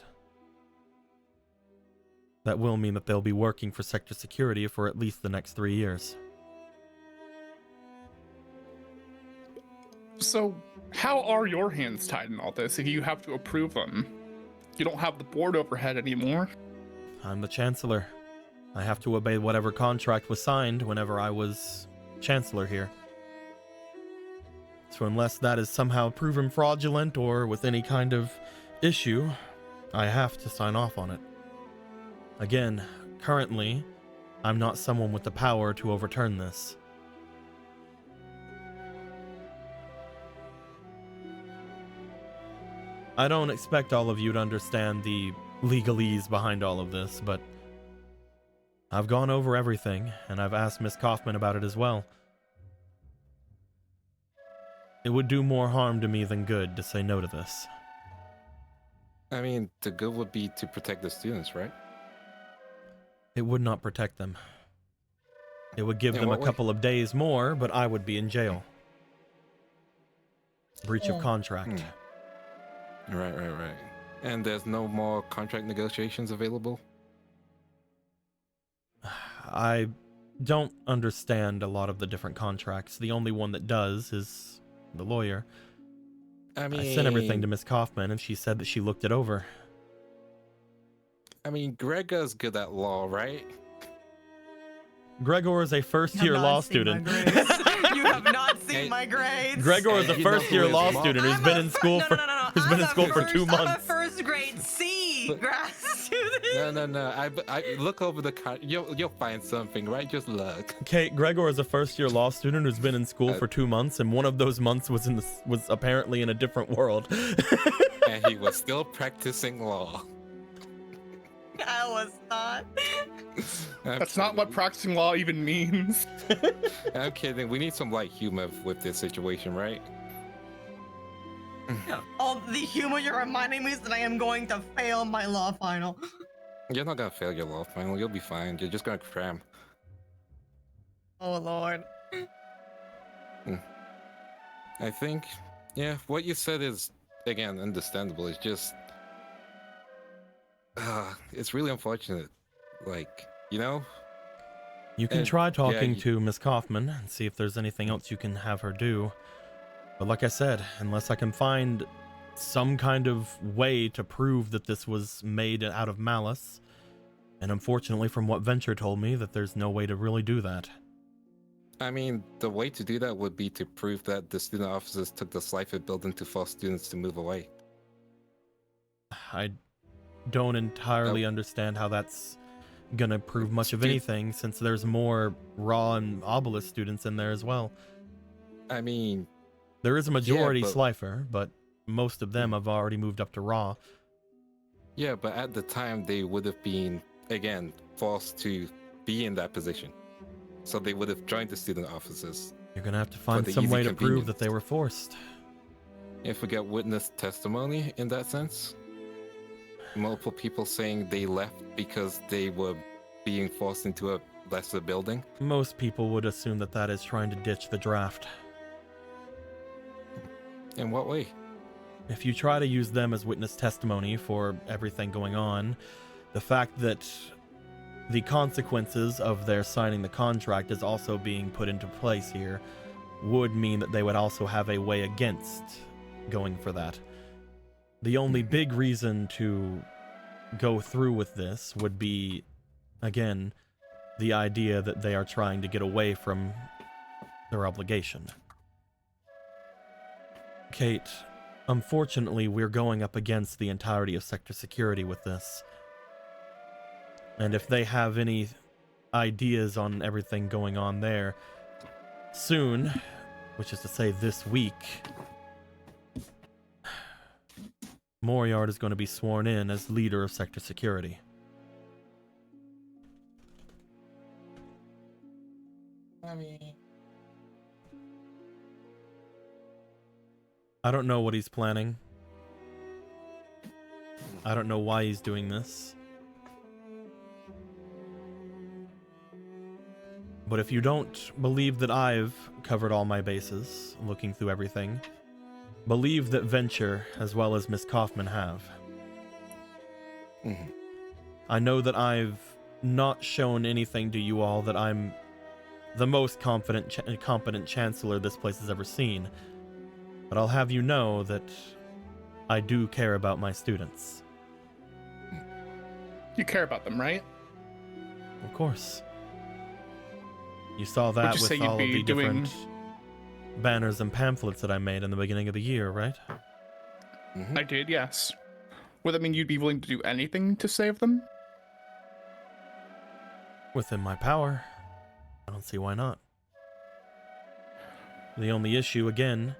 that will mean that they'll be working for sector security for at least the next 3 years. So, how are your hands tied in all this if you have to approve them? You don't have the board overhead anymore. I'm the Chancellor. I have to obey whatever contract was signed whenever I was Chancellor here. So unless that is somehow proven fraudulent or with any kind of issue, I have to sign off on it. Again, currently, I'm not someone with the power to overturn this. I don't expect all of you to understand the legalese behind all of this, but I've gone over everything, and I've asked Miss Kaufman about it as well. It would do more harm to me than good to say no to this. I mean, the good would be to protect the students, right? It would not protect them. It would give In them a what way? couple of days more, but I would be in jail. Breach of contract. Right. And there's no more contract negotiations available? I don't understand a lot of the different contracts. The only one that does is the lawyer. I mean, I sent everything to Miss Kaufman, and she said that she looked it over. I mean, Gregor's good at law, right? Gregor is a You have first-year not law seen my student. grades. You have not seen Hey, my grades. Gregor is a You know who first-year his law mom- student who's I'm been a in fir- school no, for no, no, no. who's been in I'm a school for first- 2 I'm a months. first grade C But- grad student. No. I look over the you'll find something, right? Just look. Okay, Gregor is a first-year law student who's been in school for 2 months, and one of those months was was apparently in a different world. And he was still practicing law. I was not. That's not what practicing law even means. I'm kidding. We need some light humor with this situation, right? All the humor you're reminding me is that I am going to fail my law final. You're not gonna fail your law final. You'll be fine. You're just gonna cram. Oh Lord. I think, yeah, what you said is, again, understandable. It's just, it's really unfortunate. Like, you know? You can And- try yeah, talking you- to Miss Kaufman and see if there's anything else you can have her do. But like I said, unless I can find some kind of way to prove that this was made out of malice, and unfortunately from what Venture told me, that there's no way to really do that. I mean, the way to do that would be to prove that the student officers took the Slifer building to force students to move away. I don't entirely understand how that's gonna prove much of Stu- anything, since there's more Raw and Obelisk students in there as well. I mean, There is a majority but- Slifer, but most of them have already moved up to Raw. yeah, but at the time they would have been, again, forced to be in that position. So they would have joined the student officers. You're gonna have to find the some easy way to prove convenience. that they were forced. If we get witness testimony in that sense, multiple people saying they left because they were being forced into a lesser building. Most people would assume that that is trying to ditch the draft. In what way? If you try to use them as witness testimony for everything going on, the fact that the consequences of their signing the contract is also being put into place here would mean that they would also have a way against going for that. The only big reason to go through with this would be, again, the idea that they are trying to get away from their obligation. Kate, unfortunately, we're going up against the entirety of Sector Security with this. And if they have any ideas on everything going on there, soon, which is to say this week, Moriard is going to be sworn in as leader of Sector Security. I don't know what he's planning. I don't know why he's doing this. But if you don't believe that I've covered all my bases, looking through everything, believe that Venture, as well as Miss Kaufman, have. Mhm. I know that I've not shown anything to you all that I'm the most competent chancellor this place has ever seen. But I'll have you know that I do care about my students. You care about them, right? Of course. You saw that you say with you'd all of be the doing- different banners and pamphlets that I made in the beginning of the year, right? Mhm. I did, yes. Would that mean you'd be willing to do anything to save them? Within my power. I don't see why not. The only issue, again,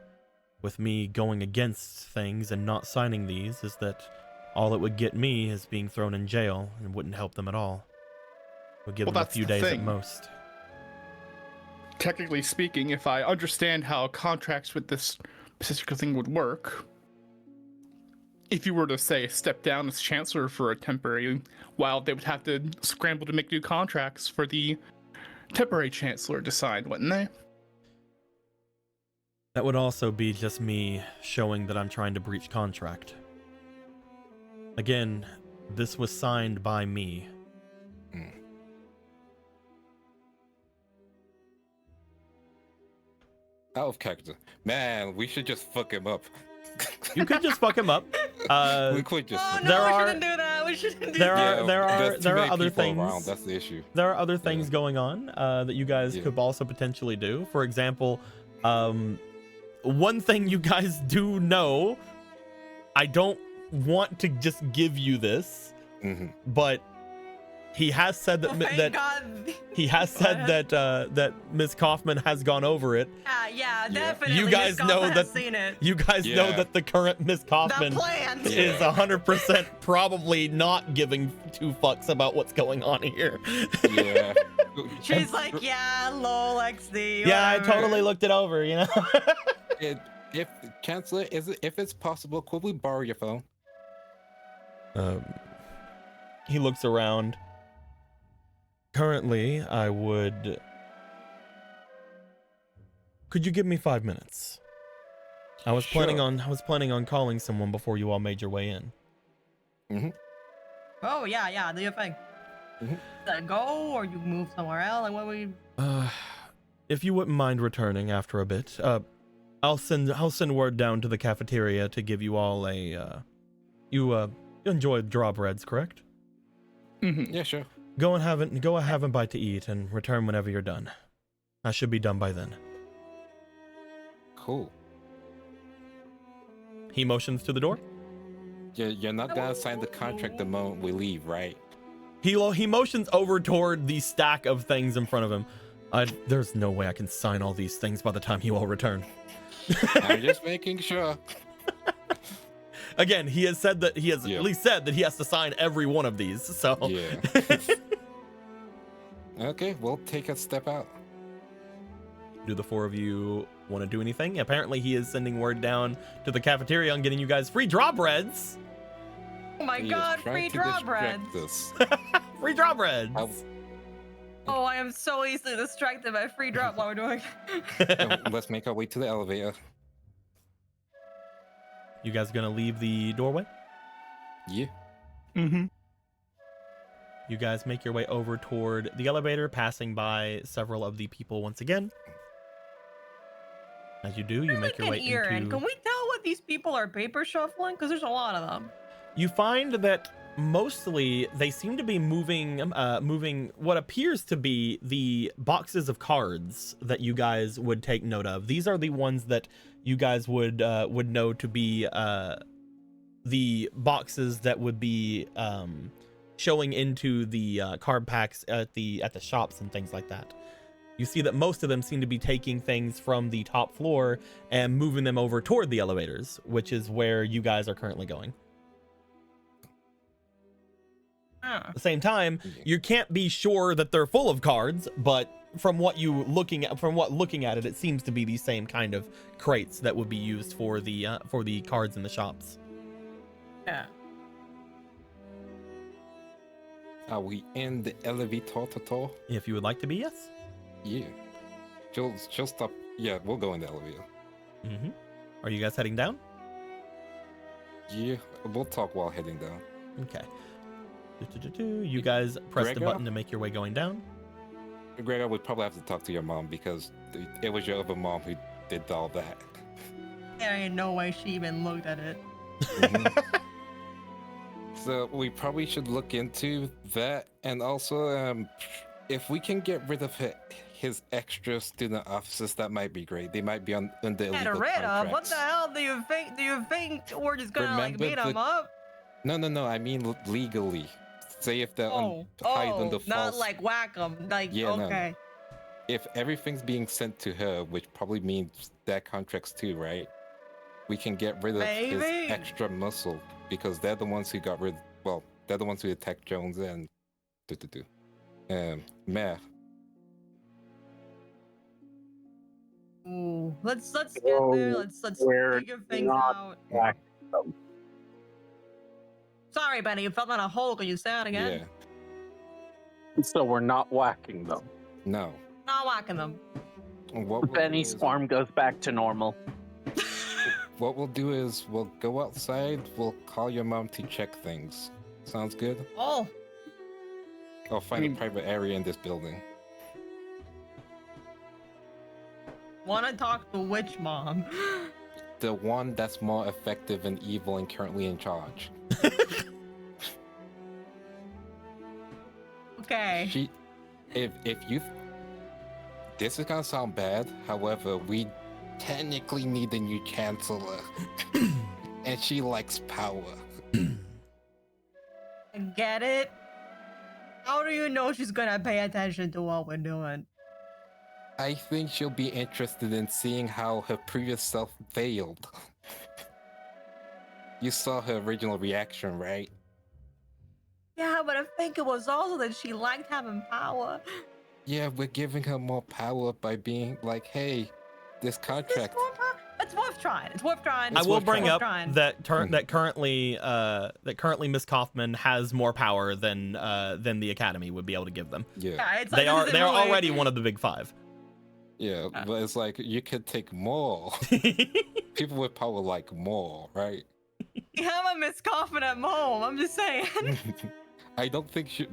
with me going against things and not signing these is that all it would get me is being thrown in jail and wouldn't help them at all. Would give Well, them a that's few the days at thing. most. Technically speaking, if I understand how contracts with this particular thing would work, if you were to, say, step down as chancellor for a temporary while, they would have to scramble to make new contracts for the temporary chancellor to sign, wouldn't they? That would also be just me showing that I'm trying to breach contract. Again, this was signed by me. Out of character. Man, we should just fuck him up. You could just fuck him up. We could just. Oh fuck no, There we are- shouldn't do that. We shouldn't do there that. are- there are- there's too there are many other people things- around, that's the issue. There are other things going on that you guys Yeah. could also potentially do. For example, one thing you guys do know, I don't want to just give you this, but he has said that Oh, thank that God. he has Go said ahead. that Miss Kaufman has gone over it. Yeah, definitely. You guys Miss know Kaufman has that- seen it. You guys know Yeah. that the current Miss The Kaufman plan. is 100% probably not giving two fucks about what's going on here. Yeah. She's like, yeah, lol, XD. Yeah, I whatever." totally looked it over, you know. If Chancellor, if it's possible, could we borrow your phone? He looks around. Currently, I would. Could you give me 5 minutes? I was planning on calling someone before you all made your way in. Oh, yeah, do your thing. Mhm. Let it go, or you move somewhere else? Like, what we. If you wouldn't mind returning after a bit, I'll send word down to the cafeteria to give you all a. You enjoyed draw breads, correct? Yeah, sure. Go and have a bite to eat and return whenever you're done. I should be done by then. Cool. He motions to the door. You're not gonna sign the contract the moment we leave, right? He motions over toward the stack of things in front of him. There's no way I can sign all these things by the time you all return. I'm just making sure. Again, he has said that he has Yeah. at least said that he has to sign every one of these. So Yeah. Okay, we'll take a step out. do the four of you want to do anything? Apparently, he is sending word down to the cafeteria on getting you guys free draw breads. Oh my He is God, trying free to draw distract bread. us. Free draw breads. Oh, I am so easily distracted by free drop while we're doing. Let's make our way to the elevator. You guys gonna leave the doorway? Yeah. You guys make your way over toward the elevator, passing by several of the people once again. As you do, you make your way And into. can we tell what these people are paper shuffling? Because there's a lot of them. You find that mostly they seem to be moving what appears to be the boxes of cards that you guys would take note of. These are the ones that you guys would know to be the boxes that would be showing into the card packs at the shops and things like that. You see that most of them seem to be taking things from the top floor and moving them over toward the elevators, which is where you guys are currently going. At the same time, you can't be sure that they're full of cards, but from looking at it, it seems to be the same kind of crates that would be used for the cards in the shops. Yeah. Are we in the elevator? If you would like to be, yes. Yeah. She'll stop. Yeah, we'll go in the elevator. Mm-hmm. Are you guys heading down? Yeah, we'll talk while heading down. Okay. You guys press the Gregor? button to make your way going down. Gregor would probably have to talk to your mom because it was your other mom who did all that. There ain't no way she even looked at it. So we probably should look into that, and also if we can get rid of his extra student officers, that might be great. They might be on the Get illegal rid of? What contracts. the hell do you think? Do you think we're just gonna like Remember beat them the- up? No. I mean legally. Say if they're Oh, hired under false. not like whack them. Like Yeah, no. okay. If everything's being sent to her, which probably means that contracts too, right? We can get rid of his Maybe. extra muscle because they're the ones who got rid. Well, they're the ones who attacked Jones and Mayor. Ooh, let's get So there. Let's we're figure things not out. back. Sorry, Benny, you fell down a hole. Can you say that again? Yeah. So we're not whacking them. No. Not whacking them. What we'll do Benny's is- farm goes back to normal. what we'll do is we'll go outside. We'll call your mom to check things. Sounds good? Oh, I'll find a private area in this building. wanna talk to which mom? The one that's more effective and evil and currently in charge. Okay. If you, this is gonna sound bad. However, we technically need a new chancellor, and she likes power. I get it. How do you know she's gonna pay attention to what we're doing? I think she'll be interested in seeing how her previous self failed. You saw her original reaction, right? Yeah, but I think it was also that she liked having power. Yeah, we're giving her more power by being like, hey, this contract. It's worth trying. It's worth trying. I will It's bring worth up trying. that currently Miss Kaufman has more power than the Academy would be able to give them. Yeah, Yeah, it's They like, are already one of the big five. yeah, but it's like you could take more. People with power like more, right? We have a Miss Coffin at home. I'm just saying. I don't think she.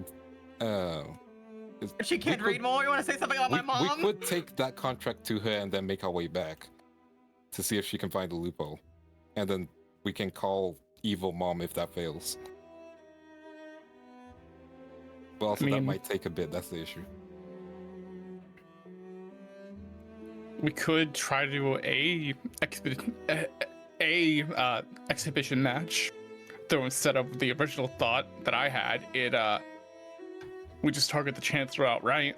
She can't read more. You want to say something about my mom? We could take that contract to her and then make our way back to see if she can find a loophole, and then we can call evil mom if that fails. But also, that might take a bit. That's the issue. We could try to do a exhibition match, though instead of the original thought that I had, we just target the chancellor outright.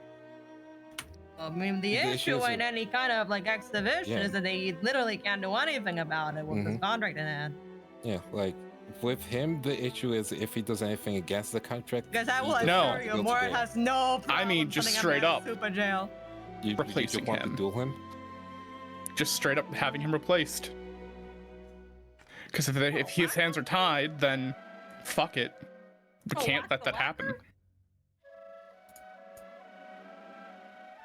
I mean, the issue issue is in any kind of like exhibition is that they literally can't do anything about it with this contract in hand. Yeah, like with him, the issue is if he does anything against the contract. Because I will No. assure you, Morin has no problem I mean, just putting him straight in up. super jail. You replacing just want him. to duel him. Just straight up having him replaced. Because if his hands are tied, then fuck it. We can't let that happen.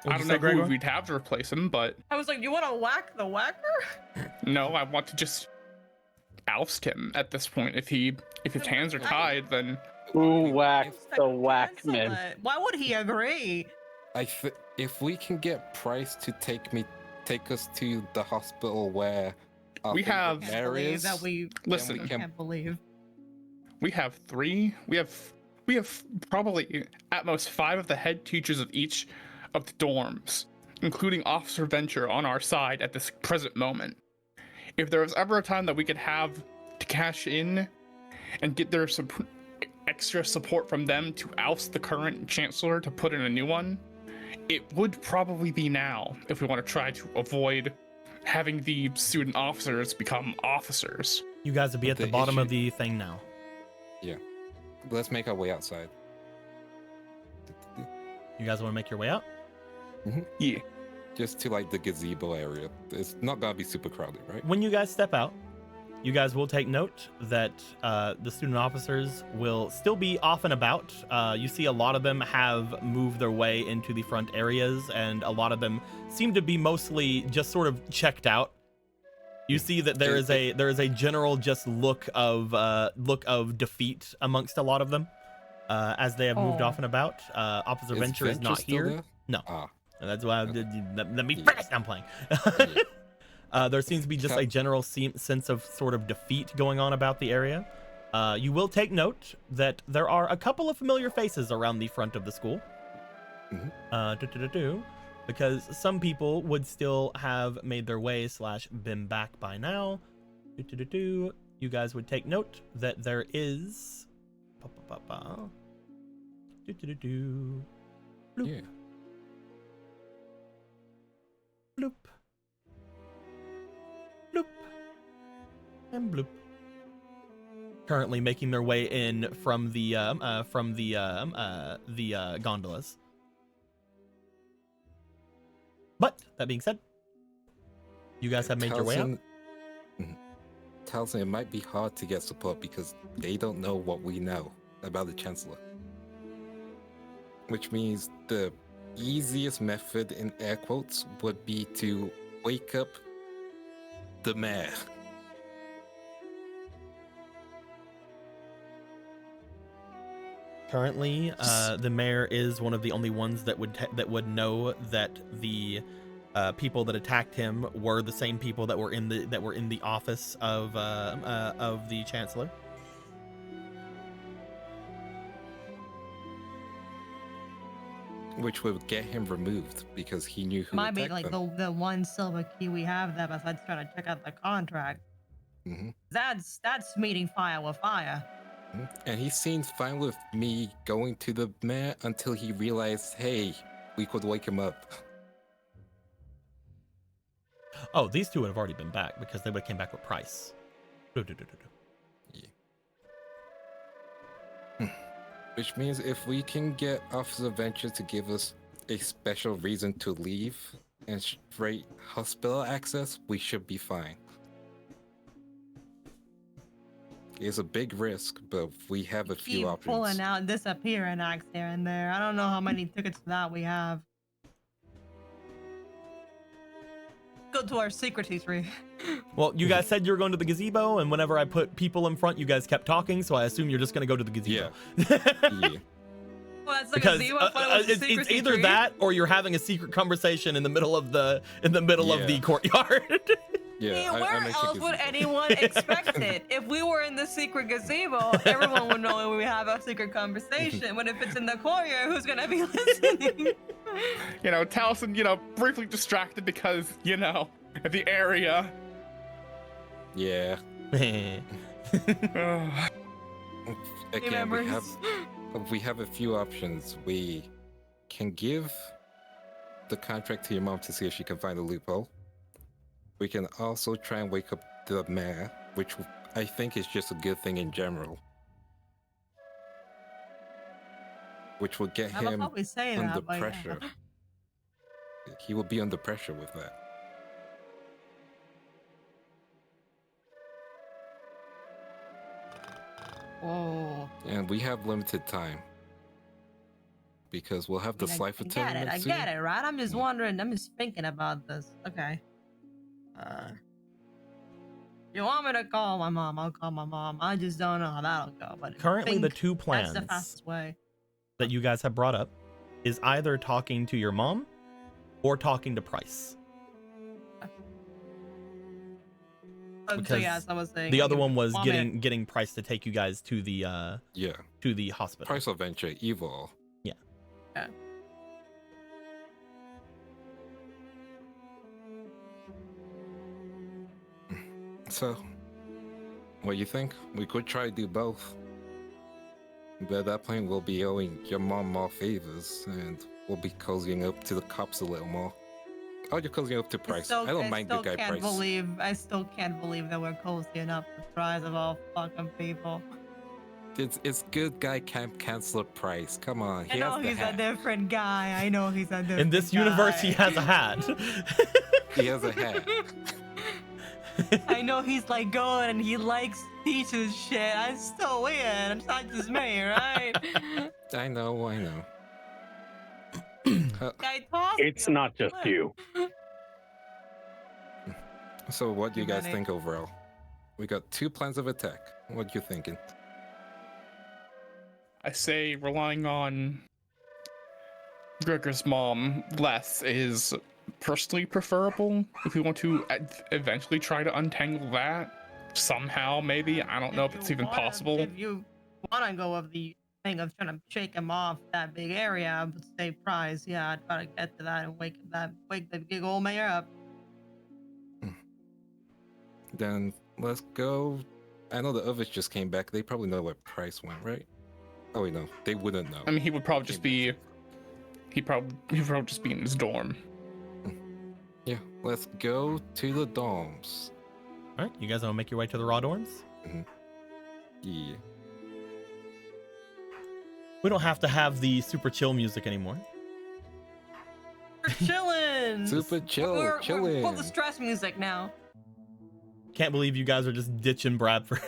I don't know who we'd have to replace him, but I was like, you want to whack the whacker? no, I want to just oust him at this point. If his hands are tied, then Who whacked Just the cancel whackman? it. Why would he agree? If we can get Price to take us to the hospital where our We favorite have- Can't mayor believe is, that we listen. we can- can't believe. We have three. We have probably at most 5 of the head teachers of each of the dorms, including Officer Venture, on our side at this present moment. If there was ever a time that we could have to cash in and get their extra support from them to oust the current chancellor to put in a new one, it would probably be now if we want to try to avoid having the student officers become officers. You guys will be at the The bottom of issue- the thing now. let's make our way outside. You guys want to make your way out? Yeah. Just to like the gazebo area. It's not gonna be super crowded, right? When you guys step out, you guys will take note that the student officers will still be off and about. You see a lot of them have moved their way into the front areas, and a lot of them seem to be mostly just sort of checked out. You see that there is a general just look of defeat amongst a lot of them as they have moved off and about. Officer Venture is not still here. there? No. Ah. And that's why let me finish. I'm playing. There seems to be just Okay. a general sense of sort of defeat going on about the area. You will take note that there are a couple of familiar faces around the front of the school. Because some people would still have made their way / been back by now. You guys would take note that there is. Bloop. Yeah. Bloop. Bloop. And bloop. Currently making their way in from the gondolas. But that being said, you guys have made your way out. Tells me it might be hard to get support because they don't know what we know about the Chancellor. Which means the easiest method, in air quotes, would be to wake up the mayor Currently, the mayor is one of the only ones that would know that the people that attacked him were the same people that were in the office of the chancellor. Which would get him removed because he knew who Might be attacked like them. the one silver key we have there besides trying to check out the contract. Mhm. That's meeting fire with fire. And he seemed fine with me going to the mayor until he realized, hey, we could wake him up. Oh, these two would have already been back because they would have came back with Price. Which means if we can get Officer Venture to give us a special reason to leave and straight hospital access, we should be fine. It's a big risk, but we have a few Keep options. pulling out disappearing acts here and there. I don't know how many tickets to that we have. Go to our secret T3. Well, you guys said you were going to the gazebo, and whenever I put people in front, you guys kept talking, so I assume you're just going to go to the gazebo. Yeah. Well, that's like Because a zero. I thought it was a secret it's either T3. that or you're having a secret conversation in the middle of the courtyard. Yeah. Where mentioned else would gazebo. anyone expect it? If we were in the secret gazebo, everyone would know we have a secret conversation. But if it's in the courtyard, who's gonna be listening? You know, Taliesin, briefly distracted because, the area. Yeah. Ugh. Again, Remembers. we have a few options. We can give the contract to your mom to see if she can find a loophole. We can also try and wake up the mayor, which I think is just a good thing in general. Which will get I would him probably say under that, but pressure. He will be under pressure with that. Whoa. And we have limited time. Because we'll have the Slifer I tournament soon. get it, right? I'm just wondering, I'm just thinking about this. Okay. You want me to call my mom? I'll call my mom. I just don't know how that'll go. But I Currently, the think two that's plans the fastest way. that you guys have brought up is either talking to your mom or talking to Price. So Because yes, I was saying The other you one was want me to- getting Price to take you guys to the hospital. Price of Venture, Evil. Yeah. So, what do you think? We could try to do both. But at that point, we'll be owing your mom more favors, and we'll be cozying up to the cops a little more. Oh, you're cozying up to Price. I don't mind the guy Price. I still can't believe that we're cozy enough to Price of all fucking people. It's good guy camp counselor Price. Come on, I know he's a different guy. I know he's a different In this guy. universe, he has a hat. He has a hat. I know he's like good and he likes teaches shit. I'm still weird. It's not just me, right? I know. I tossed It's you. not just you. So, what do you guys Manny. think overall? We got 2 plans of attack. What you thinking? I say relying on Gregor's mom less is personally preferable. If we want to eventually try to untangle that somehow, maybe. I don't know if it's even possible. If you want to go with the thing of trying to shake him off that big area, I would say Prize. Yeah, I'd try to get to that and wake the big old mayor up. Then let's go. I know the others just came back. They probably know where Price went, right? Oh wait, no, they wouldn't know. I mean, he would probably just be. He'd probably just be in his dorm. Yeah, let's go to the dorms. All right, you guys want to make your way to the raw dorms? Yeah. We don't have to have the super chill music anymore. We're chilling. Super chill, We're chilling. full of stress music now. Can't believe you guys are just ditching Bradford.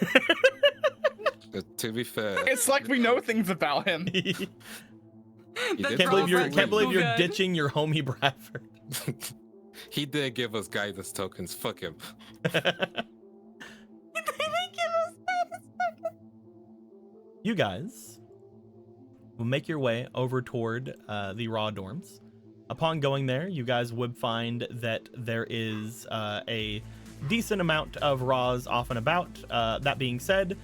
To be fair, It's like we know things about him. he The did Can't believe you're girlfriend's can't believe too you're good. ditching your homie Bradford. he did give us guidance tokens. Fuck him. You guys will make your way over toward the raw dorms. Upon going there, you guys would find that there is a decent amount of raws off and about. That being said,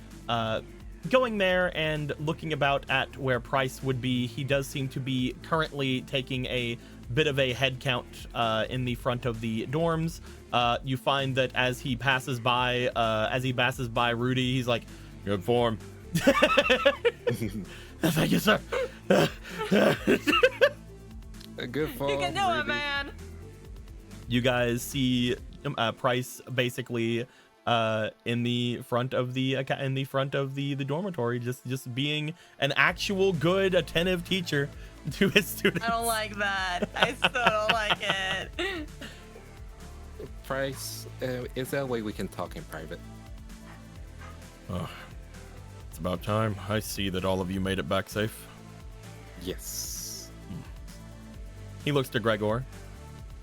going there and looking about at where Price would be, he does seem to be currently taking a bit of a head count in the front of the dorms. You find that as he passes by Rudy, he's like, "Good form." Thank you, sir. A good fall. You can do it, man. You guys see Price basically in the front of the dormitory, just being an actual good, attentive teacher to his students. I don't like that. I still don't like it. Price, is there a way we can talk in private? Oh, it's about time. I see that all of you made it back safe. Yes. He looks to Gregor.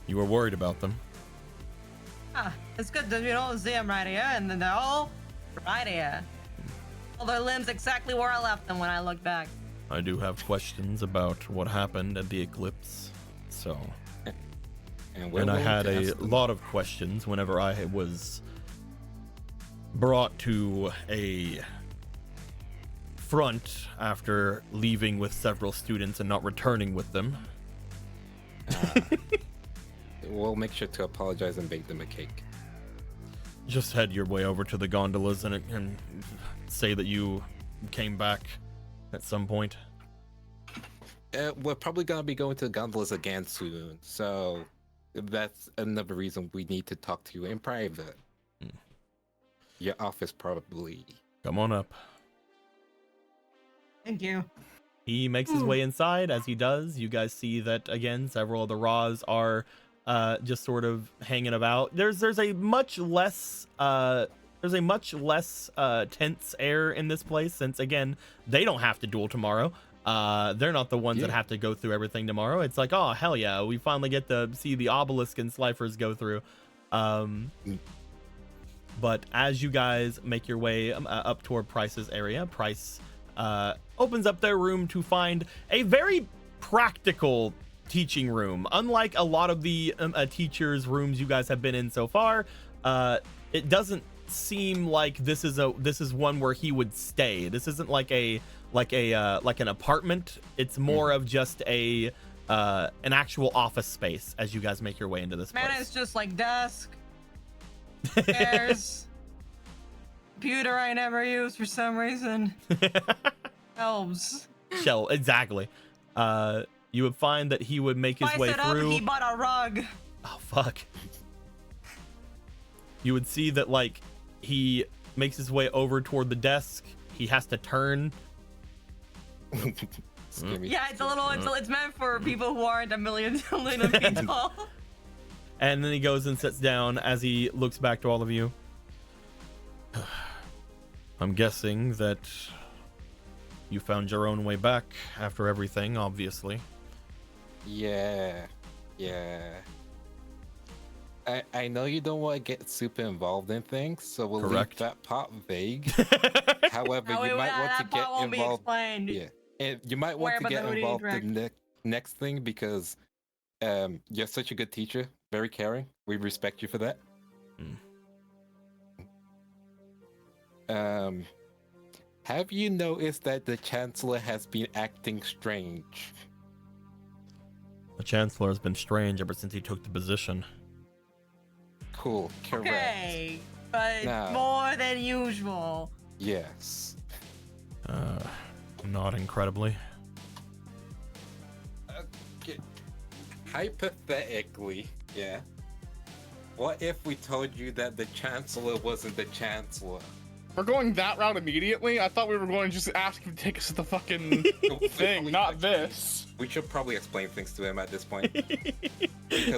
You were worried about them. It's good that you don't see them right here, and then they're all right here. All their limbs exactly where I left them when I look back. I do have questions about what happened at the eclipse, so... And I had a lot of questions whenever I was brought to a front after leaving with several students and not returning with them. We'll make sure to apologize and bake them a cake. Just head your way over to the gondolas and say that you came back at some point. We're probably gonna be going to the gondolas again soon, so that's another reason we need to talk to you in private. Your office, probably. Come on up. Thank you. He makes his way inside. As he does, you guys see that again several of the raws are just sort of hanging about. There's a much less tense air in this place, since again they don't have to duel tomorrow. They're not the ones that have to go through everything tomorrow. It's like, oh hell yeah, we finally get to see the obelisk and Slifer's go through. But as you guys make your way up toward Price's area, Price opens up their room to find a very practical teaching room. Unlike a lot of the teachers' rooms you guys have been in so far, it doesn't seem like this is one where he would stay. This isn't like an apartment. It's more of just an actual office space as you guys make your way into this place. Man, it's just like desk, chairs, computer I never use for some reason. Elves. Shell, exactly. You would find that he would make his way through. He bought a rug. Oh fuck. You would see that like he makes his way over toward the desk. He has to turn. Yeah, it's meant for people who aren't a million feet tall. And then he goes and sits down as he looks back to all of you. I'm guessing that you found your own way back after everything, obviously. Yeah. I know you don't want to get super involved in things, so we'll leave that part vague. However, you might want to get involved. Yeah, and you might want to get involved in the next thing because you're such a good teacher, very caring. We respect you for that. Have you noticed that the Chancellor has been acting strange? The Chancellor has been strange ever since he took the position. Cool, correct. Okay, but now, more than usual. Yes. Not incredibly. Okay. Hypothetically, yeah. What if we told you that the Chancellor wasn't the Chancellor? We're going that route immediately? I thought we were going to just ask him to take us to the fucking thing, not this. We should probably explain things to him at this point.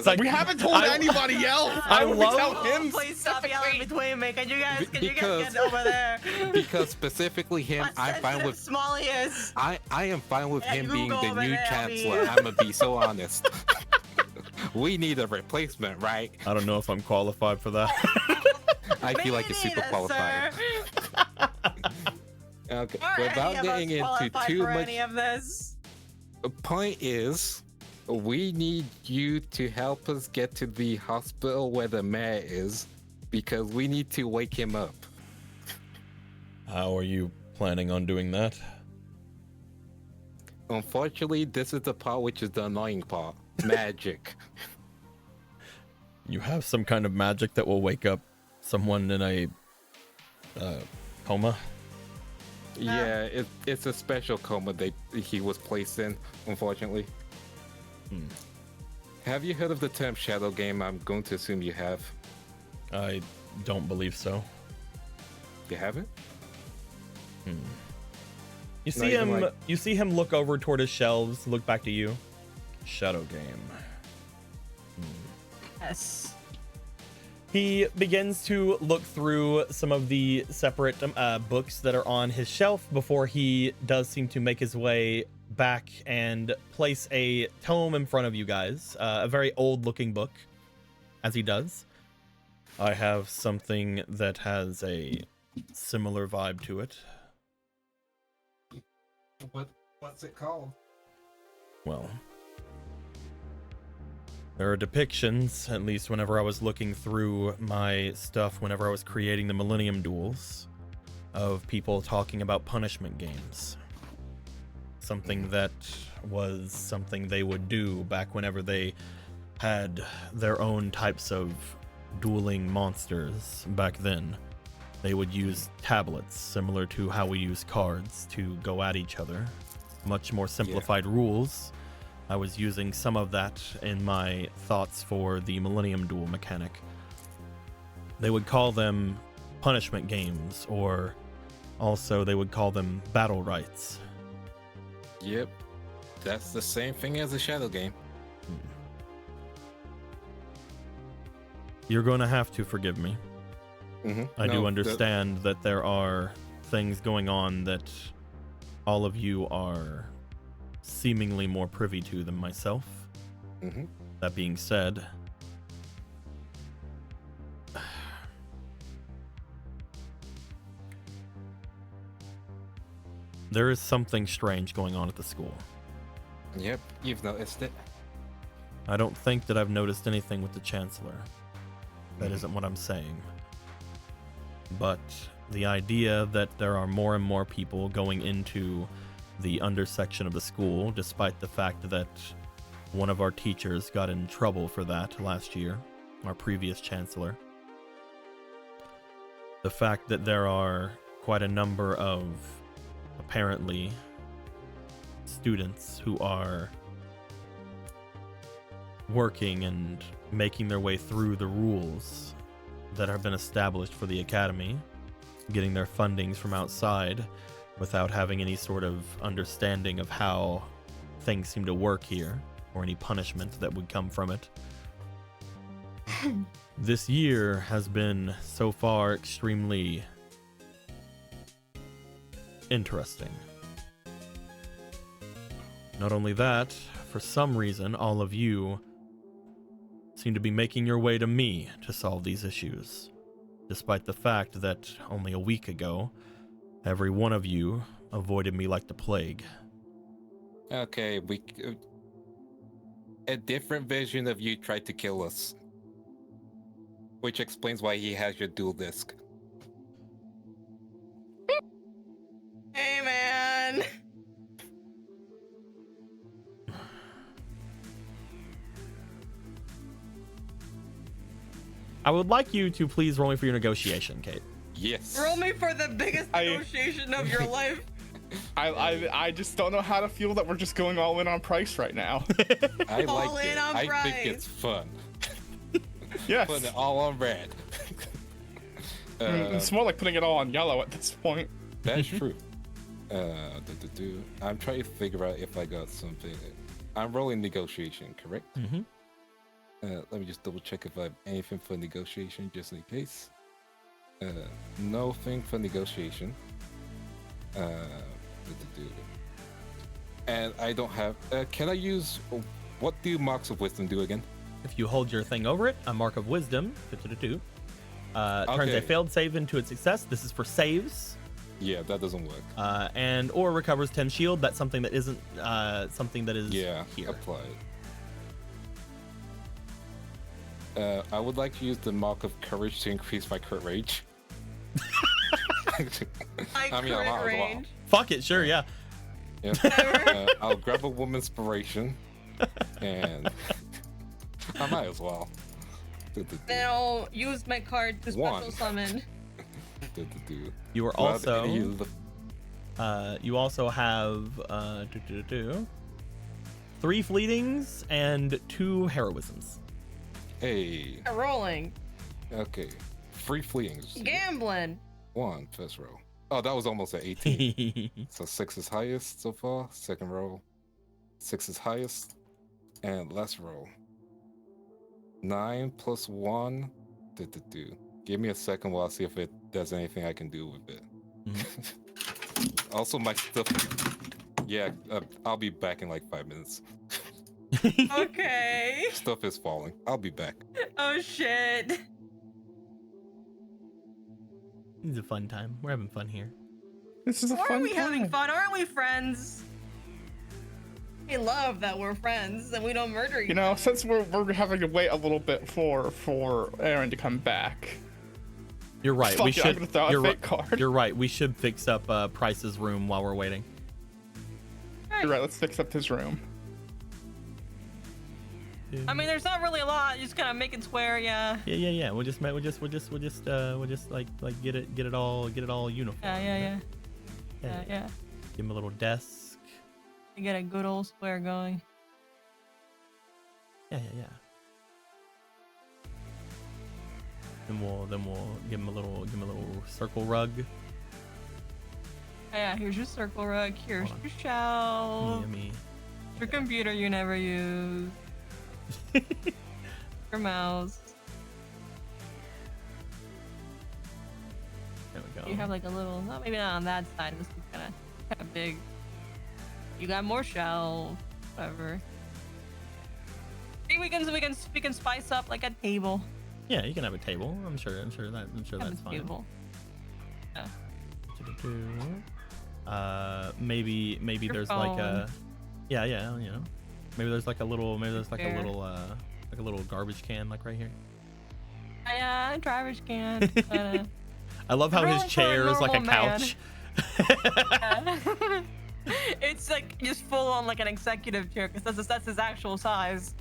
Like, we haven't told anybody else. I Why would we tell him? Please stop yelling between me. Can you guys get over there? Because specifically him, I'm fine with. Small he is. I am fine with him being the new there, Chancellor. I'm gonna be so honest. We need a replacement, right? I don't know if I'm qualified for that. I feel like you're super qualified. Okay, Are without any of us getting into qualified too for much, any of this? the point is, we need you to help us get to the hospital where the mayor is, because we need to wake him up. How are you planning on doing that? Unfortunately, this is the part which is the annoying part. Magic. You have some kind of magic that will wake up someone in a coma? Yeah, it's a special coma that he was placed in, unfortunately. Have you heard of the term shadow game? I'm going to assume you have. I don't believe so. You haven't? You see even him. like- You see him look over toward his shelves. Look back to you. Shadow game. Yes. He begins to look through some of the separate books that are on his shelf before he does seem to make his way back and place a tome in front of you guys. A very old-looking book, as he does. I have something that has a similar vibe to it. What's it called? Well, there are depictions, at least whenever I was looking through my stuff, whenever I was creating the Millennium Duels, of people talking about punishment games. Something that was something they would do back whenever they had their own types of dueling monsters back then. They would use tablets, similar to how we use cards, to go at each other. Much more simplified rules. I was using some of that in my thoughts for the Millennium Duel mechanic. They would call them punishment games, or also they would call them battle rights. Yep. That's the same thing as a shadow game. You're going to have to forgive me. I do No, understand that there are things going on that all of you are seemingly more privy to than myself. That being said, there is something strange going on at the school. Yep, you've noticed it. I don't think that I've noticed anything with the Chancellor. That isn't what I'm saying. But the idea that there are more and more people going into the undersection of the school, despite the fact that one of our teachers got in trouble for that last year, our previous Chancellor. The fact that there are quite a number of, apparently, students who are working and making their way through the rules that have been established for the academy, getting their fundings from outside without having any sort of understanding of how things seem to work here or any punishment that would come from it. This year has been so far extremely interesting. Not only that, for some reason, all of you seem to be making your way to me to solve these issues, despite the fact that only a week ago, every one of you avoided me like the plague. Okay, a different version of you tried to kill us. Which explains why he has your dual disc. Hey, man. I would like you to please roll me for your negotiation, Kate. Yes. Roll me for the biggest negotiation of your life. I just don't know how to feel that we're just going all in on price right now. I All like in it. on I price. think it's fun. Yes. Put it all on red. It's more like putting it all on yellow at this point. That's true. I'm trying to figure out if I got something. I'm rolling negotiation, correct? Mm-hmm. Let me just double check if I have anything for negotiation, just in case. Nothing for negotiation. And I don't have. Can I use? What do marks of wisdom do again? If you hold your thing over it, a mark of wisdom, turns a Okay. failed save into a success. This is for saves. Yeah, that doesn't work. And or recovers 10 shield. That's something that isn't something that is Yeah, here. applied. I would like to use the mark of courage to increase my crit range. I mean, I might as well. range. Fuck it, sure, yeah. Yep. I'll grab a woman's inspiration, and I might as well. Then I'll use my card to special summon. You are Glad also you you also have 3 fleetings and 2 heroisms. Hey. Rolling. Okay. 3 fleetings. Gambling. 1 first row. Oh, that was almost at 18. So 6 is highest so far. Second row. 6 is highest. And last row. 9 plus 1. Give me a second while I see if it does anything I can do with it. Also, my stuff. Yeah, I'll be back in like 5 minutes. Okay. Stuff is falling. I'll be back. Oh shit. It's a fun time. We're having fun here. This is a fun Aren't we time. having fun? Aren't we friends? I love that we're friends and we don't murder each You know, since we're having to wait a little bit for Aaron to come back. You're right. Fuck We it, should. I'm gonna throw a You're fake right. card. You're right. We should fix up Price's room while we're waiting. You're right. Let's fix up his room. I mean, there's not really a lot. You just gotta make it square, yeah. Yeah. We'll just like get it all uniform. Yeah. Give him a little desk. You get a good old square going. Yeah. Then we'll give him a little circle rug. Yeah, here's your circle rug. Here's Hold on. your shelf. Yummy. Your computer you never use. Your mouse. There we go. You have like a little, no, maybe not on that side. This is kind of big. You got more shelves, whatever. I think we can spice up like a table. Yeah, you can have a table. I'm sure that's Have fine. a table. Maybe Your there's like a phone. yeah, you know. Maybe there's like a little garbage can like right here. Yeah, driver's can. I love how Room his for a chair is like a normal man. couch. It's like just full on like an executive chair because that's his actual size.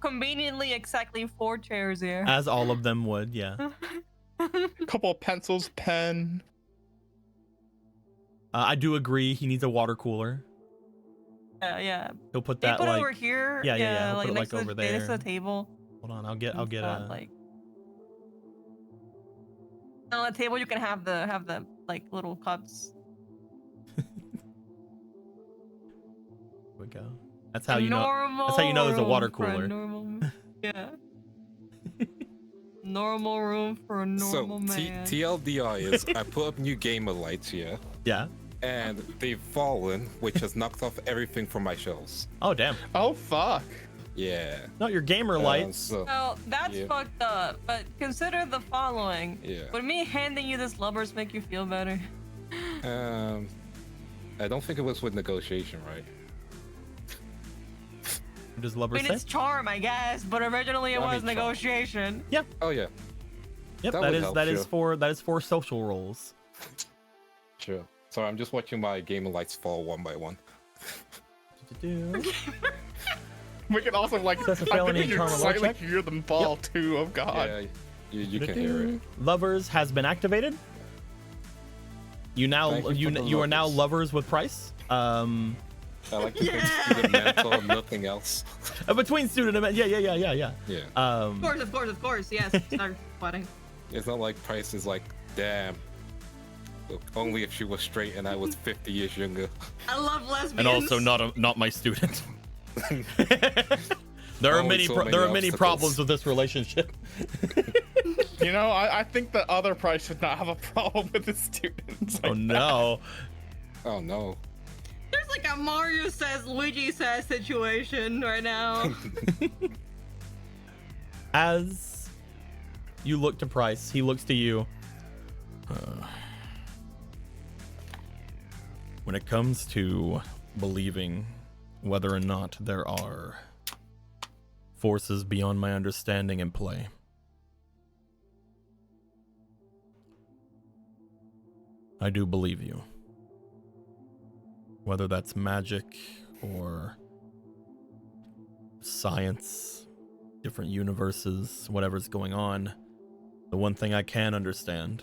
Conveniently, exactly 4 chairs here. As all of them would, yeah. A couple of pencils, pen. I do agree. He needs a water cooler. Yeah. He'll put They that put like it over here. yeah. He'll like put it next like to over the, next to there. the table. Hold on, I'll get a. Like on the table you can have the like little cups. Here we go. That's how you know. That's how you know there's a water room for cooler. Yeah. Normal room for a normal man. TLDR is I put up new gamer lights here, Yeah. and they've fallen, which has knocked off everything from my shelves. Oh damn. Oh fuck. Yeah. Not your gamer lights. So, Well, that's Yeah. fucked up. But consider the following. yeah. Would me handing you this lubbers make you feel better? I don't think it was with negotiation, right? Does I Lubber mean, say? it's charm, I guess, but originally it I was mean, charm. negotiation. Oh yeah. Yep, that that would is help, that is for social roles. Sure. Sorry, I'm just watching my gamer lights fall one by one. We can also like. Success or I felony think you can trauma slightly check? hear them fall too. Oh god. Yeah, you can hear it. Lovers has been activated. You now Thank you for the you are now lovers. lovers with Price. I like to think student mentor and nothing else. Between student and yeah. Yeah. Of course, yes. Start sweating. It's not like Price is like, damn. Look, only if she was straight and I was 50 years younger. I love lesbians. And also not my student. There are Only many so there are many obstacles. problems with this relationship. You know, I think the other Price should not have a problem with his students. Oh no. Oh no. There's like a Mario says, Luigi says situation right now. As you look to Price, he looks to you. When it comes to believing whether or not there are forces beyond my understanding in play, I do believe you. Whether that's magic or science, different universes, whatever's going on, the one thing I can understand.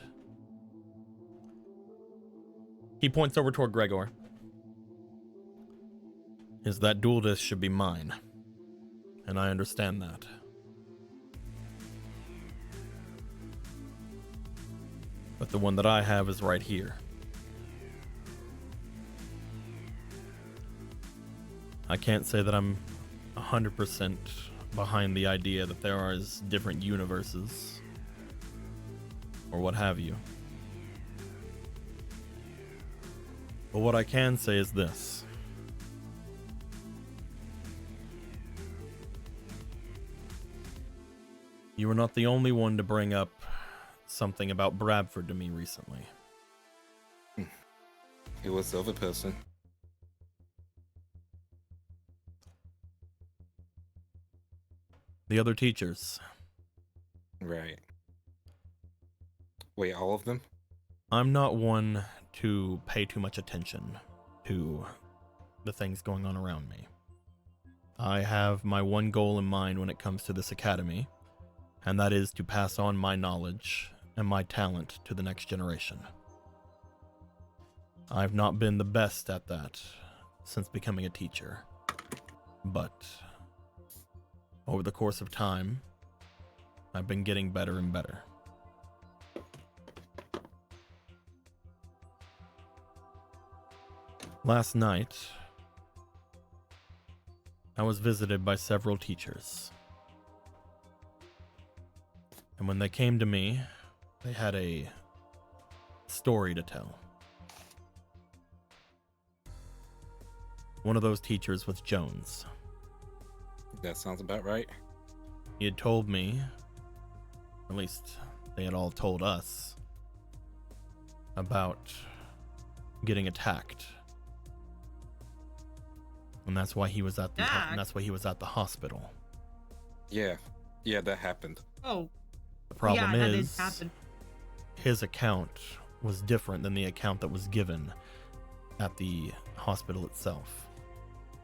He points over toward Gregor. Is that dual disc should be mine. And I understand that. But the one that I have is right here. I can't say that I'm 100% behind the idea that there are different universes or what have you. But what I can say is this. You were not the only one to bring up something about Bradford to me recently. He was the other person. The other teachers. Right. Wait, all of them? I'm not one to pay too much attention to the things going on around me. I have my one goal in mind when it comes to this academy, and that is to pass on my knowledge and my talent to the next generation. I've not been the best at that since becoming a teacher, but over the course of time, I've been getting better and better. Last night, I was visited by several teachers. And when they came to me, they had a story to tell. One of those teachers was Jones. That sounds about right. He had told me, at least they had all told us, about getting attacked. And that's why he was at the hospital. Yeah, that happened. Oh, The problem yeah, that did is happen. his account was different than the account that was given at the hospital itself.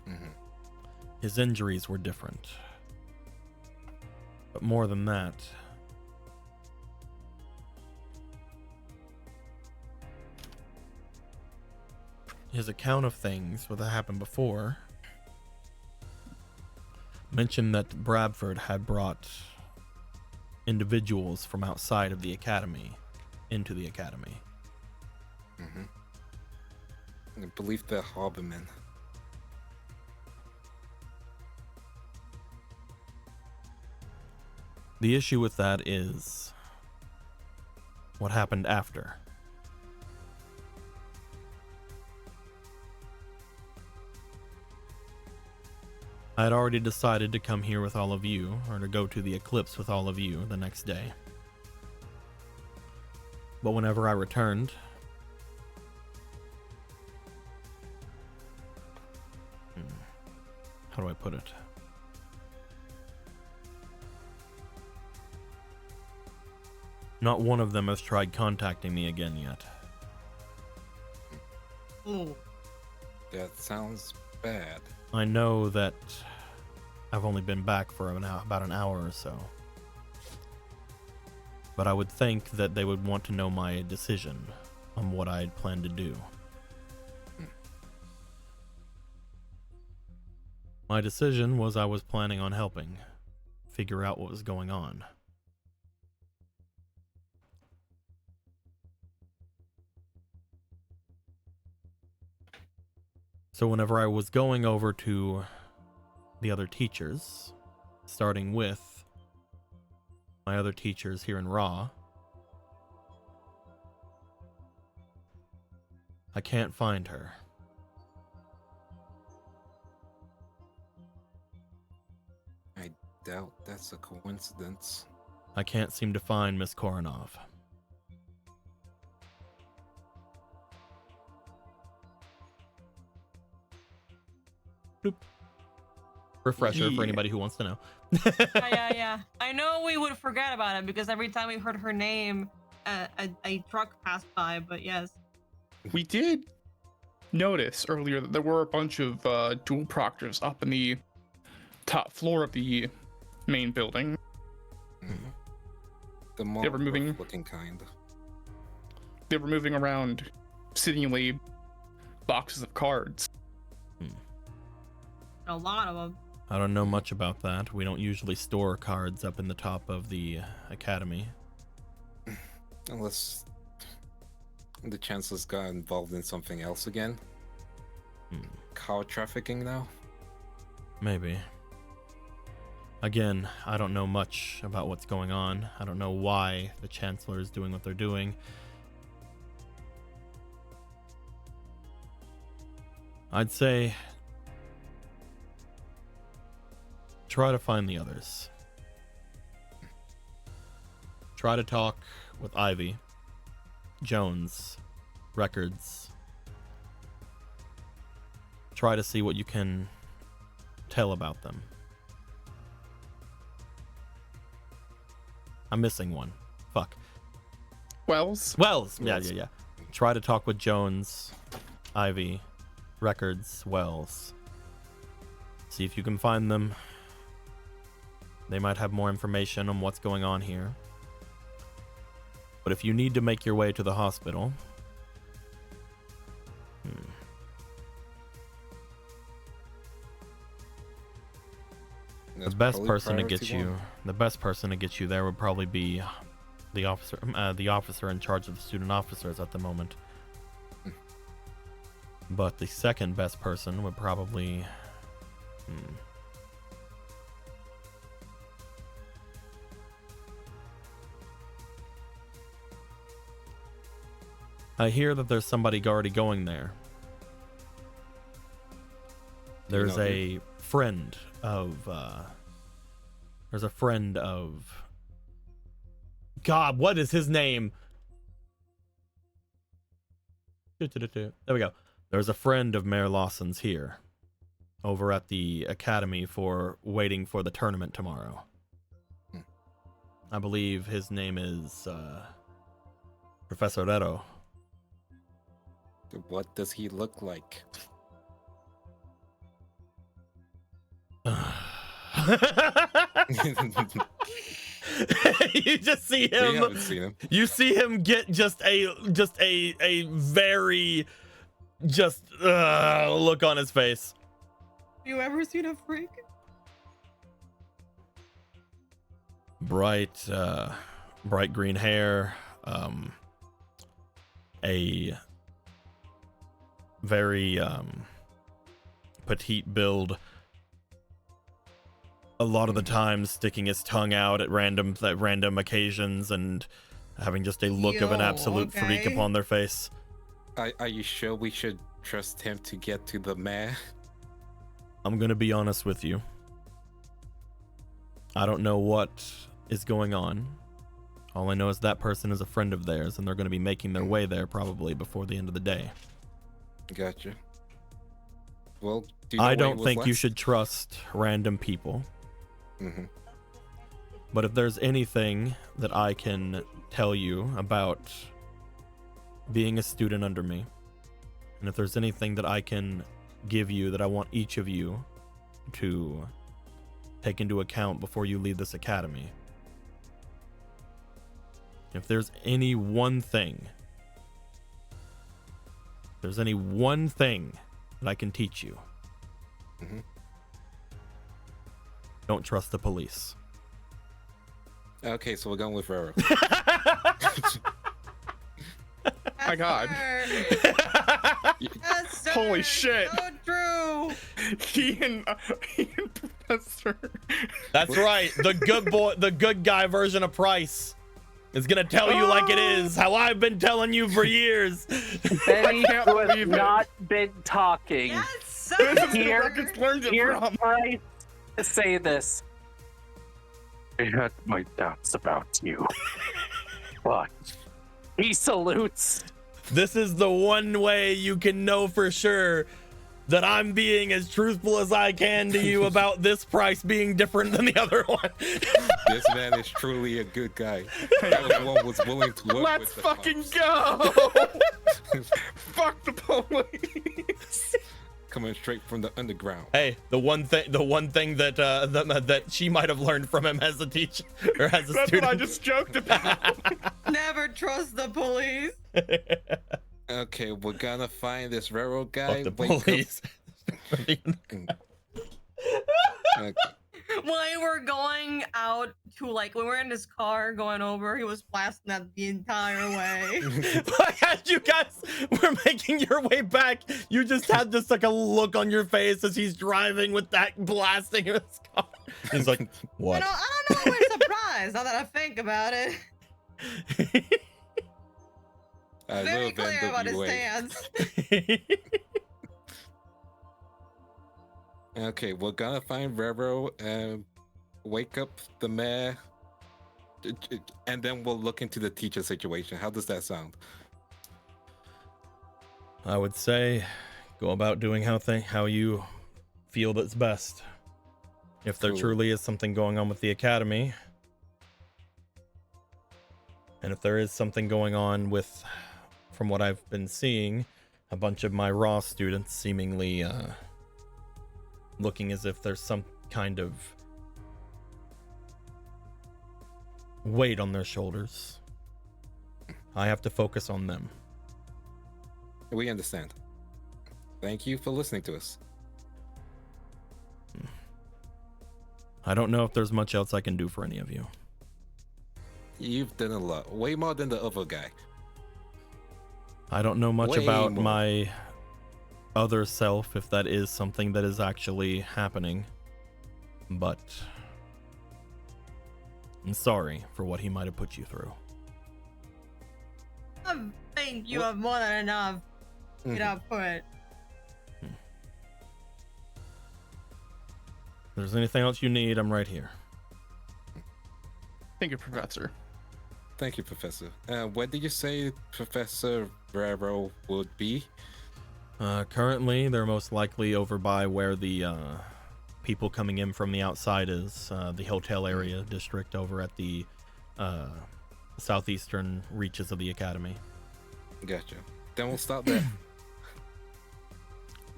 Mm-hmm. His injuries were different. But more than that, his account of things, what had happened before, mentioned that Bradford had brought individuals from outside of the academy into the academy. Mm-hmm. I believe they're Harbormen. The issue with that is what happened after. I had already decided to come here with all of you, or to go to the eclipse with all of you the next day. But whenever I returned, how do I put it? Not one of them has tried contacting me again yet. Ooh. That sounds bad. I know that I've only been back for about an hour or so. But I would think that they would want to know my decision on what I had planned to do. My decision was I was planning on helping figure out what was going on. So whenever I was going over to the other teachers, starting with my other teachers here in Raw, I can't find her. I doubt that's a coincidence. I can't seem to find Miss Koronov. Bloop. Refresher for Yeah. anybody who wants to know. Yeah. I know we would forget about it because every time we heard her name, a truck passed by. But yes, We did notice earlier that there were a bunch of dual proctors up in the top floor of the main building. The more They were moving. looking kind. They were moving around seemingly boxes of cards. a lot of them. I don't know much about that. We don't usually store cards up in the top of the academy. Unless the chancellor's got involved in something else again. Car trafficking now? Maybe. Again, I don't know much about what's going on. I don't know why the Chancellor is doing what they're doing. I'd say try to find the others. Try to talk with Ivy, Jones, Records. Try to see what you can tell about them. I'm missing one. Fuck. Wells? Wells. Wells. Yeah. Try to talk with Jones, Ivy, Records, Wells. See if you can find them. They might have more information on what's going on here. But if you need to make your way to the hospital, the That's best probably person to get priority one. the best person to get you there would probably be the officer in charge of the student officers at the moment. But the second best person would probably I hear that there's somebody already going there. There's know a friend of there's a friend of God, what is his name? There we go. There's a friend of Mayor Lawson's here over at the academy for waiting for the tournament tomorrow. I believe his name is Professor Rero. What does he look like? You just see We him. haven't seen him. You see him get just a very just look on his face. Have you ever seen a freak? Bright green hair, a very petite build. A lot of the time sticking his tongue out at random occasions and having just a look of an Yo, absolute freak okay. upon their face. Are you sure we should trust him to get to the mayor? I'm gonna be honest with you. I don't know what is going on. All I know is that person is a friend of theirs, and they're gonna be making their way there probably before the end of the day. Gotcha. Well, do you know I where he don't was think you last? should trust random people. Mhm. But if there's anything that I can tell you about being a student under me, and if there's anything that I can give you that I want each of you to take into account before you leave this academy, if there's any one thing, that I can teach you, Mhm. don't trust the police. Okay, so we're going with Rero. My God. Yes, sir. Holy shit. So true. He and Professor. That's right. The good boy, the good guy version of Price is gonna tell you like it is, how I've been telling you for years. Benny can't who has believe it. not been talking. Yes, This is where Here- Records learned it Here's from. Bryce to say this. I had my doubts about you. But he salutes. This is the one way you can know for sure that I'm being as truthful as I can to you about this price being different than the other one. This man is truly a good guy. Everyone was willing to work Let's with the fucking cops. go. Fuck the police. Coming straight from the underground. Hey, the one thing that that she might have learned from him as a teacher or as a That's student. what I just joked about. Never trust the police. Okay, we're gonna find this railroad guy. Fuck the Wake up. police. Okay. When we're going out to like when we're in his car going over, he was blasting that the entire way. As you guys were making your way back, you just had this like a look on your face as he's driving with that blasting in his car. He's like, what? I don't know if we're surprised now that I think about it. I Very love clear about his NWA. stance. Okay, we're gonna find railroad and wake up the mayor, and then we'll look into the teacher situation. How does that sound? I would say go about doing how you feel that's best. If there Cool. truly is something going on with the academy, and if there is something going on with, from what I've been seeing, a bunch of my raw students seemingly looking as if there's some kind of weight on their shoulders, I have to focus on them. We understand. Thank you for listening to us. I don't know if there's much else I can do for any of you. You've done a lot, way more than the other guy. I don't know much Way about more. my other self, if that is something that is actually happening, but I'm sorry for what he might have put you through. I think you have more than enough. Mhm. Get up for it. If there's anything else you need, I'm right here. Thank you, Professor. Thank you, Professor. Where did you say Professor Raro would be? Currently, they're most likely over by where the people coming in from the outside is, the hotel area district over at the southeastern reaches of the academy. Gotcha. Then we'll stop there.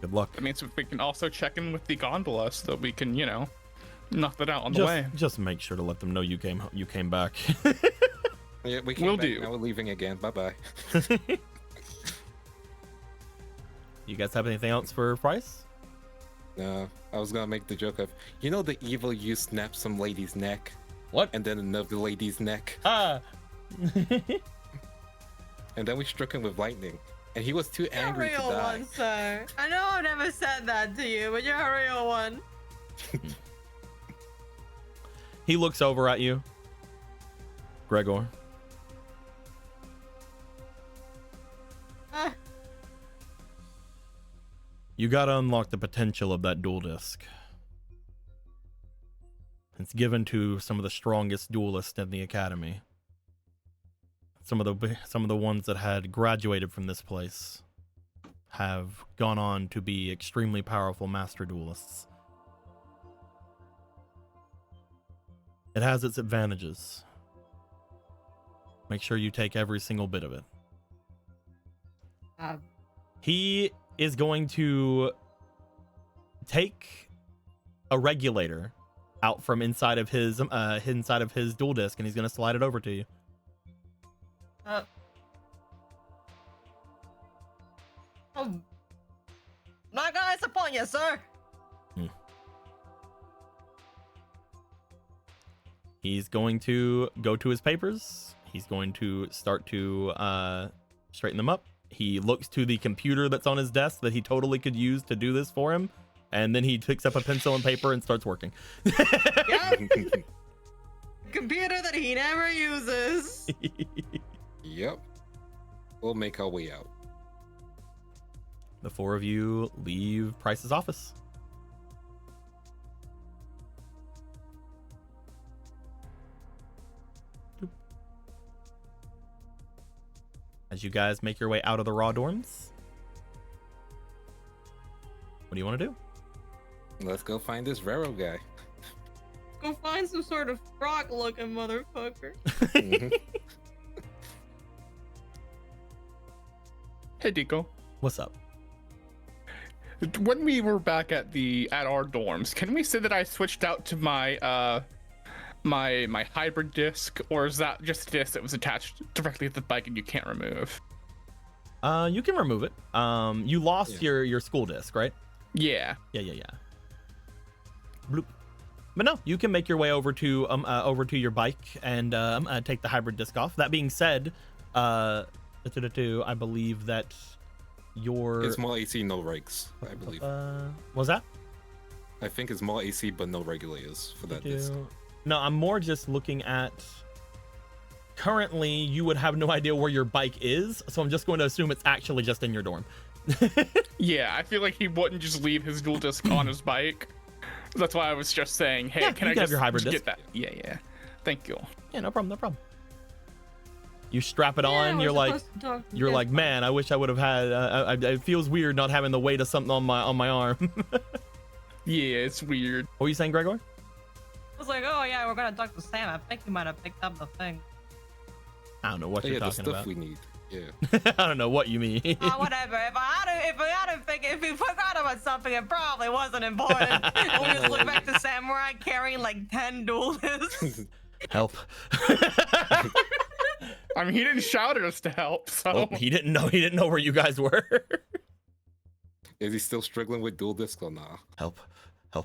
Good luck. That means we can also check in with the gondola so that we can, you know, knock that out on the way. Just make sure to let them know you came back. Yeah, we came Will back, do. now we're leaving again. Bye-bye. You guys have anything else for Price? No, I was gonna make the joke of, you know the evil you snap some lady's neck, What? and then another lady's neck, Ah. and then we struck him with lightning, and he was too You're a angry to real die. one, sir. I know I've never said that to you, but you're a real one. He looks over at you, Gregor. Ah, You gotta unlock the potential of that dual disc. It's given to some of the strongest duelists in the academy. Some of the ones that had graduated from this place have gone on to be extremely powerful master duelists. It has its advantages. Make sure you take every single bit of it. He is going to take a regulator out from inside of his dual disc, and he's going to slide it over to you. oh, not gonna disappoint you, sir. He's going to go to his papers. He's going to start to straighten them up. He looks to the computer that's on his desk that he totally could use to do this for him, and then he picks up a pencil and paper and starts working. Yep. Computer that he never uses. Yep. We'll make our way out. The four of you leave Price's office. As you guys make your way out of the raw dorms, do you want to do? Let's go find this railroad guy. Go find some sort of frog-looking motherfucker. Mhm. Hey, Deco. What's up? When we were back at our dorms, can we say that I switched out to my my hybrid disc, or is that just a disc that was attached directly to the bike and you can't remove? You can remove it. You lost Yeah. your school disc, right? Yeah. Yeah. Bloop. But no, you can make your way over to your bike and take the hybrid disc off. That being said, I believe that your It's more AC, no regs, I believe. was that? I think it's more AC, but no regulators for that disc. No, I'm more just looking at. Currently, you would have no idea where your bike is, so I'm just going to assume it's actually just in your dorm. Yeah, I feel like he wouldn't just leave his dual disc on his bike. That's why I was just saying, hey, Yeah, can you I can have just your hybrid get disc. that? Yeah. Thank you. Yeah, no problem. You strap it Yeah, on. we're You're like, supposed to talk to you're Jeff. like, man, I wish I would have had. It feels weird not having the weight of something on my arm. Yeah, it's weird. What were you saying, Gregor? I was like, oh yeah, we're gonna talk to Sam. I think he might have picked up the thing. I don't know what Oh, you're yeah, the talking stuff about. we need. Yeah. I don't know what you mean. Whatever. If he forgot about something, it probably wasn't important. We just look back to Samurai carrying like 10 dual discs. Help. I mean, he didn't shout at us to help, so. Oh, he didn't know where you guys were. Is he still struggling with dual disc or not? Help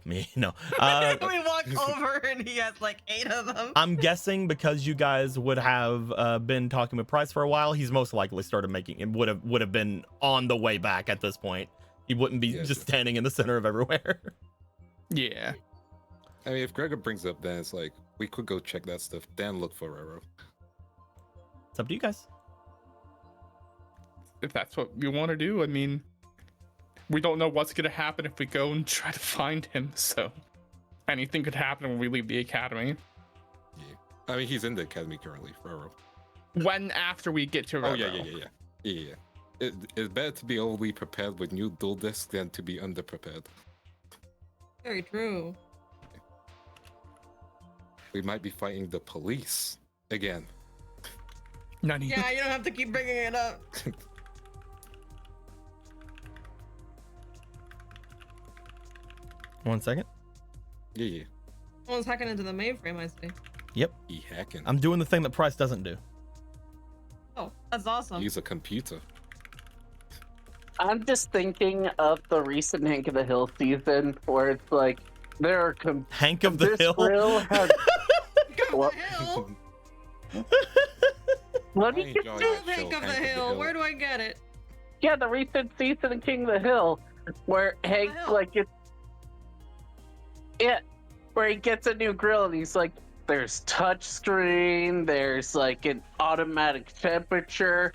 me. No. We walk over and he has like 8 of them. I'm guessing because you guys would have been talking with Price for a while, he's most likely started making it. Would have been on the way back at this point. He wouldn't be Yeah, just sure. standing in the center of everywhere. Yeah. I mean, if Gregor brings up, then it's like we could go check that stuff, then look for railroad. It's up to you guys. If that's what you want to do, I mean, we don't know what's going to happen if we go and try to find him, so anything could happen when we leave the academy. Yeah. I mean, he's in the academy currently, railroad. When after we get to Oh Railroad. yeah. It's better to be overly prepared with new dual discs than to be underprepared. Very true. We might be fighting the police again. Nani. Yeah, you don't have to keep bringing it up. One second. Yeah. Someone's hacking into the mainframe, I see. Yep. He hacking. I'm doing the thing that Price doesn't do. Oh, that's awesome. Use a computer. I'm just thinking of the recent Hank of the Hill season where it's like there are Hank of the this Hill. grill has Hank What? of the Hill. let I me get enjoy Love that show, Hank of the Hill. Where do I get it? yeah, the recent season of King of the Hill where Hank Hill. like gets where he gets a new grill and he's like there's touch screen, there's like an automatic temperature.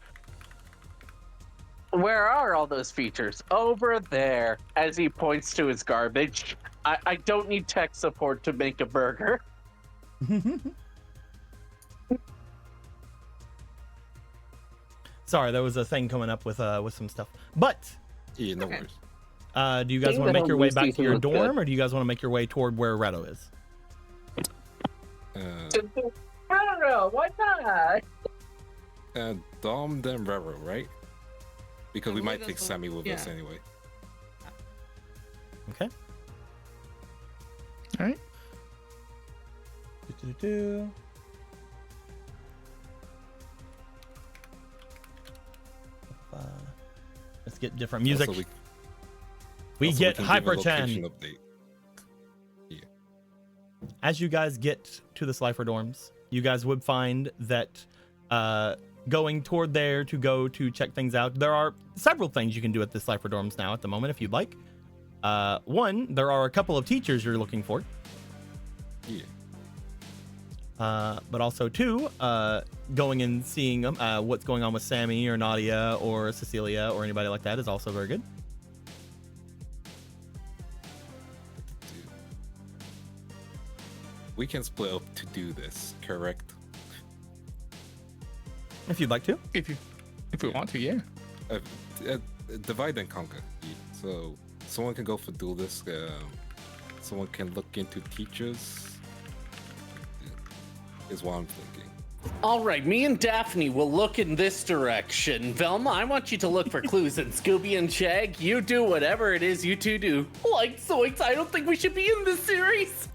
Where are all those features? Over there, as he points to his garbage. I don't need tech support to make a burger. Sorry, there was a thing coming up with some stuff. But Yeah, no Okay. worries. do you guys King want of to the make your Hill way new back to season your was good. dorm, or do you guys want to make your way toward where Redo is? I don't know, why not? Dom then railroad, right? Because I we believe might that's take what- Sammy with us yeah. anyway. Okay. All right. Do-do-do. Let's get different music. Also, we also get can give a Hyper location Chan. update. As you guys get to the Slifer dorms, you guys would find that going toward there to go to check things out, there are several things you can do at the Slifer dorms now at the moment if you'd like. One, there are a couple of teachers you're looking for. Yeah. But also two, going and seeing what's going on with Sammy or Nadia or Cecilia or anybody like that is also very good. We can split up to do this, correct? If you'd like to. If we want to, yeah. Uh, divide and conquer. Yeah. So someone can go for dual disc. Someone can look into teachers. Is what I'm thinking. All right, me and Daphne will look in this direction. Velma, I want you to look for clues, and Scooby and Shag, you do whatever it is you two do. Like Zoinks, I don't think we should be in this series.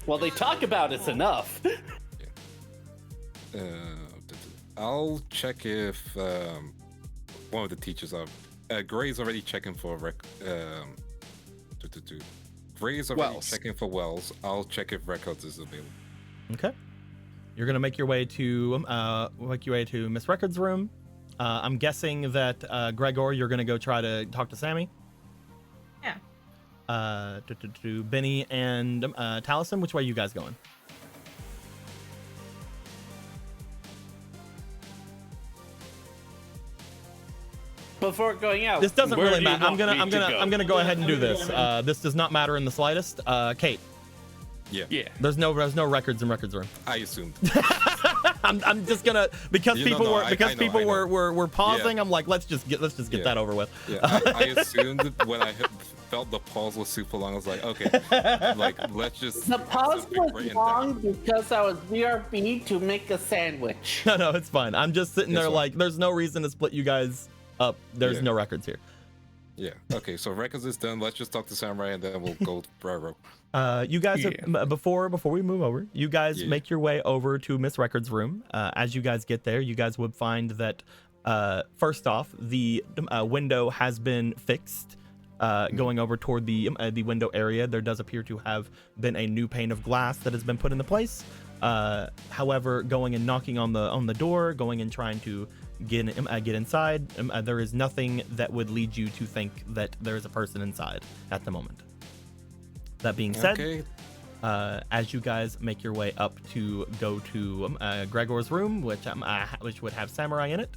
Well, they talk about us enough. I'll check if one of the teachers are. Gray's already checking for Gray's already Wells. checking for Wells. I'll check if records is available. Okay. You're gonna make your way to Miss Records' room. I'm guessing that Gregor, you're gonna go try to talk to Sammy. Yeah. To Benny and Taliesin. Which way are you guys going? Before going out, This doesn't where really do you matter. I'm want me to go? gonna go ahead and do this. This does not matter in the slightest. Kate, Yeah. there's no records in Records' room. I assumed. I'm just gonna because You know, people no, were I because know, people I know. were pausing. Yeah. I'm like, let's just get Yeah. that over with. Yeah, I assumed when I felt the pause was super long. I was like, okay, like let's just. The pause something was written long down. because I was BRB to make a sandwich. No, it's fine. I'm just sitting It's there fine. like, there's no reason to split you guys up. There's Yeah. no records here. Yeah. Okay. So records is done. Let's just talk to Samurai and then we'll go to Bravo. You guys, before we move over, you guys Yeah. make your way over to Miss Records' room. As you guys get there, you guys would find that first off, the window has been fixed. Going over toward the window area, there does appear to have been a new pane of glass that has been put into place. However, going and knocking on the door, going and trying to get inside, there is nothing that would lead you to think that there is a person inside at the moment. That being said, Okay. as you guys make your way up to go to Gregor's room, which would have Samurai in it,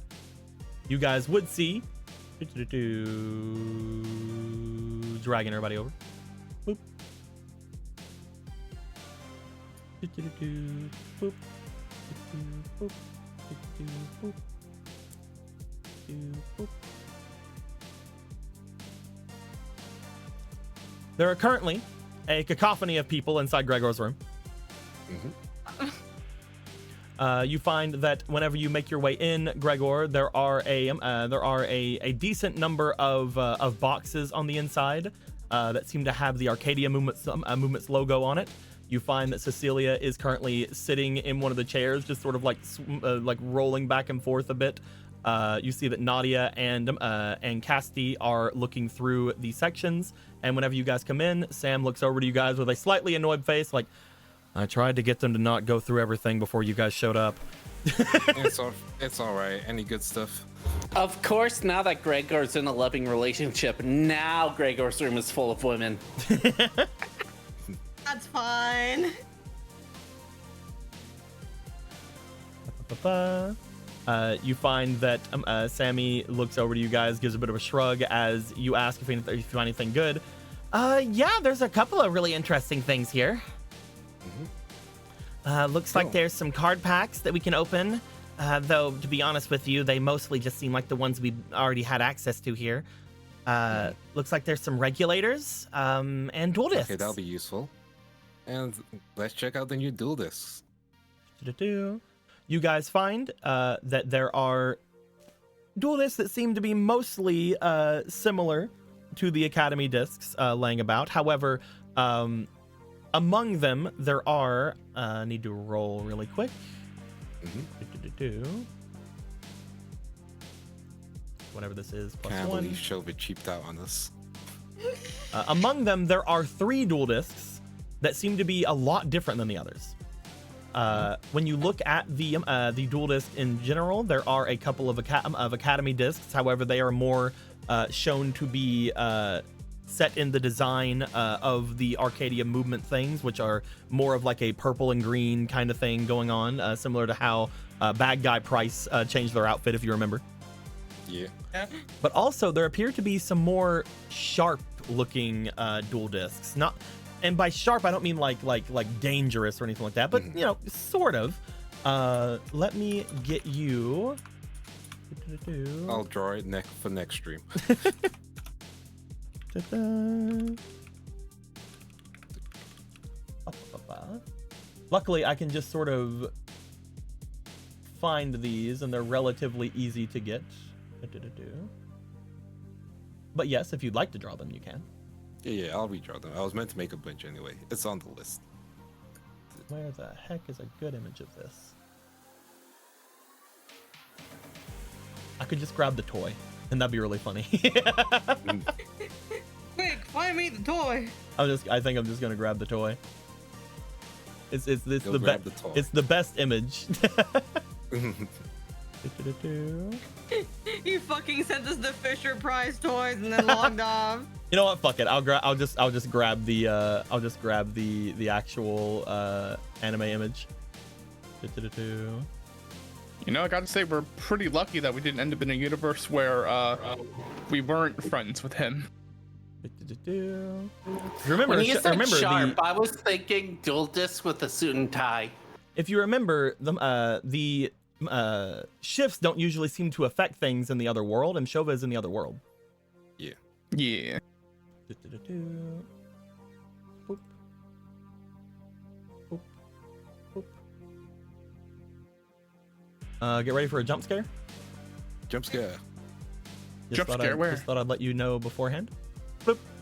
you guys would see dragging everybody over. Boop. Boop. Boop. Boop. Boop. There are currently a cacophony of people inside Gregor's room. You find that whenever you make your way in, Gregor, there are a decent number of boxes on the inside that seem to have the Arcadia Movements logo on it. You find that Cecilia is currently sitting in one of the chairs, just sort of like rolling back and forth a bit. You see that Nadia and Casti are looking through the sections, and whenever you guys come in, Sam looks over to you guys with a slightly annoyed face, like, I tried to get them to not go through everything before you guys showed up. It's all right. Any good stuff? Of course, now that Gregor's in a loving relationship, now Gregor's room is full of women. That's fine. You find that Sammy looks over to you guys, gives a bit of a shrug as you ask if you find anything good. Yeah, there's a couple of really interesting things here. Looks like there's some card packs that we can open. Though, to be honest with you, they mostly just seem like the ones we already had access to here. Looks like there's some regulators and dual discs. Okay, that'll be useful. And let's check out the new dual discs. You guys find that there are dual discs that seem to be mostly similar to the Academy discs laying about. However, among them, there are... I need to roll really quick. Whatever this is, plus Can't one. believe Shelby cheaped out on us. Among them, there are 3 dual discs that seem to be a lot different than the others. When you look at the dual disc in general, there are a couple of Academy discs. However, they are more shown to be set in the design of the Arcadia movement things, which are more of like a purple and green kind of thing going on, similar to how Bad Guy Price changed their outfit, if you remember. Yeah. But also, there appear to be some more sharp-looking dual discs. Not, and by sharp, I don't mean like dangerous or anything like that, but you know, sort of. Let me get you. I'll draw it for next stream. Luckily, I can just sort of find these, and they're relatively easy to get. But yes, if you'd like to draw them, you can. Yeah, I'll redraw them. I was meant to make a bunch anyway. It's on the list. Where the heck is a good image of this? I could just grab the toy, and that'd be really funny. Quick, find me the toy. I think I'm just gonna grab the toy. It's the grab best. the toy. It's the best image. You fucking sent us the Fisher Prize toys and then logged off. You know what? Fuck it. I'll just grab the actual anime image. You know, I gotta say, we're pretty lucky that we didn't end up in a universe where we weren't friends with him. Remember, When you said remember sharp, the, I was thinking dual disc with a suit and tie. if you remember the shifts don't usually seem to affect things in the other world, and Shova is in the other world. Yeah. Yeah. Boop. Boop. Boop. Get ready for a jump scare. Jump scare. Jump scare, where? Just thought I'd let you know beforehand.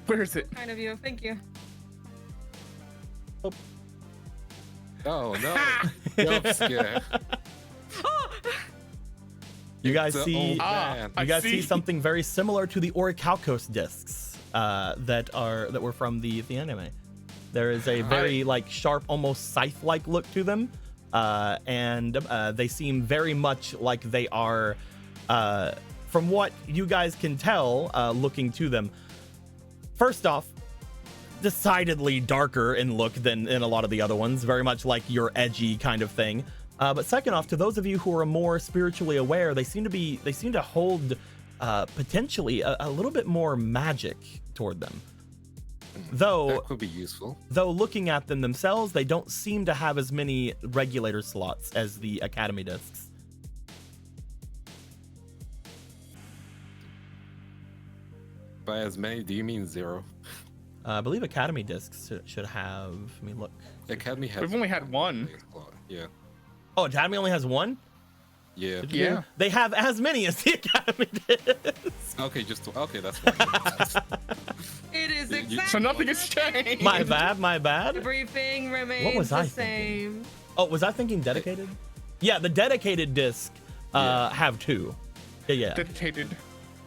Where is it? Kind of you. Thank you. Oh no. Jump scare. You guys It's a see? old man. I You guys see. see something very similar to the Orichalcos discs that were from the anime. There is a very like sharp, almost scythe-like look to them, and they seem very much like they are, from what you guys can tell, looking to them. First off, decidedly darker in look than in a lot of the other ones, very much like your edgy kind of thing. But second off, to those of you who are more spiritually aware, they seem to hold potentially a little bit more magic toward them. Though That could be useful. looking at them themselves, they don't seem to have as many regulator slots as the Academy discs. By as many, do you mean 0? I believe Academy discs should have. Let me look. Academy has. We've only had one. Yeah. Oh, Academy only has one? Yeah. Yeah. They have as many as the Academy discs. Okay, okay, that's fine. It is You- exactly. So nothing has changed. My bad. Everything remains What was the I same. thinking? Oh, was I thinking dedicated? Yeah, the dedicated disc have 2. Yeah. Dedicated.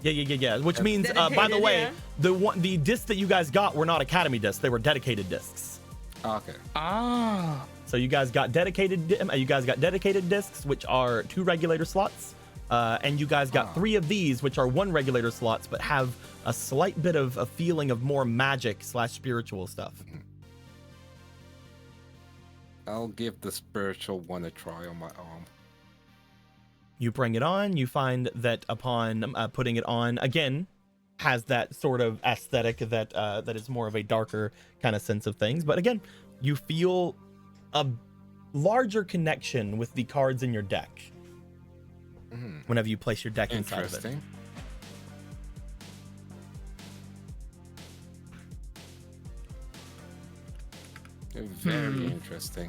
Yeah. Which means, by the Dedicated, way, yeah. the discs that you guys got were not Academy discs; they were dedicated discs. Okay. Ah. So you guys got dedicated discs, which are 2 regulator slots, and you guys got 3 of these, which are 1 regulator slots, but have a slight bit of a feeling of more magic / spiritual stuff. I'll give the spiritual one a try on my arm. You bring it on, you find that upon putting it on, again, has that sort of aesthetic that is more of a darker kind of sense of things. But again, you feel a larger connection with the cards in your deck whenever you place your deck inside of it. Interesting. Very interesting.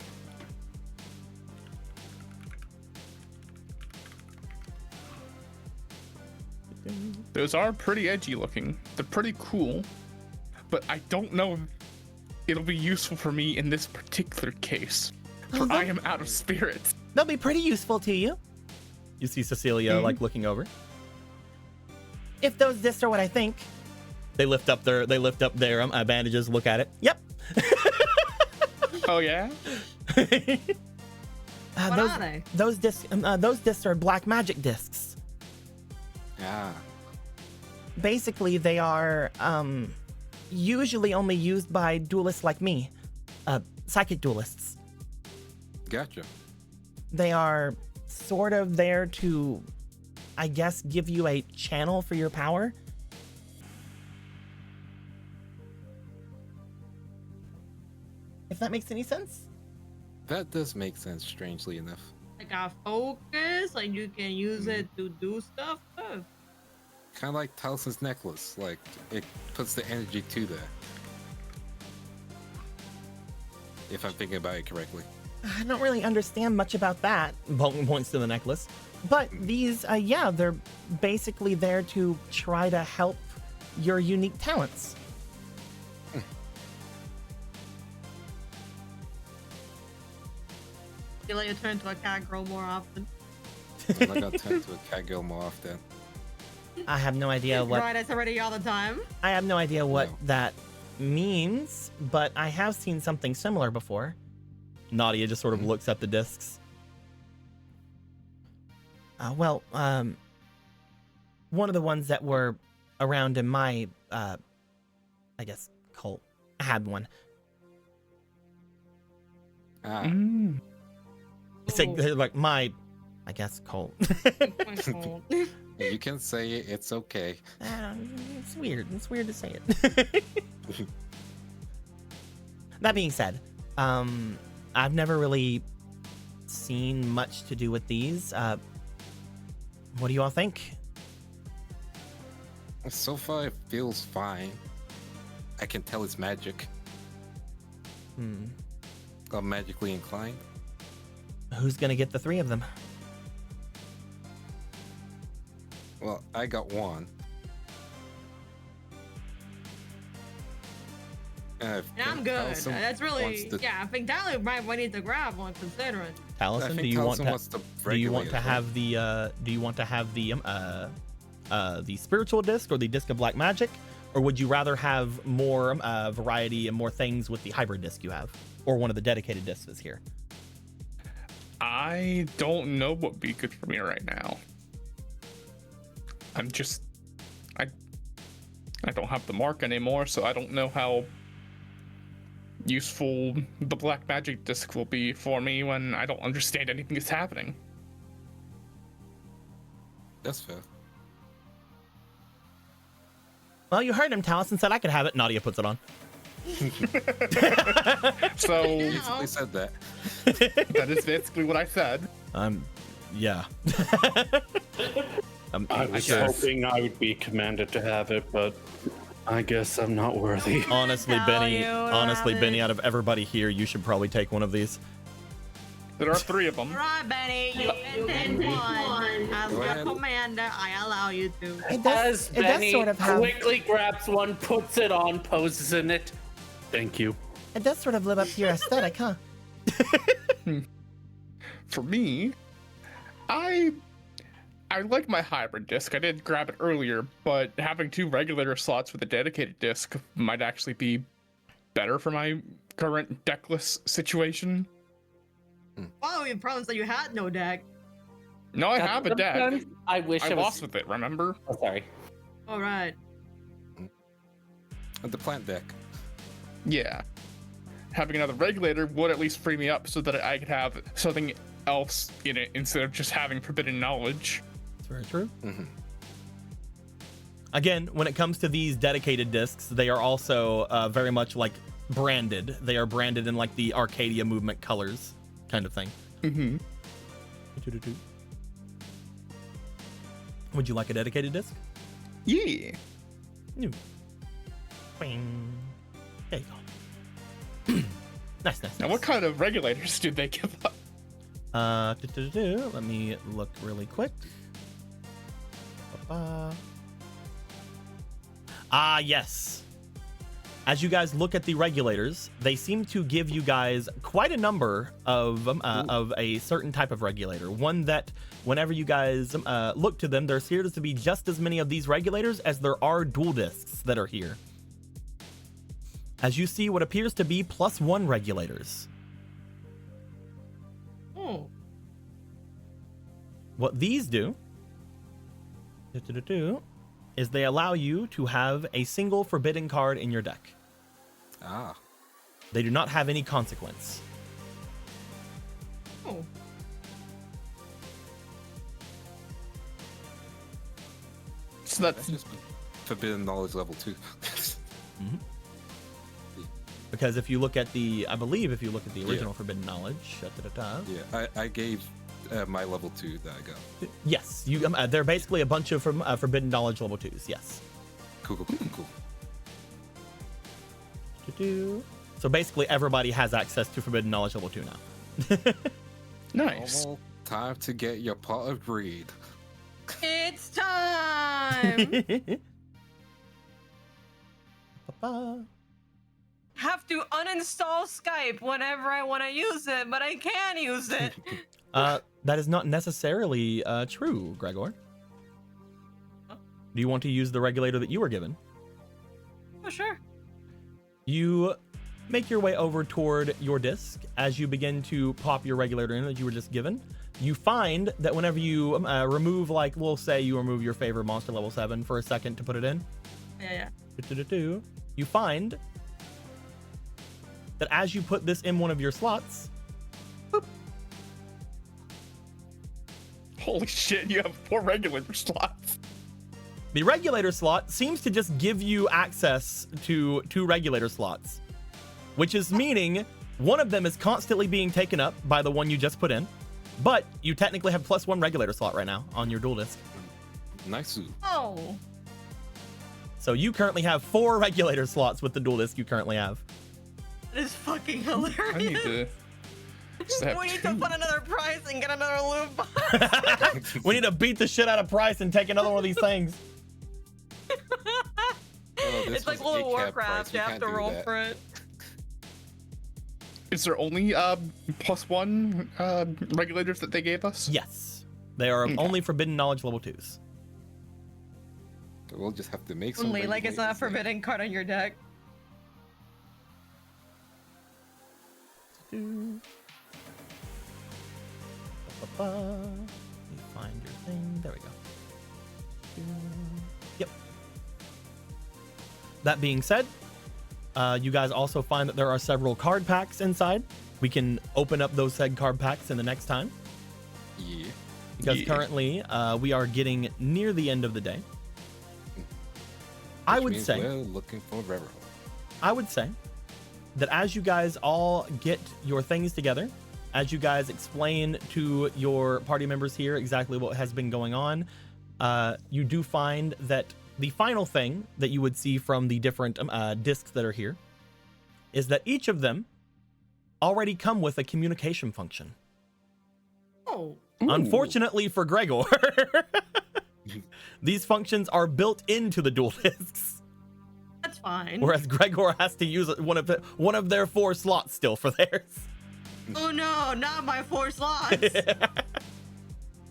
Those are pretty edgy looking. They're pretty cool, but I don't know if it'll be useful for me in this particular case. For I am out of spirits. They'll be pretty useful to you. You see Cecilia like looking over. If those discs are what I think. They lift up their bandages, look at it. Yep. Oh yeah? What are they? Those discs are black magic discs. Ah. Basically, they are usually only used by duelists like me, psychic duelists. Gotcha. They are sort of there to, I guess, give you a channel for your power. If that makes any sense. That does make sense, strangely enough. Like a focus, like you can use it to do stuff. Kind of like Talisman's necklace. Like, it puts the energy to that. If I'm thinking about it correctly. I don't really understand much about that. Vulcan points to the necklace. But these, yeah, they're basically there to try to help your unique talents. You let you turn into a cat girl more often. I'm not gonna turn to a cat girl more often. I have no idea what Right, it's already all the time. I have no idea what No. that means, but I have seen something similar before. Nadia just sort of looks at the discs. One of the ones that were around in my, I guess, cult had one. Ah, It's like my, I guess, cult. you can say it. It's okay. It's weird. It's weird to say it. That being said, I've never really seen much to do with these. What do you all think? So far, it feels fine. I can tell it's magic. I'm magically inclined. Who's gonna get the 3 of them? Well, I got one. And I'm good. That's really, yeah. I think Tyler might need to grab one, considering. Taliesin, do you want to have the spiritual disc or the disc of black magic, or would you rather have more variety and more things with the hybrid disc you have, or one of the dedicated discs is here? I don't know what would be good for me right now. I don't have the mark anymore, so I don't know how useful the black magic disc will be for me when I don't understand anything that's happening. That's fair. Well, you heard him. Taliesin said I could have it. Nadia puts it on. So Basically said that. that is basically what I said. Yeah. I was hoping I would be commanded to have it, but I guess I'm not worthy. Honestly, Tell Benny. you Honestly, about Benny. it. Out of everybody here, you should probably take one of these. There are 3 of them. All right, Benny, you can take one. As Go your ahead. commander, I allow you to. As It does Benny sort of have. quickly grabs one, puts it on, poses in it. Thank you. It does sort of live up to your aesthetic, huh? For me, I like my hybrid disc. I did grab it earlier, but having 2 regulator slots with a dedicated disc might actually be better for my current deckless situation. Oh, you promised that you had no deck. No, I have a deck. Sometimes I wish I I was. lost with it, remember? Oh, sorry. All right. The plant deck. Yeah. Having another regulator would at least free me up so that I could have something else in it instead of just having forbidden knowledge. That's very true. Mm-hmm. Again, when it comes to these dedicated discs, they are also very much like branded. They are branded in like the Arcadia movement colors kind of thing. Mm-hmm. Would you like a dedicated disc? Yeah. Bing. There you go. Nice. Now, what kind of regulators do they give up? Let me look really quick. Yes. As you guys look at the regulators, they seem to give you guys quite a number of a certain type of regulator. One that, whenever you guys look to them, there appears to be just as many of these regulators as there are dual discs that are here. As you see what appears to be +1 regulators. Oh. What these do is they allow you to have a single forbidden card in your deck. Ah. They do not have any consequence. Oh. So That's just forbidden knowledge level 2. Because if you look at the, I believe if you look at the original Yeah. Forbidden Knowledge, Yeah, I gave my level 2 that I got. Yes, you. They're basically a bunch of forbidden knowledge level 2s. Yes. Cool. So basically, everybody has access to forbidden knowledge level 2 now. Nice. Normal time to get your pot of greed. It's time. Have to uninstall Skype whenever I want to use it, but I can use it. That is not necessarily true, Gregor. Do you want to use the regulator that you were given? Oh, sure. You make your way over toward your disc. As you begin to pop your regulator in that you were just given, you find that whenever you remove, like, we'll say you remove your favorite monster level 7 for a second to put it in. Yeah. You find that as you put this in one of your slots, boop, Holy shit, you have 4 regulator slots. the regulator slot seems to just give you access to 2 regulator slots, which is meaning one of them is constantly being taken up by the one you just put in, but you technically have +1 regulator slot right now on your dual disc. Nice. Oh. So you currently have 4 regulator slots with the dual disc you currently have. That is fucking hilarious. I need to. Just have We need 2. to put another prize and get another loot box. We need to beat the shit out of Price and take another one of these things. Oh, this It's like was World of ACAB Warcraft. price. You We have can't to do roll that. for it. Is there only +1 regulators that they gave us? Yes. They are Okay. only forbidden knowledge level 2s. So we'll just have to make some. Only like it's not a regulators then. forbidden card on your deck. Let me find your thing. There we go. Yep. That being said, you guys also find that there are several card packs inside. We can open up those said card packs in the next time, Yeah. because Yeah. currently we are getting near the end of the day. I Which would means say, we're looking for Rero. that as you guys all get your things together, as you guys explain to your party members here exactly what has been going on, you do find that the final thing that you would see from the different discs that are here is that each of them already come with a communication function. Oh. Ooh. Unfortunately for Gregor, these functions are built into the dual discs, That's fine. whereas Gregor has to use one of their 4 slots still for theirs. Oh no, not my 4 slots.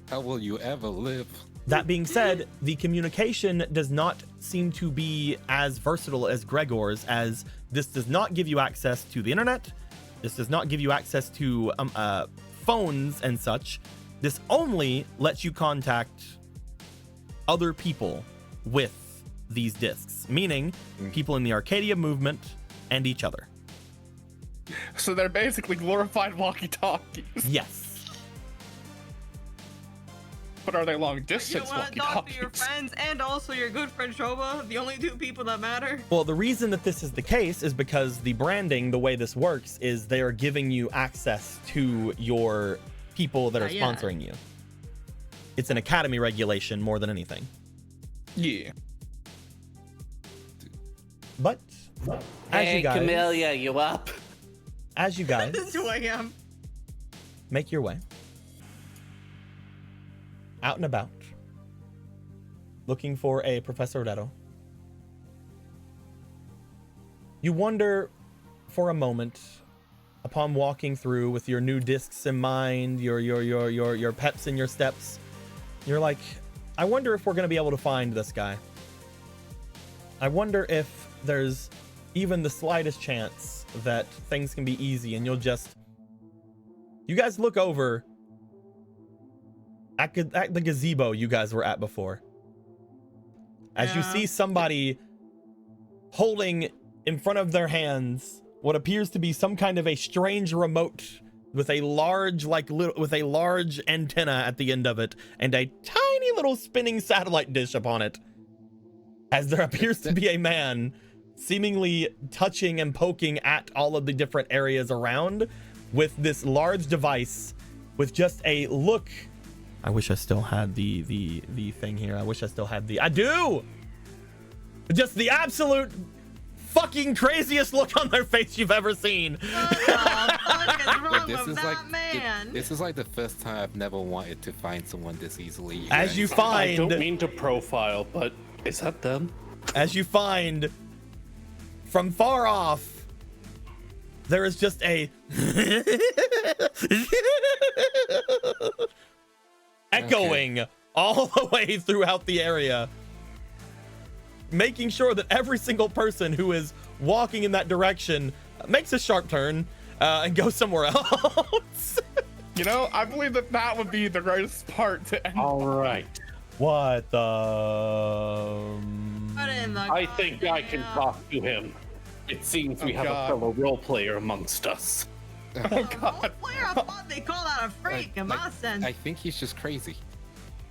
How will you ever live? That being said, the communication does not seem to be as versatile as Gregor's, as this does not give you access to the internet. This does not give you access to phones and such. This only lets you contact other people with these discs, meaning people in the Arcadia movement and each other. So they're basically glorified walkie-talkies. Yes. But are they long You distance want to talk to your walkie-talkies? friends and also your good friend Shoba, the only 2 people that matter. Well, the reason that this is the case is because the branding, the way this works, is they are giving you access to your people that are Yeah. sponsoring you. It's an academy regulation more than anything. Yeah. But as Hey, you guys, Camellia, you up? as you guys This is who I am. make your way out and about, looking for a Professor Reto, you wonder for a moment, upon walking through with your new discs in mind, your peps in your steps, you're like, I wonder if we're going to be able to find this guy. I wonder if there's even the slightest chance that things can be easy and you guys look over at the gazebo you guys were at before, as you Yeah. see somebody holding in front of their hands what appears to be some kind of a strange remote with a large antenna at the end of it and a tiny little spinning satellite dish upon it, as there appears to be a man seemingly touching and poking at all of the different areas around with this large device with just a look. I wish I still had the thing here. I wish I still had I do! Just the absolute fucking craziest look on their face you've ever seen. This is like the first time I've never wanted to find someone this easily. As you find, I don't mean to profile, but is that them? As you find, from far off, there is just a echoing all the way throughout the area, making sure that every single person who is walking in that direction makes a sharp turn and goes somewhere else. You know, I believe that would be the greatest part to end. All right. What the? I think I can talk to him. It seems we have a fellow role player amongst us. Oh God. They call that a freak in my sense. I think he's just crazy.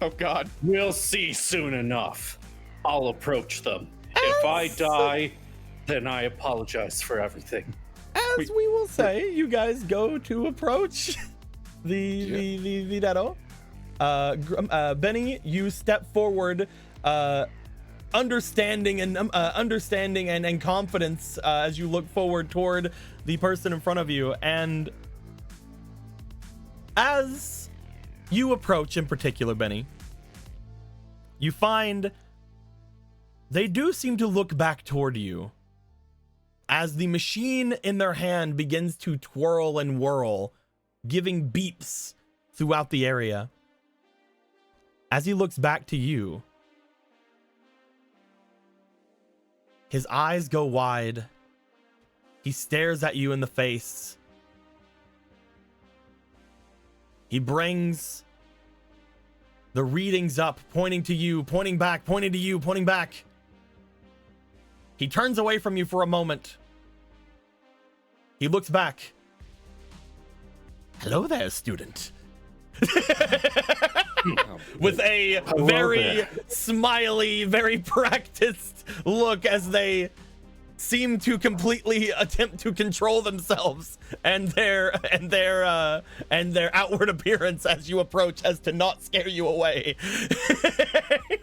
Oh God. We'll see soon enough. I'll approach them. If I die, then I apologize for everything. As we will say, you guys go to approach the Videro. Benny, you step forward, understanding and confidence as you look forward toward the person in front of you. And as you approach, in particular, Benny, you find they do seem to look back toward you as the machine in their hand begins to twirl and whirl, giving beeps throughout the area. As he looks back to you, his eyes go wide. He stares at you in the face. He brings the readings up, pointing to you, pointing back, pointing to you, pointing back. He turns away from you for a moment. He looks back. Hello there, student. With a very smiley, very practiced look as they seem to completely attempt to control themselves and their outward appearance as you approach, as to not scare you away.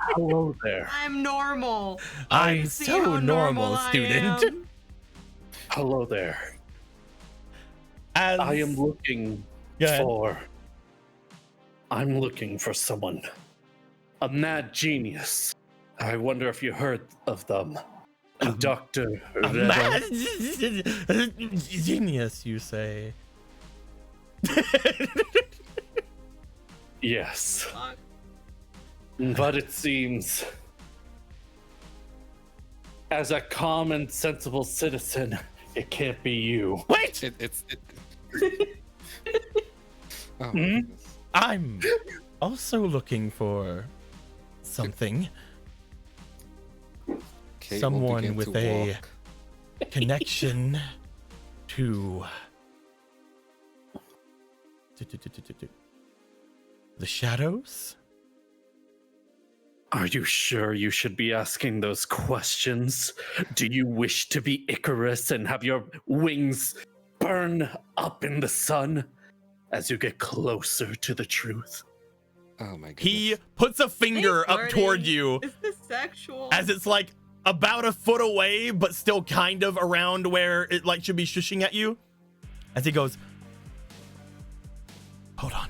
Hello there. I'm normal. I'm See so how normal, I student. am? Hello there. As I am looking Go ahead. for. I'm looking for someone. A mad genius. I wonder if you heard of them. Dr. a mad genius, you say? Yes. But it seems, as a common, sensible citizen, it can't be you. Wait! Oh, my goodness. I'm also looking for something. Okay, Someone we'll begin with to a walk. connection to the shadows. Are you sure you should be asking those questions? Do you wish to be Icarus and have your wings burn up in the sun as you get closer to the truth? Oh my goodness. He puts a finger Hey, up toward Marty. you Is this sexual? as it's like about a foot away, but still kind of around where it like should be shushing at you. As he goes, hold on.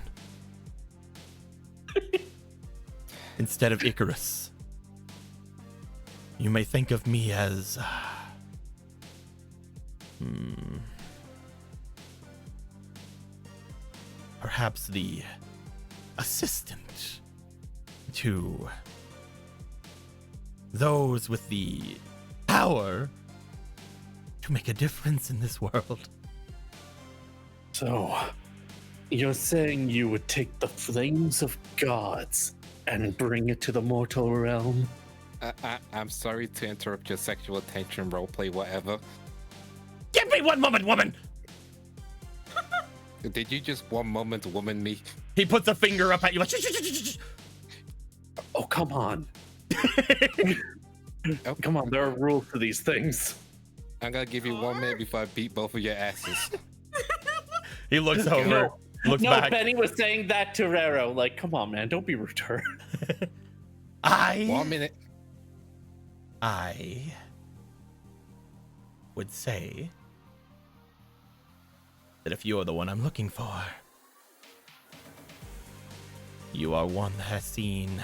Instead of Icarus, you may think of me as perhaps the assistant to those with the power to make a difference in this world. So, you're saying you would take the flames of gods and bring it to the mortal realm? I'm sorry to interrupt your sexual tension roleplay, whatever. Give me one moment, woman! Did you just one moment woman me? He puts a finger up at you like, shh, shh, shh, shh, shh. Oh, come on. Oh, Come on, there are rules to these things. I'm gonna give you 1 minute before I beat both of your asses. He looks over. Looks No, back. Benny was saying that to Rero. Like, come on, man, don't be rude to her. 1 minute. I would say that if you're the one I'm looking for, you are one that has seen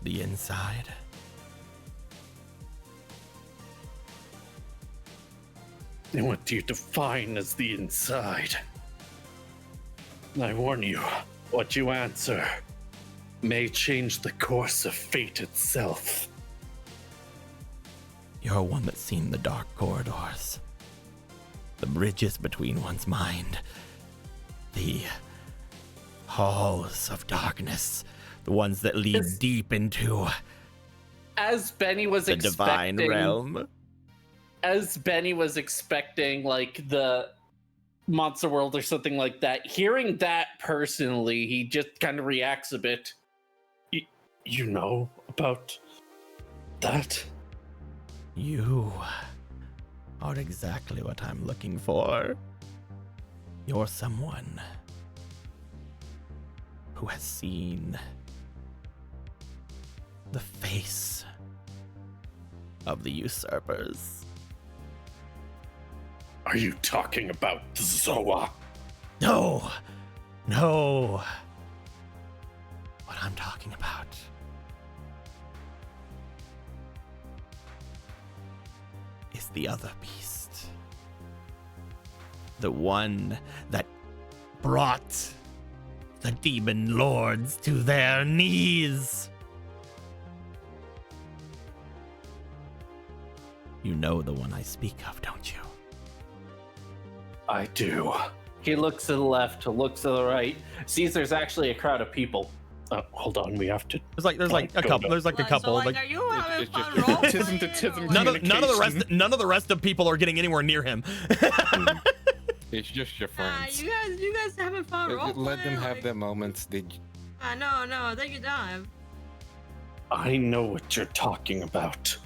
the inside. And what do you define as the inside? I warn you, what you answer may change the course of fate itself. You're one that's seen the dark corridors, the bridges between one's mind, the halls of darkness, the ones that lead Yes. deep into As Benny was the divine expecting, realm. as Benny was expecting, like the Monster World or something like that, hearing that personally, he just kind of reacts a bit. You know about that? You are exactly what I'm looking for. You're someone who has seen the face of the usurpers. Are you talking about Zoa? No, no. What I'm talking about is the other beast. The one that brought the demon lords to their knees. You know the one I speak of, don't you? I do. He looks to the left, looks to the right, sees there's actually a crowd of people. Hold on, we have to. There's like a Go couple. to- There's like a So, couple. like, Like are you having it's fun just- role Tism to playing, tism or- none of communication. the rest of people are getting anywhere near him. It's just your Nah, friends. you guys having fun role Let them have like, their moments. No, take your time. I know what you're talking about,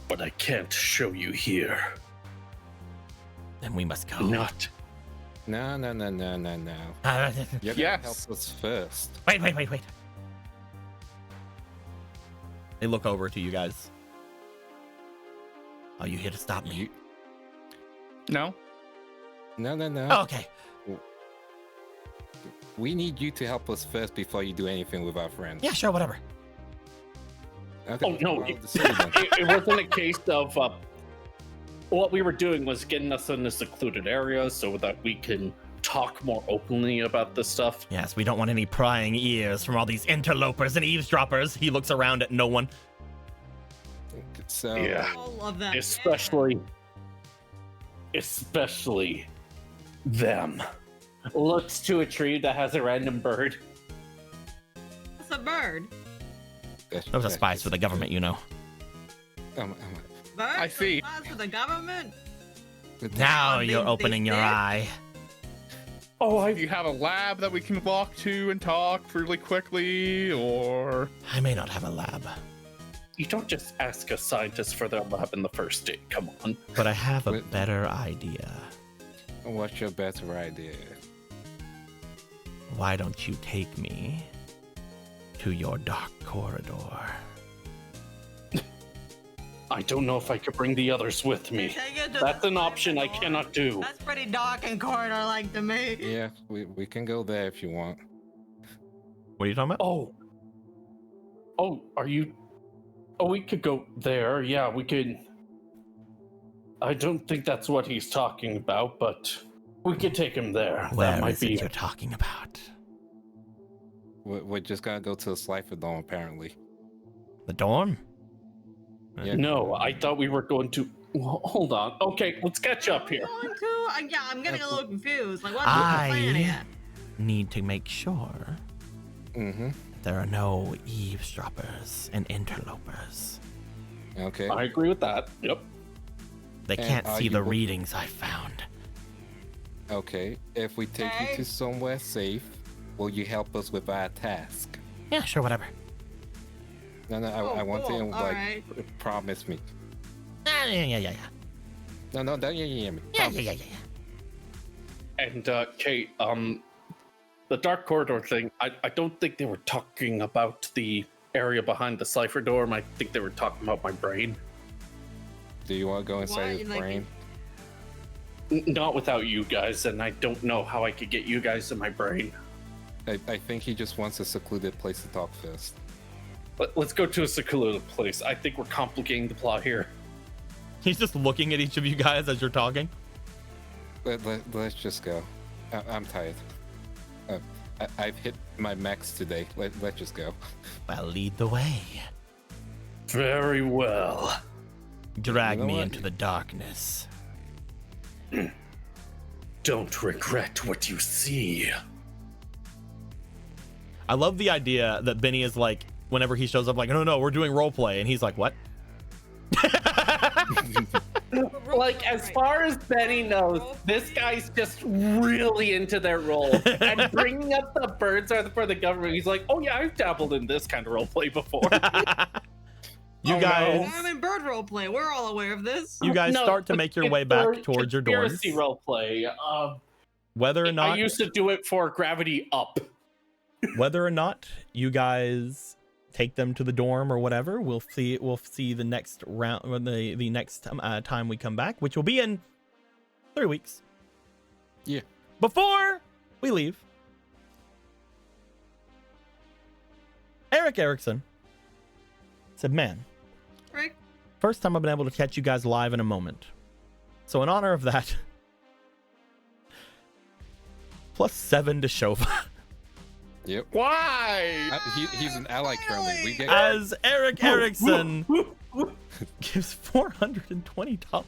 but I can't show you here. Then we must go. Not. No. You're gonna Yes. help us first. Wait. They look over to you guys. Are you here to stop me? You, No? no. Oh, okay. We need you to help us first before you do anything with our friends. Yeah, sure, whatever. Okay, Oh, no, well, it- the city then. It wasn't a case of. What we were doing was getting us in a secluded area so that we can talk more openly about this stuff. Yes, we don't want any prying ears from all these interlopers and eavesdroppers. He looks around at no one. So Yeah. All of them. Especially them. Looks to a tree that has a random bird. It's a bird. Those are spies for the government, you know. Bird. I see. Spies for the government. Now They- you're they opening your think? eye. Oh, Do you have a lab that we can walk to and talk really quickly, or I may not have a lab, You don't just ask a scientist for their lab in the first date. Come on. but I have a Wait. better idea. What's your better idea? Why don't you take me to your dark corridor? I don't know if I could bring the others with me. Take it to That's the an option I corridor. cannot do. That's pretty dark and corridor-like to me. Yeah, we can go there if you want. What are you talking about? Oh, are you? Oh, we could go there. Yeah, we could. I don't think that's what he's talking about, but we could take him there. Where that might is it be. you're talking about? We're just gonna go to the Slifer Dome, apparently. The dorm? Yeah. No, I thought we were going to. Well, hold on. Okay, let's catch up here. Going to? Yeah, I'm getting a little confused. Like, what's the I plan here? need to make sure Mm-hmm. there are no eavesdroppers and interlopers. Okay. I agree with that. Yep. They And can't are see you the go- readings I found. Okay. If we take you Okay. to somewhere safe, will you help us with our task? Yeah, sure, whatever. No, I Oh, want cool. to All like right. promise me. Yeah. No, don't you hear me? Yeah, Promise. yeah. And Kate, the Dark Corridor thing, I don't think they were talking about the area behind the cipher dorm. I think they were talking about my brain. Do you want to go inside Why, his like, brain? Not without you guys, and I don't know how I could get you guys in my brain. I think he just wants a secluded place to talk first. Let's go to a secluded place. I think we're complicating the plot here. He's just looking at each of you guys as you're talking. Let's just go. I'm tired. I've hit my max today. Let's just go. Well, lead the way. Very well. Drag You know me what? into the darkness. Don't regret what you see. I love the idea that Benny is like, whenever he shows up, like, no, we're doing role play, and he's like, what? Like, as far as Benny knows, this guy's just really into their role. And bringing up the birds are for the government, he's like, oh yeah, I've dabbled in this kind of roleplay before. You Oh, guys, I'm in bird roleplay. We're all aware of this. you guys No, start to but make your it's way back for towards your doors. Conspiracy roleplay. Whether or I not, used to do it for Gravity Up. whether or not you guys take them to the dorm or whatever, we'll see. We'll see the next round, or the next time we come back, which will be in 3 weeks. Yeah. Before we leave, Eric Erickson said, "Man, Right? first time I've been able to catch you guys live in a moment. So in honor of that, +7 to Shova." Yep. Why? He's an ally currently. We get As Eric Erickson gives $420.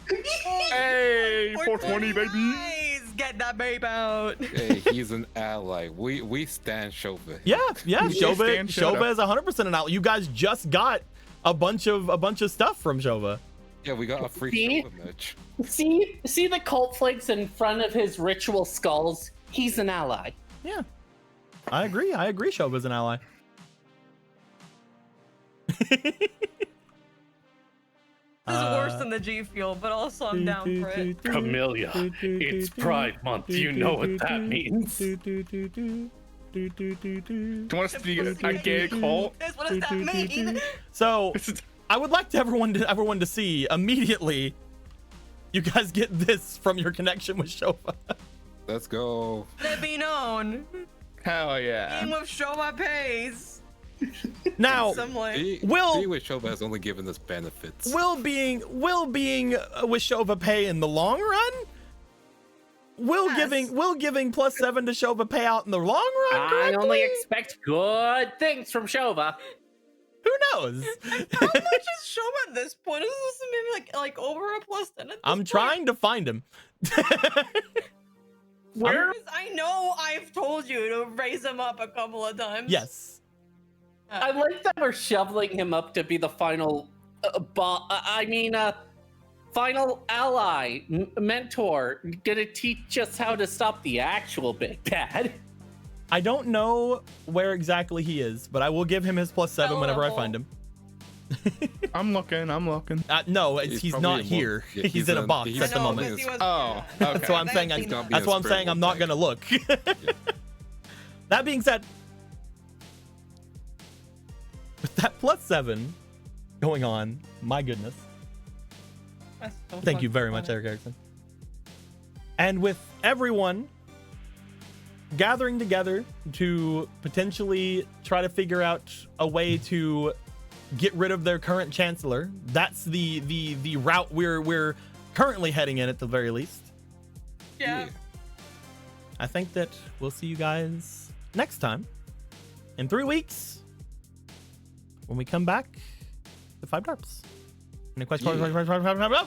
Hey, 420, baby. Nice. Get that babe out. hey, he's an ally. We stand Shova. Yeah, You Shova stand Shova. is 100% an ally. You guys just got a bunch of stuff from Shova. Yeah, we got a free See? Shova match. See the cult flakes in front of his ritual skulls? He's an ally. Yeah. I agree. Shova's an ally. This is worse than the G Fuel, but also I'm down for it. Camellia, it's Pride Month. You know what that means. Do you want us to be a gay cult? What does that mean? So This is- I would like everyone to see immediately. You guys get this from your connection with Shova. Let's go. Let it be known. Hell yeah. Game of show my pays. Now, Some way. Being with Shova has only given us benefits. will being with Shova pay in the long run? Will Yes. giving +7 to Shova pay out in the long run? I correctly? only expect good things from Shova. Who knows? How much is show at this point? Is this maybe like over a +10 at this I'm point? trying to find him. Where? Because I know I've told you to raise him up a couple of times. Yes. I like that we're shoveling him up to be the final, final ally, mentor, gonna teach us how to stop the actual big bad. I don't know where exactly he is, but I will give him his +7 whenever I Level. find him. I'm looking. No, He's he's probably not in here. one- yeah, he's in a box he's at the I know, moment. because he was- Oh, yeah. okay. That's why I'm saying I've seen gonna that. be That's why I'm Spirit saying I'm World not gonna look. Yeah. That being said, with that +7 going on, my goodness. That's so Thank you fucking very much, funny. Eric Erickson. And with everyone gathering together to potentially try to figure out a way to get rid of their current chancellor, that's the route we're currently heading in at the very least. Yeah. I think that we'll see you guys next time in 3 weeks when we come back to 5Darps. Any questions? Yeah.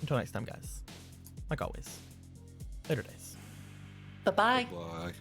Until next time, guys. Like always, later days. Bye-bye. Bye.